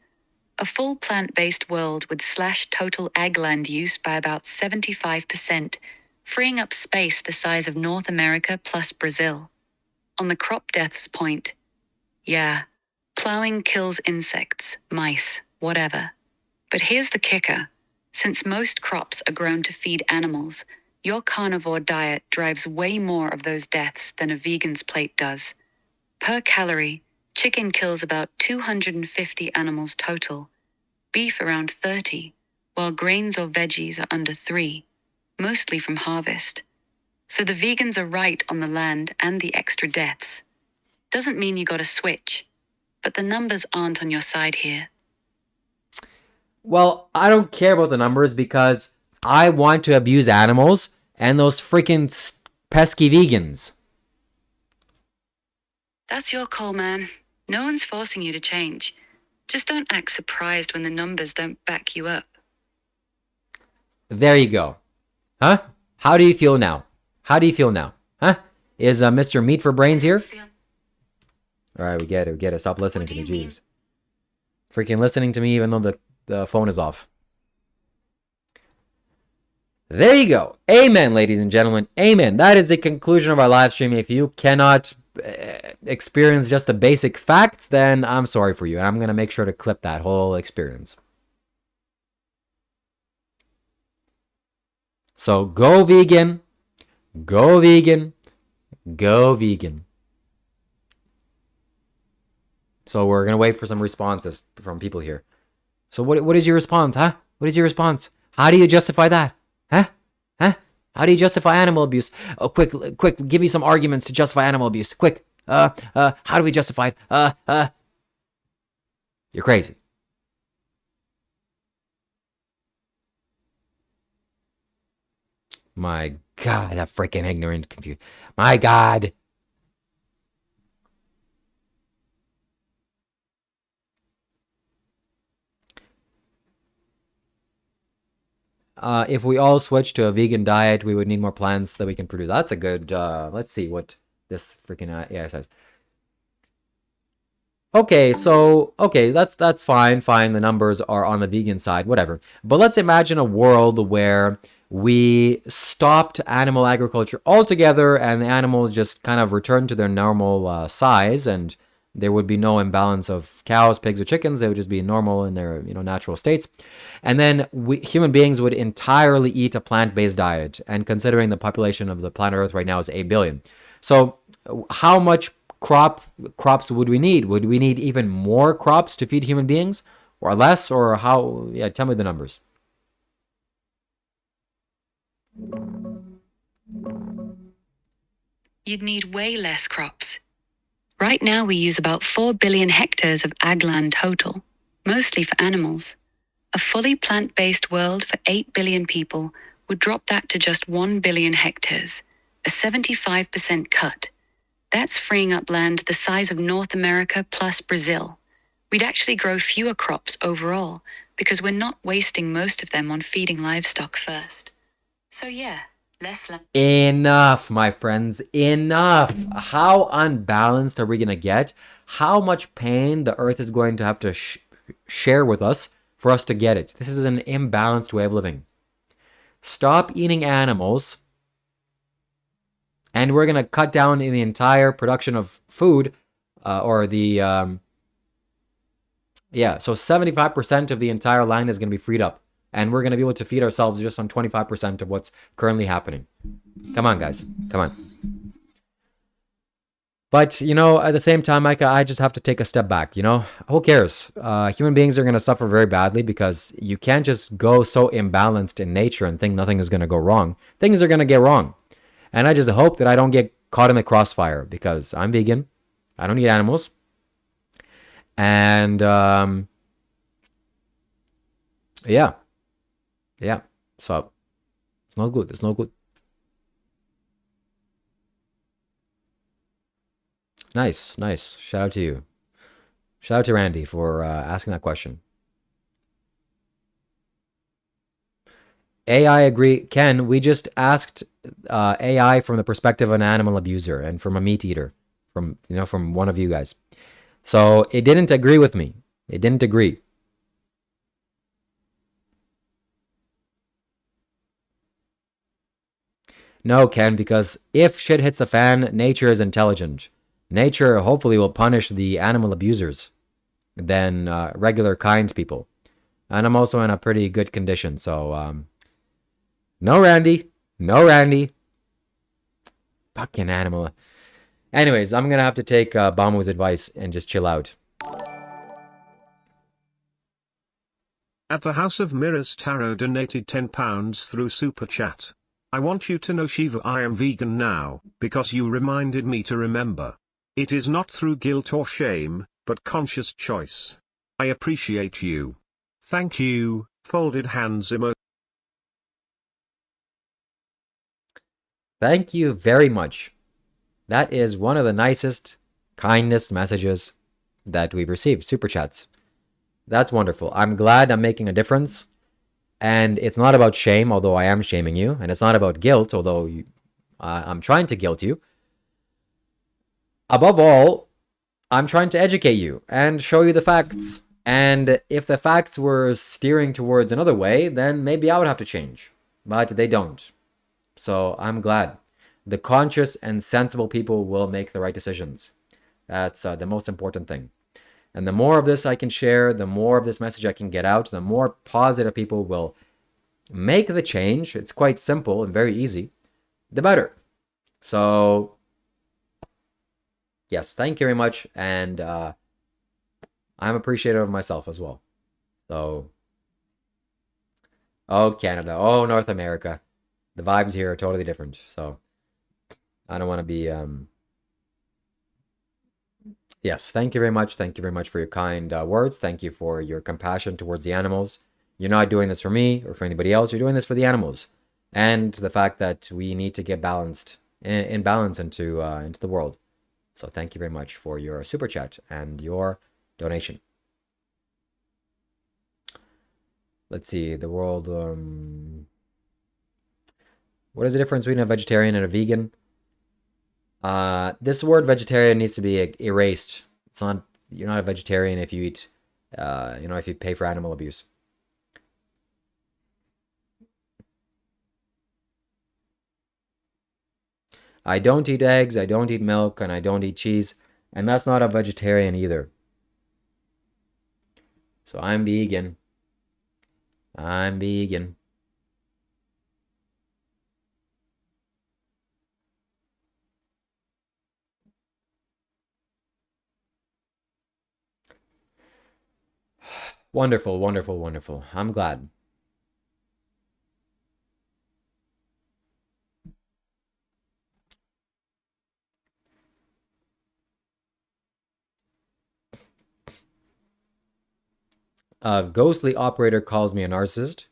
A full plant-based world would slash total ag land use by about 75%, freeing up space the size of North America plus Brazil. On the crop deaths point, yeah, plowing kills insects, mice, whatever. But here's the kicker. Since most crops are grown to feed animals, your carnivore diet drives way more of those deaths than a vegan's plate does. Per calorie, chicken kills about 250 animals total, beef around 30, while grains or veggies are under 3, mostly from harvest. So the vegans are right on the land and the extra deaths. Doesn't mean you gotta switch, but the numbers aren't on your side here. Well, I don't care about the numbers because I want to abuse animals and those freaking pesky vegans. That's your call, man. No one's forcing you to change. Just don't act surprised when the numbers don't back you up. There you go. Huh? How do you feel now? How do you feel now? Huh? Is Mr. Meat for Brains here? All right, we get it. Stop listening to me, jeez. Freaking listening to me even though the phone is off. There you go. Amen, ladies and gentlemen. Amen. That is the conclusion of our live stream. If you cannot experience just the basic facts, then I'm sorry for you. And I'm going to make sure to clip that whole experience. So go vegan. Go vegan. Go vegan. So we're going to wait for some responses from people here. So what is your response, huh? What is your response? How do you justify that? Huh? Huh? How do you justify animal abuse? Oh, quick, give me some arguments to justify animal abuse. Quick. How do we justify it? You're crazy. My God, that freaking ignorant confused. My God. If we all switch to a vegan diet, we would need more plants that we can produce. That's a good, let's see what this freaking AI says. Okay, so, that's fine, the numbers are on the vegan side, whatever. But let's imagine a world where we stopped animal agriculture altogether and the animals just kind of returned to their normal size, and there would be no imbalance of cows, pigs, or chickens. They would just be normal in their natural states. And then human beings would entirely eat a plant-based diet. And considering the population of the planet Earth right now is 8 billion. So how much crops would we need? Would we need even more crops to feed human beings? Or less? Or how? Yeah, tell me the numbers. You'd need way less crops. Right now we use about 4 billion hectares of ag land total, mostly for animals. A fully plant-based world for 8 billion people would drop that to just 1 billion hectares, a 75% cut. That's freeing up land the size of North America plus Brazil. We'd actually grow fewer crops overall because we're not wasting most of them on feeding livestock first. So yeah, less land. Enough, my friends, enough. How unbalanced are we going to get? How much pain the earth is going to have to share with us for us to get it? This is an imbalanced way of living. Stop eating animals, and we're going to cut down in the entire production of food, so 75% of the entire land is going to be freed up. And we're going to be able to feed ourselves just on 25% of what's currently happening. Come on, guys. Come on. But, at the same time, Micah, I just have to take a step back, Who cares? Human beings are going to suffer very badly because you can't just go so imbalanced in nature and think nothing is going to go wrong. Things are going to get wrong. And I just hope that I don't get caught in the crossfire because I'm vegan. I don't eat animals. And, yeah. So it's not good. Nice. Shout out to you. Shout out to Randy for asking that question. AI agree. Ken, we just asked AI from the perspective of an animal abuser and from a meat eater, from one of you guys. So it didn't agree with me. It didn't agree. No, Ken, because if shit hits the fan, nature is intelligent. Nature hopefully will punish the animal abusers than regular kind people. And I'm also in a pretty good condition. So, no Randy. No Randy. Fucking animal. Anyways, I'm going to have to take Bamu's advice and just chill out. At the House of Mirrors Tarot donated £10 through Super Chat. I want you to know, Shiva, I am vegan now, because you reminded me to remember. It is not through guilt or shame, but conscious choice. I appreciate you. Thank you, folded hands emoji. Thank you very much. That is one of the nicest, kindest messages that we've received. Super chats. That's wonderful. I'm glad I'm making a difference. And it's not about shame, although I am shaming you. And it's not about guilt, although I'm trying to guilt you. Above all, I'm trying to educate you and show you the facts. And if the facts were steering towards another way, then maybe I would have to change. But they don't. So I'm glad. The conscious and sensible people will make the right decisions. That's the most important thing. And the more of this I can share, the more of this message I can get out, the more positive people will make the change. It's quite simple and very easy, the better. So, yes, thank you very much. And I'm appreciative of myself as well. So, oh, Canada. Oh, North America. The vibes here are totally different. So, I don't want to be... Yes, thank you very much. Thank you very much for your kind words. Thank you for your compassion towards the animals. You're not doing this for me or for anybody else. You're doing this for the animals. And the fact that we need to get balanced, in balance into the world. So thank you very much for your super chat and your donation. Let's see, the world... what is the difference between a vegetarian and a vegan? This word vegetarian needs to be erased. It's not, you're not a vegetarian if you eat, if you pay for animal abuse. I don't eat eggs, I don't eat milk, and I don't eat cheese, and that's not a vegetarian either. So I'm vegan. I'm vegan. Wonderful, wonderful, wonderful. I'm glad. A ghostly operator calls me a narcissist.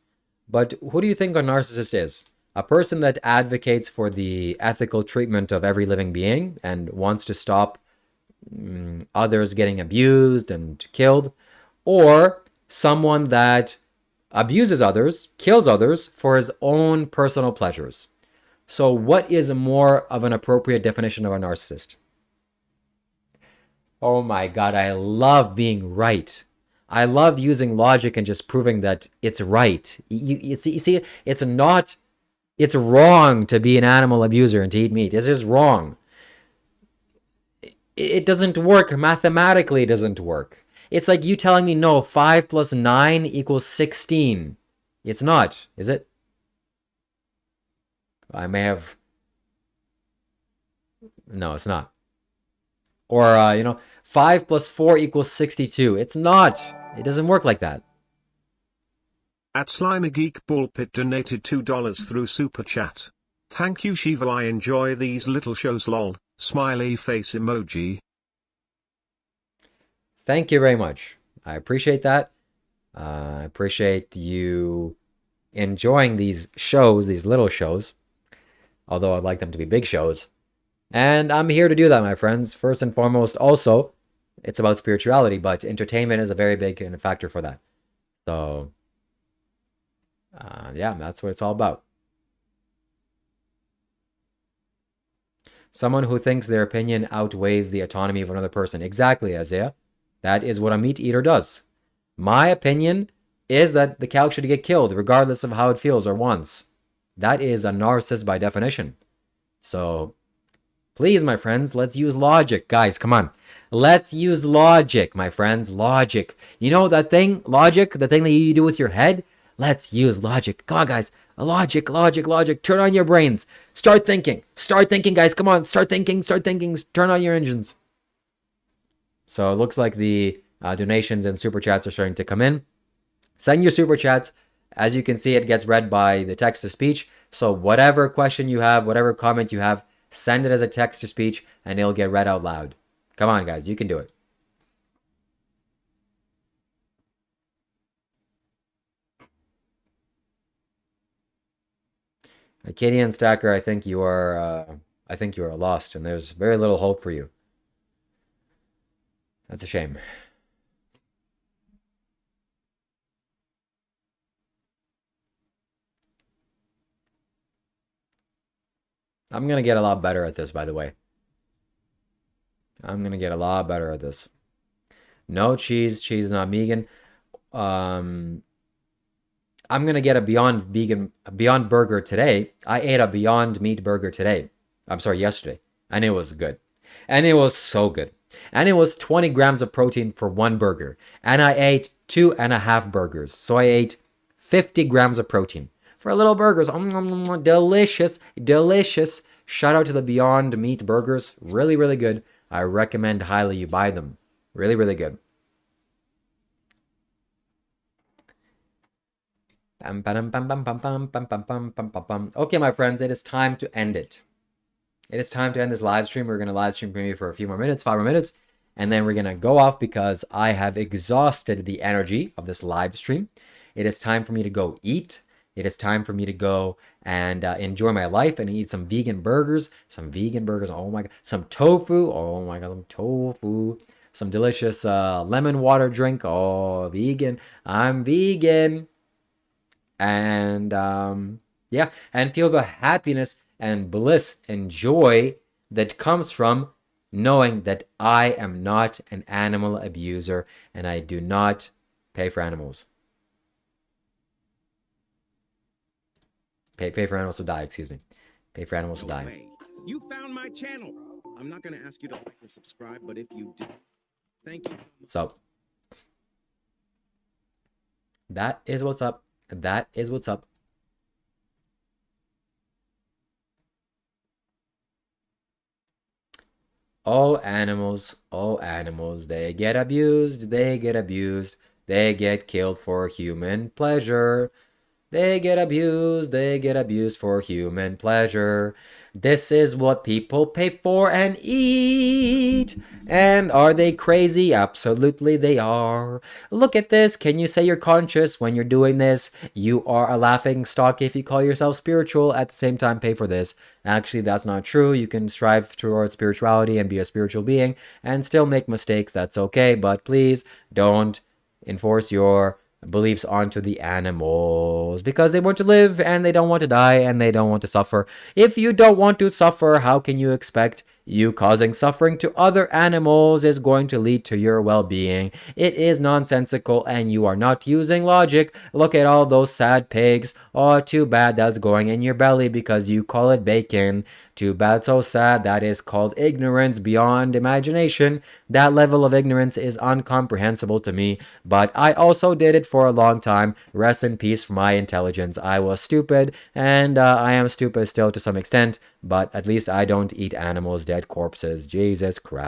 But who do you think a narcissist is? A person that advocates for the ethical treatment of every living being and wants to stop others getting abused and killed? Or someone that abuses others, kills others for his own personal pleasures? So what is more of an appropriate definition of a narcissist? Oh my God, I love being right. I love using logic and just proving that it's right. You see, it's wrong to be an animal abuser and to eat meat. It's just wrong. It doesn't work. Mathematically, it doesn't work. It's like you telling me, no, 5 plus 9 equals 16. It's not, is it? I may have... No, it's not. Or, 5 plus 4 equals 62. It's not. It doesn't work like that. At Slimy Geek Bullpit donated $2 through Super Chat. Thank you, Shiva. I enjoy these little shows, lol. Smiley face emoji. Thank you very much. I appreciate that. I appreciate you enjoying these shows, these little shows. Although I'd like them to be big shows. And I'm here to do that, my friends. First and foremost, also, it's about spirituality, but entertainment is a very big factor for that. So, yeah, that's what it's all about. Someone who thinks their opinion outweighs the autonomy of another person. Exactly, Isaiah. That is what a meat eater does. My opinion is that the cow should get killed, regardless of how it feels or wants. That is a narcissist by definition. So, Please, my friends, let's use logic. Guys, come on. Let's use logic, my friends. Logic. You know that thing, logic, the thing that you do with your head? Let's use logic. Come on, guys. Logic, logic, logic. Turn on your brains. Start thinking. Start thinking, guys. Come on. Start thinking. Start thinking. Turn on your engines. So it looks like the donations and super chats are starting to come in. Send your super chats. As you can see, it gets read by the text to speech. So whatever question you have, whatever comment you have, send it as a text to speech and it'll get read out loud. Come on, guys. You can do it. Acadian Stacker, I think you are lost and there's very little hope for you. That's a shame. I'm going to get a lot better at this, by the way. I'm going to get a lot better at this. No cheese, cheese not vegan. I'm going to get a Beyond Burger today. I ate a Beyond Meat burger today. I'm sorry, yesterday. And it was good. And it was so good. And it was 20 grams of protein for one burger. And I ate 2.5 burgers. So I ate 50 grams of protein for little burgers. Delicious, delicious. Shout out to the Beyond Meat burgers. Really, really good. I recommend highly you buy them. Really, really good. Okay, my friends, it is time to end it. It is time to end this live stream. We're going to live stream maybe for a few more minutes, 5 more minutes, and then we're going to go off because I have exhausted the energy of this live stream. It is time for me to go eat. It is time for me to go and enjoy my life and eat some vegan burgers. Some vegan burgers. Oh my God. Some tofu. Oh my God. Some tofu. Some delicious lemon water drink. Oh, vegan. I'm vegan. And yeah, and feel the happiness and bliss and joy that comes from knowing that I am not an animal abuser and I do not pay for animals. Pay for animals to die, excuse me. Pay for animals to die. Way. You found my channel. I'm not going to ask you to like or subscribe, but if you do, thank you. So, that is what's up. That is what's up. All animals, they get abused, they get killed for human pleasure. They get abused for human pleasure. This is what people pay for and eat. And are they crazy? Absolutely they are. Look at this. Can you say you're conscious when you're doing this? You are a laughing stock if you call yourself spiritual. At the same time, pay for this. Actually, that's not true. You can strive towards spirituality and be a spiritual being and still make mistakes. That's okay. But please don't enforce your beliefs onto the animals because they want to live and they don't want to die and they don't want to suffer. If you don't want to suffer, how can you expect you causing suffering to other animals is going to lead to your well-being? It is nonsensical and you are not using logic. Look at all those sad pigs. Oh, too bad that's going in your belly because you call it bacon. Too bad, so sad. That is called ignorance beyond imagination. That level of ignorance is incomprehensible to me, but I also did it for a long time. Rest in peace for my intelligence. I was stupid, and I am stupid still to some extent, but at least I don't eat animals, dead corpses. Jesus Christ.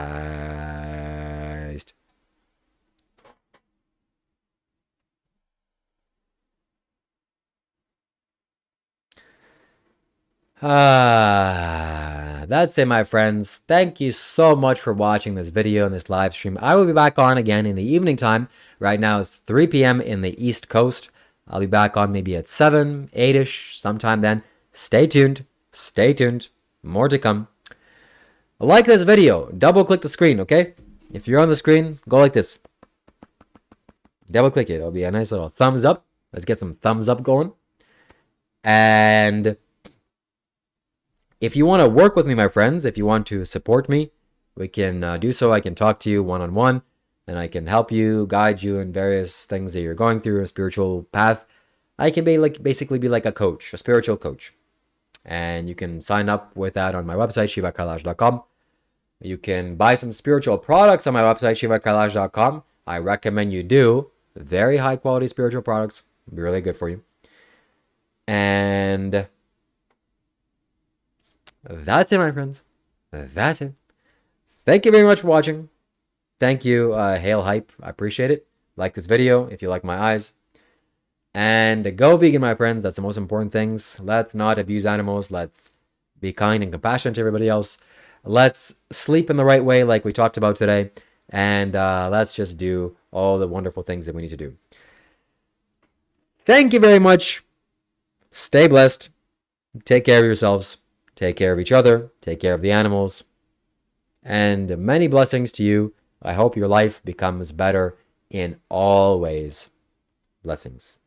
That's it, my friends. Thank you so much for watching this video and this live stream. I will be back on again in the evening time. Right now it's 3 p.m. in the East Coast. I'll be back on maybe at 7, 8-ish, sometime then. Stay tuned. Stay tuned. More to come. Like this video. Double click the screen, okay? If you're on the screen, go like this. Double click it. It'll be a nice little thumbs up. Let's get some thumbs up going. And if you want to work with me, my friends, if you want to support me, we can do so. I can talk to you one-on-one, and I can help you, guide you in various things that you're going through, a spiritual path. I can be basically be like a coach, a spiritual coach. And you can sign up with that on my website, shivakailash.com. You can buy some spiritual products on my website, shivakailash.com. I recommend you do. Very high quality spiritual products. Be really good for you. And that's it, my friends. That's it. Thank you very much for watching. Thank you, Hail Hype. I appreciate it. Like this video if you like my eyes. And go vegan, my friends. That's the most important things. Let's not abuse animals. Let's be kind and compassionate to everybody else. Let's sleep in the right way like we talked about today. And let's just do all the wonderful things that we need to do. Thank you very much. Stay blessed. Take care of yourselves. Take care of each other. Take care of the animals. And many blessings to you. I hope your life becomes better in all ways. Blessings.